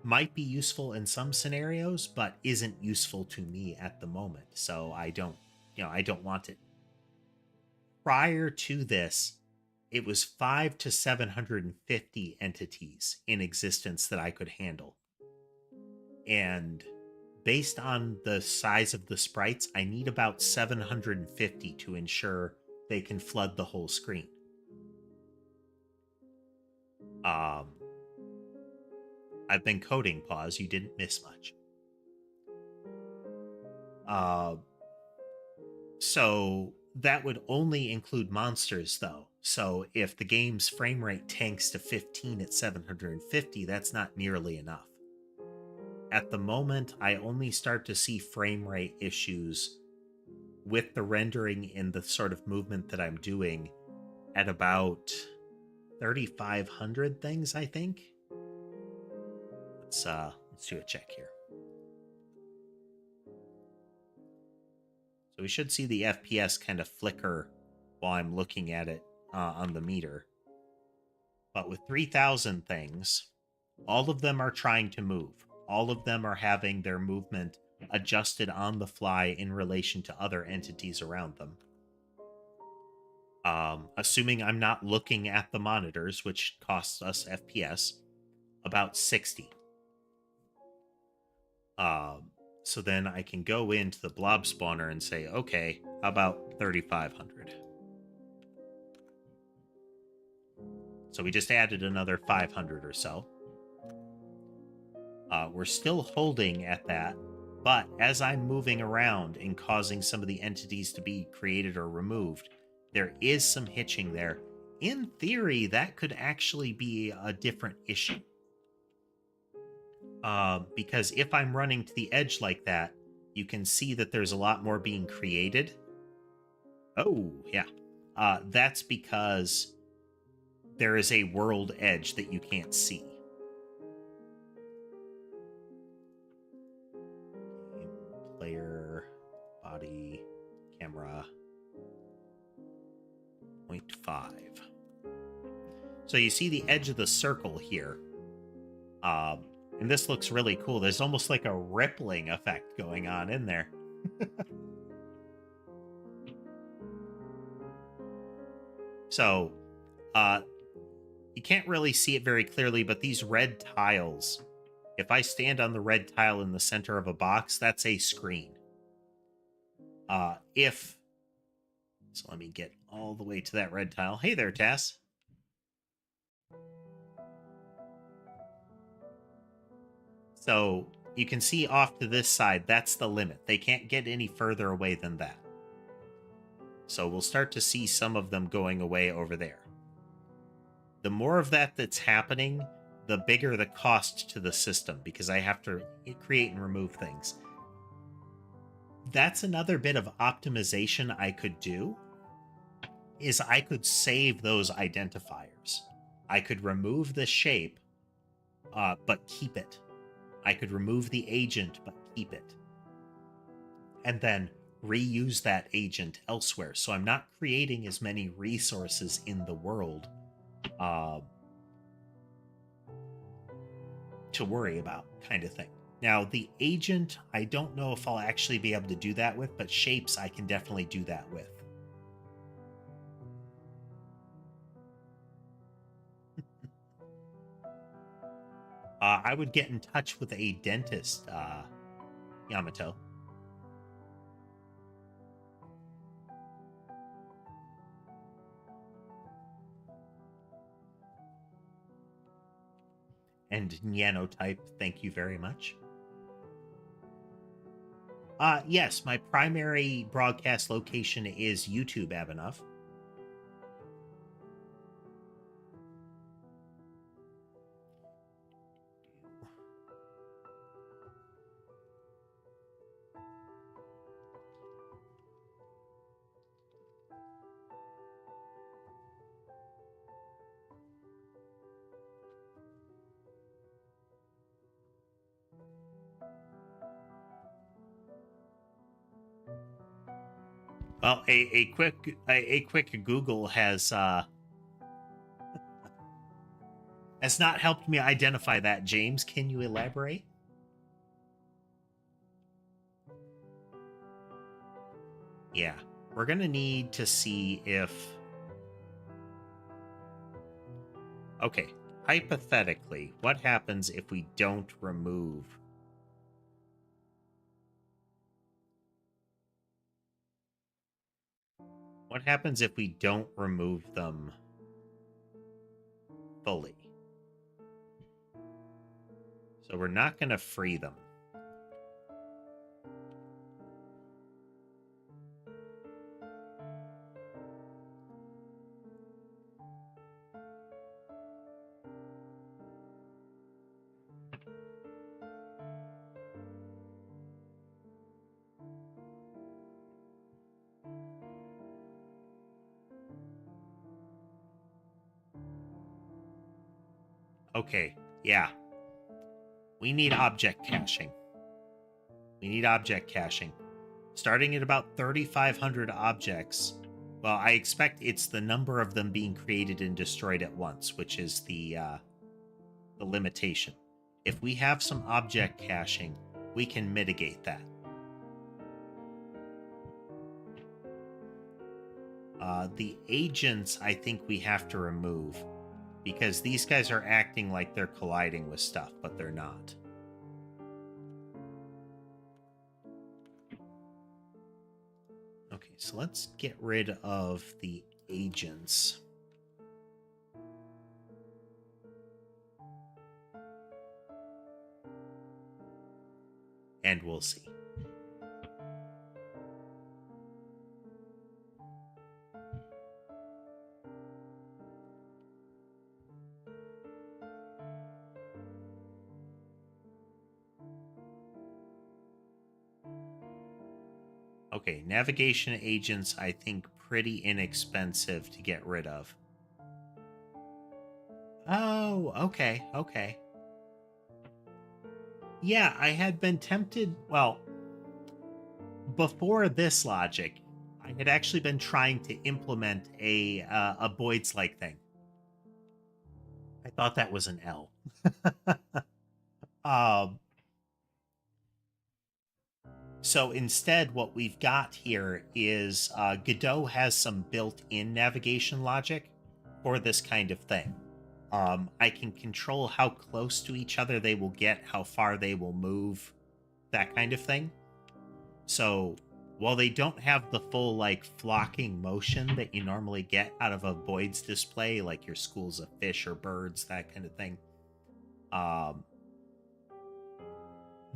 might be useful in some scenarios, but isn't useful to me at the moment. So I don't want it. Prior to this, it was 5 to 750 entities in existence that I could handle. And based on the size of the sprites, I need about 750 to ensure they can flood the whole screen. I've been coding, Pause. You didn't miss much. So that would only include monsters, though. So if the game's frame rate tanks to 15 at 750, that's not nearly enough. At the moment, I only start to see frame rate issues with the rendering and the sort of movement that I'm doing at about 3,500 things, I think. Let's do a check here. So we should see the FPS kind of flicker while I'm looking at it on the meter. But with 3,000 things, all of them are trying to move. All of them are having their movement adjusted on the fly in relation to other entities around them. Assuming I'm not looking at the monitors, which costs us FPS, about 60. So then I can go into the blob spawner and say, okay, how about 3,500? So we just added another 500 or so. We're still holding at that, but as I'm moving around and causing some of the entities to be created or removed, there is some hitching there. In theory, that could actually be a different issue. Because if I'm running to the edge like that, you can see that there's a lot more being created. Oh, yeah. That's because there is a world edge that you can't see. Player, body, camera, 0.5. So you see the edge of the circle here. And this looks really cool. There's almost like a rippling effect going on in there. So, you can't really see it very clearly, but these red tiles, if I stand on the red tile in the center of a box, that's a screen. So let me get all the way to that red tile. Hey there, Tess. So you can see off to this side, that's the limit. They can't get any further away than that. So we'll start to see some of them going away over there. The more of that that's happening, the bigger the cost to the system, because I have to create and remove things. That's another bit of optimization I could do, is I could save those identifiers. I could remove the shape, but keep it. I could remove the agent, but keep it. And then reuse that agent elsewhere. So I'm not creating as many resources in the world to worry about, kind of thing. Now, the agent, I don't know if I'll actually be able to do that with, but shapes I can definitely do that with. I would get in touch with a dentist, Yamato. And Nyanite, thank you very much. Yes, my primary broadcast location is YouTube, Abhinav. Well, a quick Google has not helped me identify that. James, can you elaborate? Yeah, we're gonna need to see if. Okay, hypothetically, what happens if we don't remove? What happens if we don't remove them fully? So we're not going to free them. Okay, yeah. We need object caching. We need object caching. Starting at about 3,500 objects. Well, I expect it's the number of them being created and destroyed at once, which is the limitation. If we have some object caching, we can mitigate that. The agents, I think we have to remove, because these guys are acting like they're colliding with stuff, but they're not. Okay, so let's get rid of the agents. And we'll see. Okay, navigation agents, I think, pretty inexpensive to get rid of. Oh, okay, okay. Yeah, I had been tempted. Well, before this logic, I had actually been trying to implement a Boyd's-like thing. I thought that was an L. um, So instead, what we've got here is Godot has some built-in navigation logic for this kind of thing. I can control how close to each other they will get, how far they will move, that kind of thing. So while they don't have the full like flocking motion that you normally get out of a Boyd's display, like your schools of fish or birds, that kind of thing,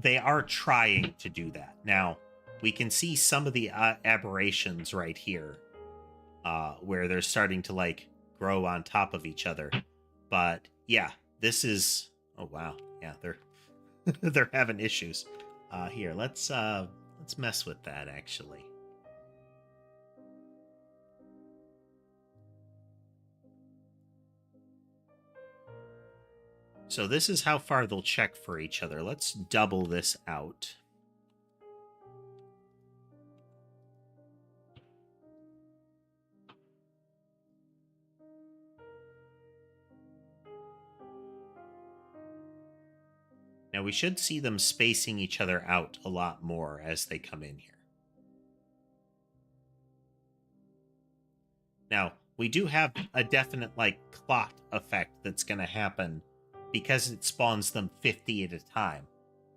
they are trying to do that. Now, we can see some of the aberrations right here, where they're starting to like grow on top of each other. But yeah, this is, oh wow, yeah, they're they're having issues. Here, let's mess with that actually. So this is how far they'll check for each other. Let's double this out. Now we should see them spacing each other out a lot more as they come in here. Now, we do have a definite, like, clot effect that's going to happen because it spawns them 50 at a time.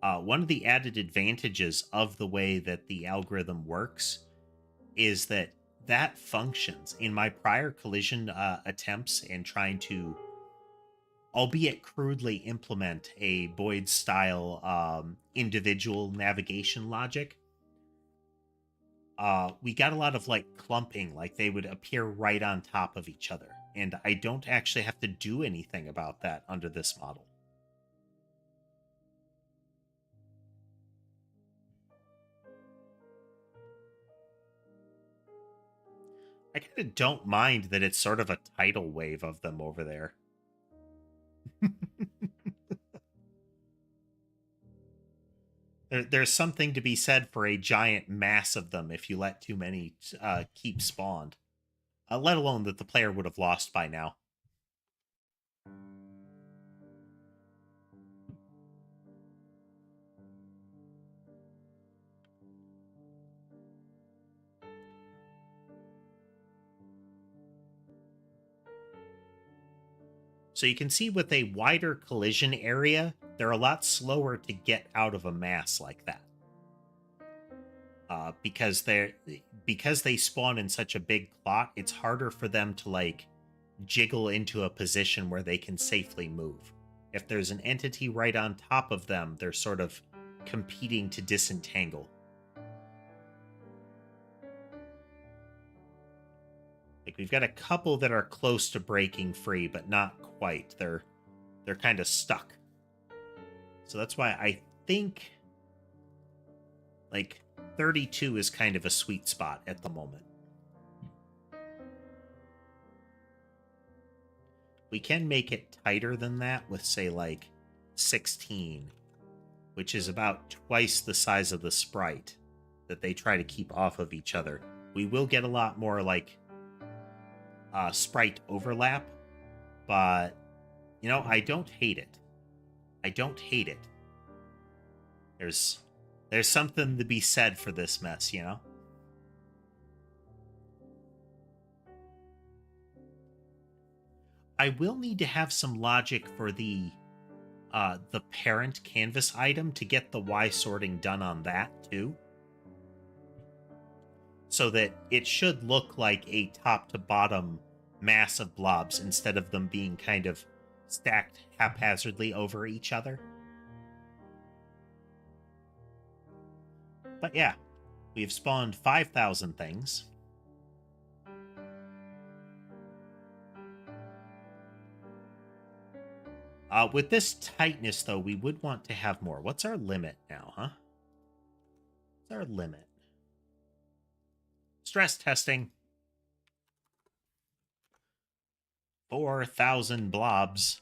One of the added advantages of the way that the algorithm works is that that functions. In my prior collision attempts and trying to, albeit crudely, implement a Boyd-style individual navigation logic, we got a lot of like clumping, like they would appear right on top of each other. And I don't actually have to do anything about that under this model. I kind of don't mind that it's sort of a tidal wave of them over there. There's something to be said for a giant mass of them if you let too many keep spawned. Let alone that the player would have lost by now. So you can see with a wider collision area, they're a lot slower to get out of a mass like that. Because they spawn in such a big clot, it's harder for them to like jiggle into a position where they can safely move. If there's an entity right on top of them, they're sort of competing to disentangle. Like we've got a couple that are close to breaking free, but not quite. They're kind of stuck. So that's why I think like 32 is kind of a sweet spot at the moment. We can make it tighter than that with, say, like 16, which is about twice the size of the sprite that they try to keep off of each other. We will get a lot more like sprite overlap, but you know, I don't hate it. I don't hate it. There's something to be said for this mess, you know? I will need to have some logic for the parent canvas item to get the Y sorting done on that too. So that it should look like a top to bottom mass of blobs instead of them being kind of stacked haphazardly over each other. But yeah, we've spawned 5,000 things. With this tightness, though, we would want to have more. What's our limit now, huh? What's our limit? Stress testing. 4,000 blobs.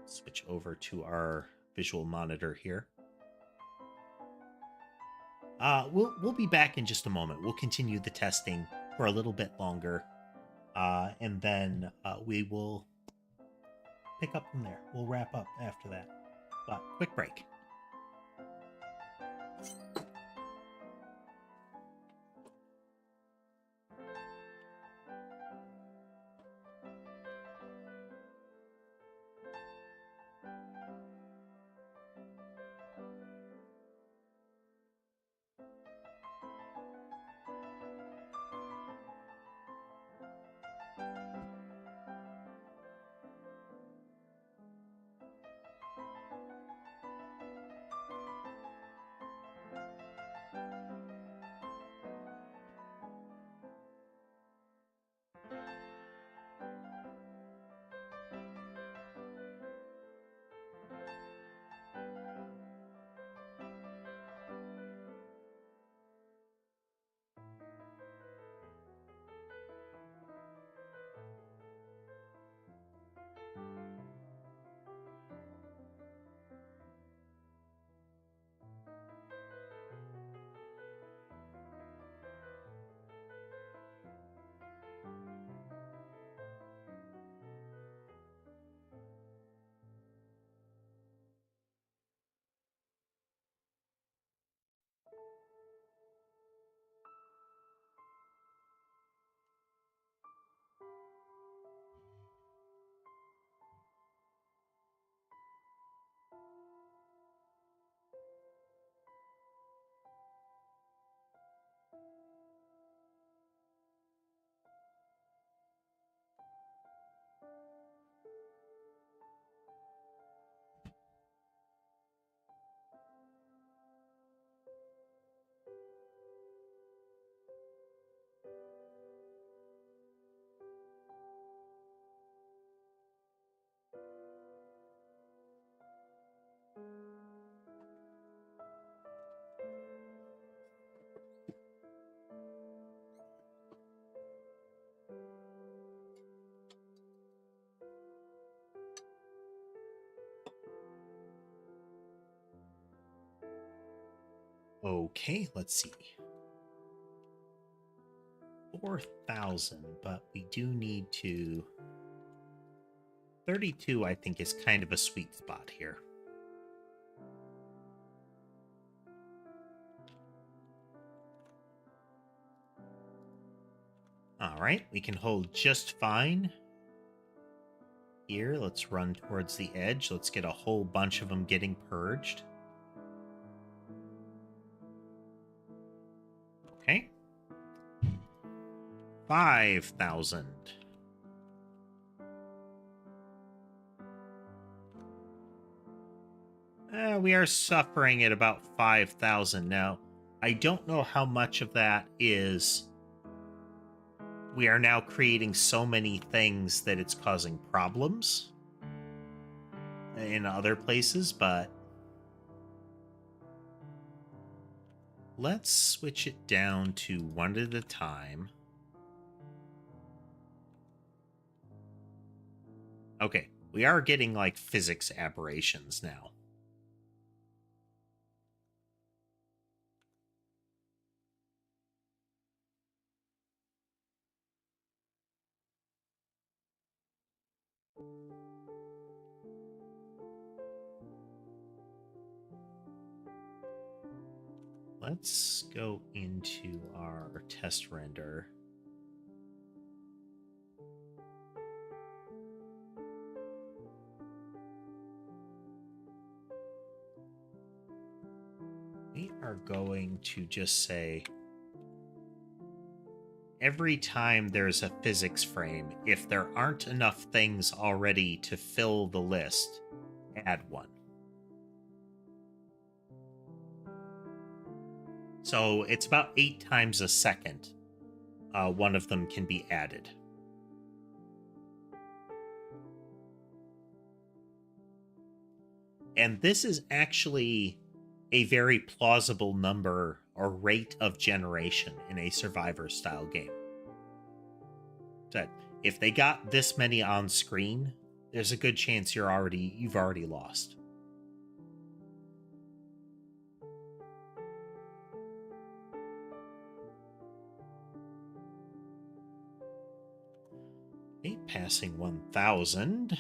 Switch over to our visual monitor here. We'll be back in just a moment. We'll continue the testing for a little bit longer, and then we will pick up from there. We'll wrap up after that. But quick break. Okay, let's see. 4,000, but we do need to... 32, I think, is kind of a sweet spot here. All right, we can hold just fine. Here, let's run towards the edge. Let's get a whole bunch of them getting purged. Okay. 5,000. We are suffering at about 5,000 now. I don't know how much of that is... We are now creating so many things that it's causing problems in other places, but... Let's switch it down to one at a time. Okay, we are getting, like, physics aberrations now. Let's go into our test render. We are going to just say, every time there's a physics frame, if there aren't enough things already to fill the list, add one. So it's about 8 times a second. One of them can be added. And this is actually a very plausible number or rate of generation in a Survivor-style game. So if they got this many on screen, there's a good chance you've already lost. Okay, passing 1,000.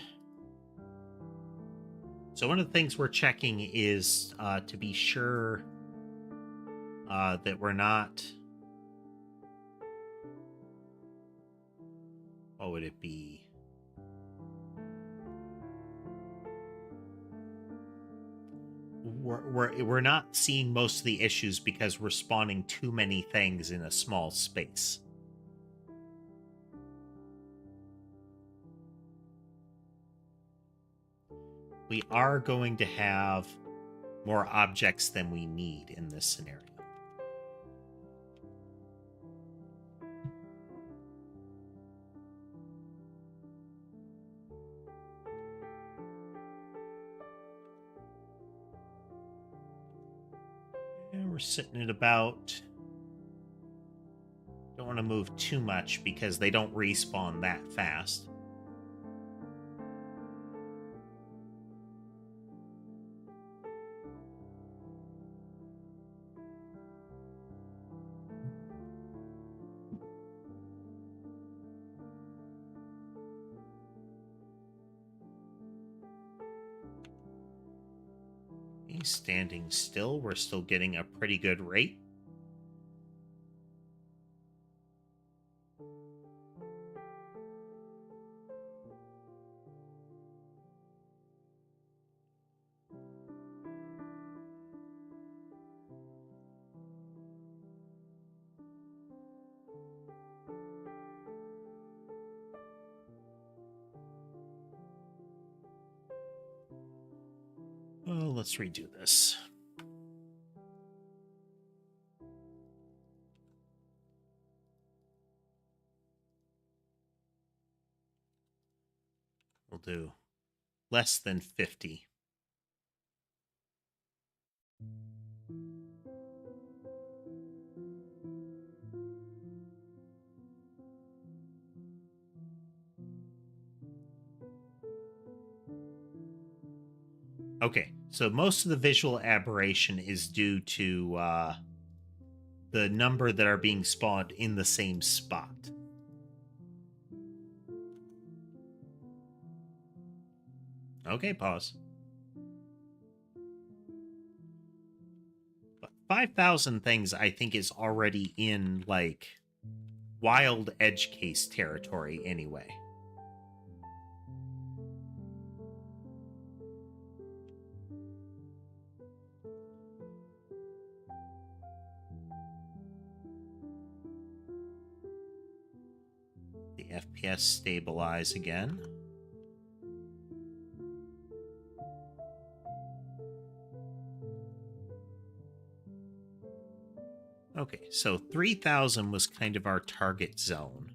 So one of the things we're checking is to be sure that we're not... What would it be? We're not seeing most of the issues because we're spawning too many things in a small space. We are going to have more objects than we need in this scenario. And we're sitting at about... Don't want to move too much because they don't respawn that fast. He's standing still. We're still getting a pretty good rate. Well, let's redo this. We'll do less than 50. Okay, so most of the visual aberration is due to the number that are being spawned in the same spot. Okay, pause. But 5,000 things, I think, is already in, like, wild edge case territory anyway. The FPS stabilize again. Okay, so 3,000 was kind of our target zone.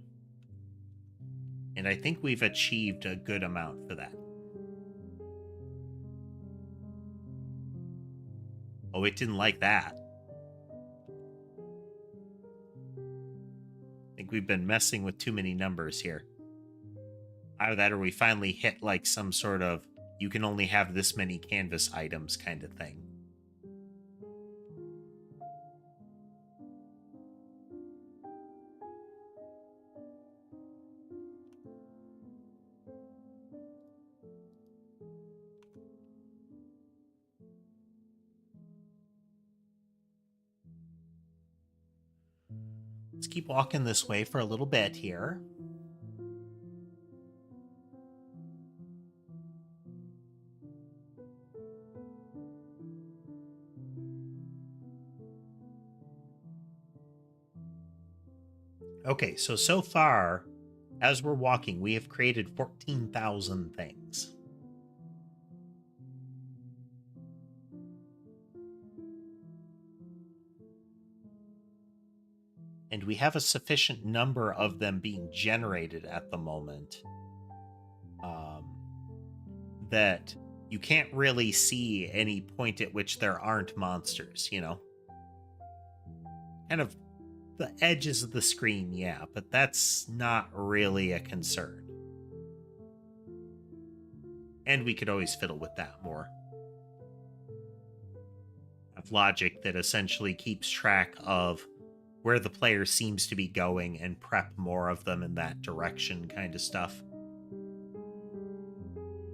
And I think we've achieved a good amount for that. Oh, it didn't like that. I think we've been messing with too many numbers here. Either that or we finally hit like some sort of you can only have this many canvas items kind of thing. Let's keep walking this way for a little bit here. Okay, so far, as we're walking, we have created 14,000 things. And we have a sufficient number of them being generated at the moment that you can't really see any point at which there aren't monsters, you know? Kind of the edges of the screen, yeah, but that's not really a concern. And we could always fiddle with that more. Have logic that essentially keeps track of where the player seems to be going and prep more of them in that direction kind of stuff.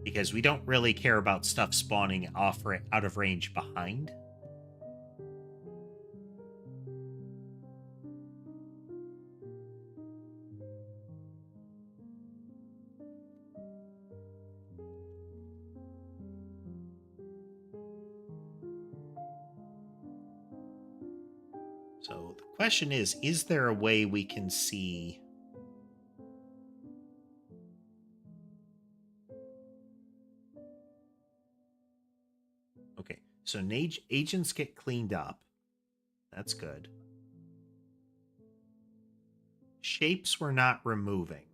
Because we don't really care about stuff spawning out of range behind. Question is there a way we can see... Okay, so agents get cleaned up. That's good. Shapes we're not removing.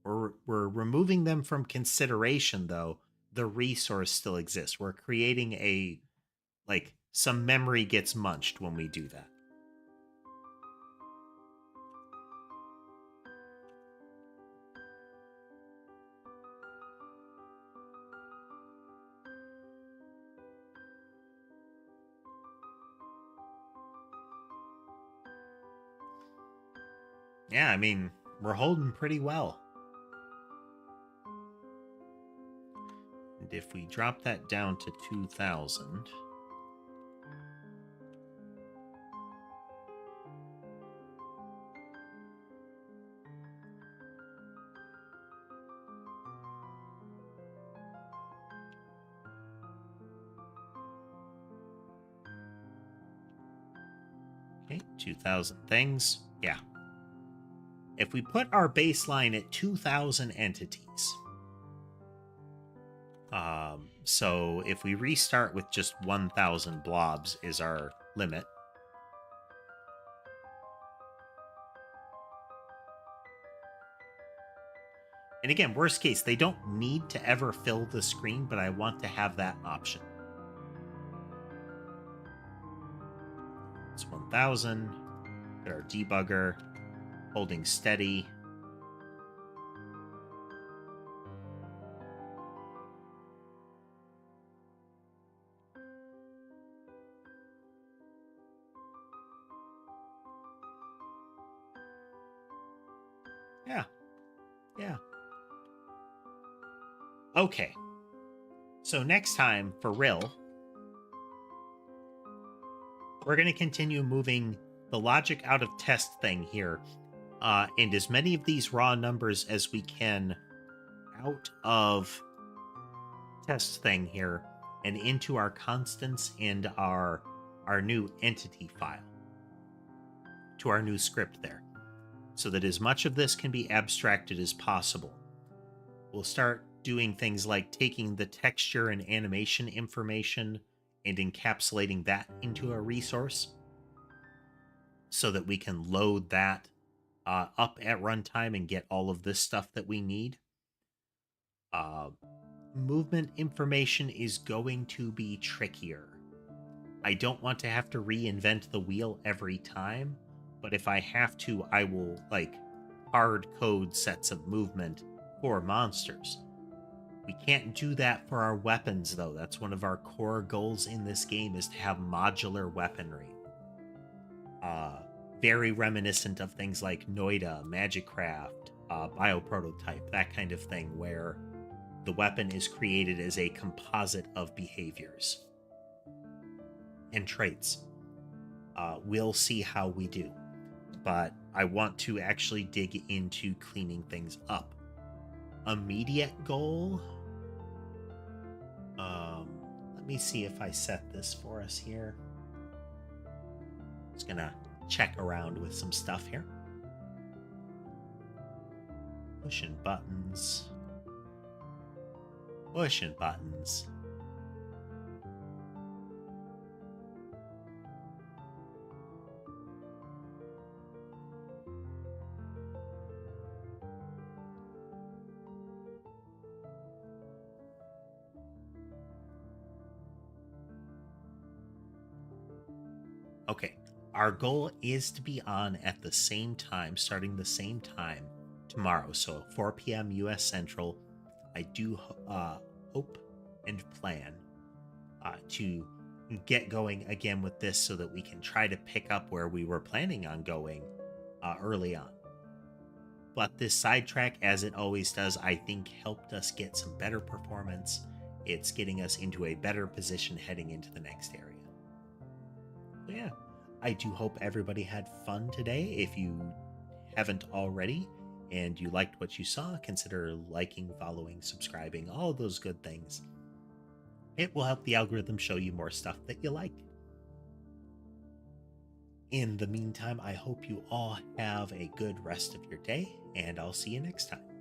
We're removing them from consideration, though. The resource still exists. We're creating a... like, some memory gets munched when we do that. Yeah, I mean, we're holding pretty well. And if we drop that down to 2,000... Okay, 2,000 things. Yeah. If we put our baseline at 2,000 entities... so if we restart with just 1,000 blobs is our limit. And again, worst case, they don't need to ever fill the screen, but I want to have that option. It's 1,000. Get our debugger. Holding steady. Yeah. Yeah. Okay. So next time, for real, we're going to continue moving the logic out of test thing here. And as many of these raw numbers as we can out of test thing here and into our constants and our new entity file, to our new script there, so that as much of this can be abstracted as possible. We'll start doing things like taking the texture and animation information and encapsulating that into a resource so that we can load that up at runtime and get all of this stuff that we need. Movement information is going to be trickier. I don't want to have to reinvent the wheel every time, but if I have to, I will hard code sets of movement for monsters. We can't do that for our weapons, though. That's one of our core goals in this game, is to have modular weaponry. Very reminiscent of things like Noida, Magicraft, Bioprototype, that kind of thing, where the weapon is created as a composite of behaviors and traits. We'll see how we do, but I want to actually dig into cleaning things up. Immediate goal. Let me see if I set this for us here. Just gonna check around with some stuff here. Pushing buttons. Pushing buttons. Okay, our goal is to be on at the same time, starting the same time tomorrow. So 4 p.m. US Central. I do hope and plan to get going again with this so that we can try to pick up where we were planning on going early on. But this sidetrack, as it always does, I think helped us get some better performance. It's getting us into a better position heading into the next area. So yeah, I do hope everybody had fun today. If you haven't already and you liked what you saw, consider liking, following, subscribing, all of those good things. It will help the algorithm show you more stuff that you like. In the meantime, I hope you all have a good rest of your day, and I'll see you next time.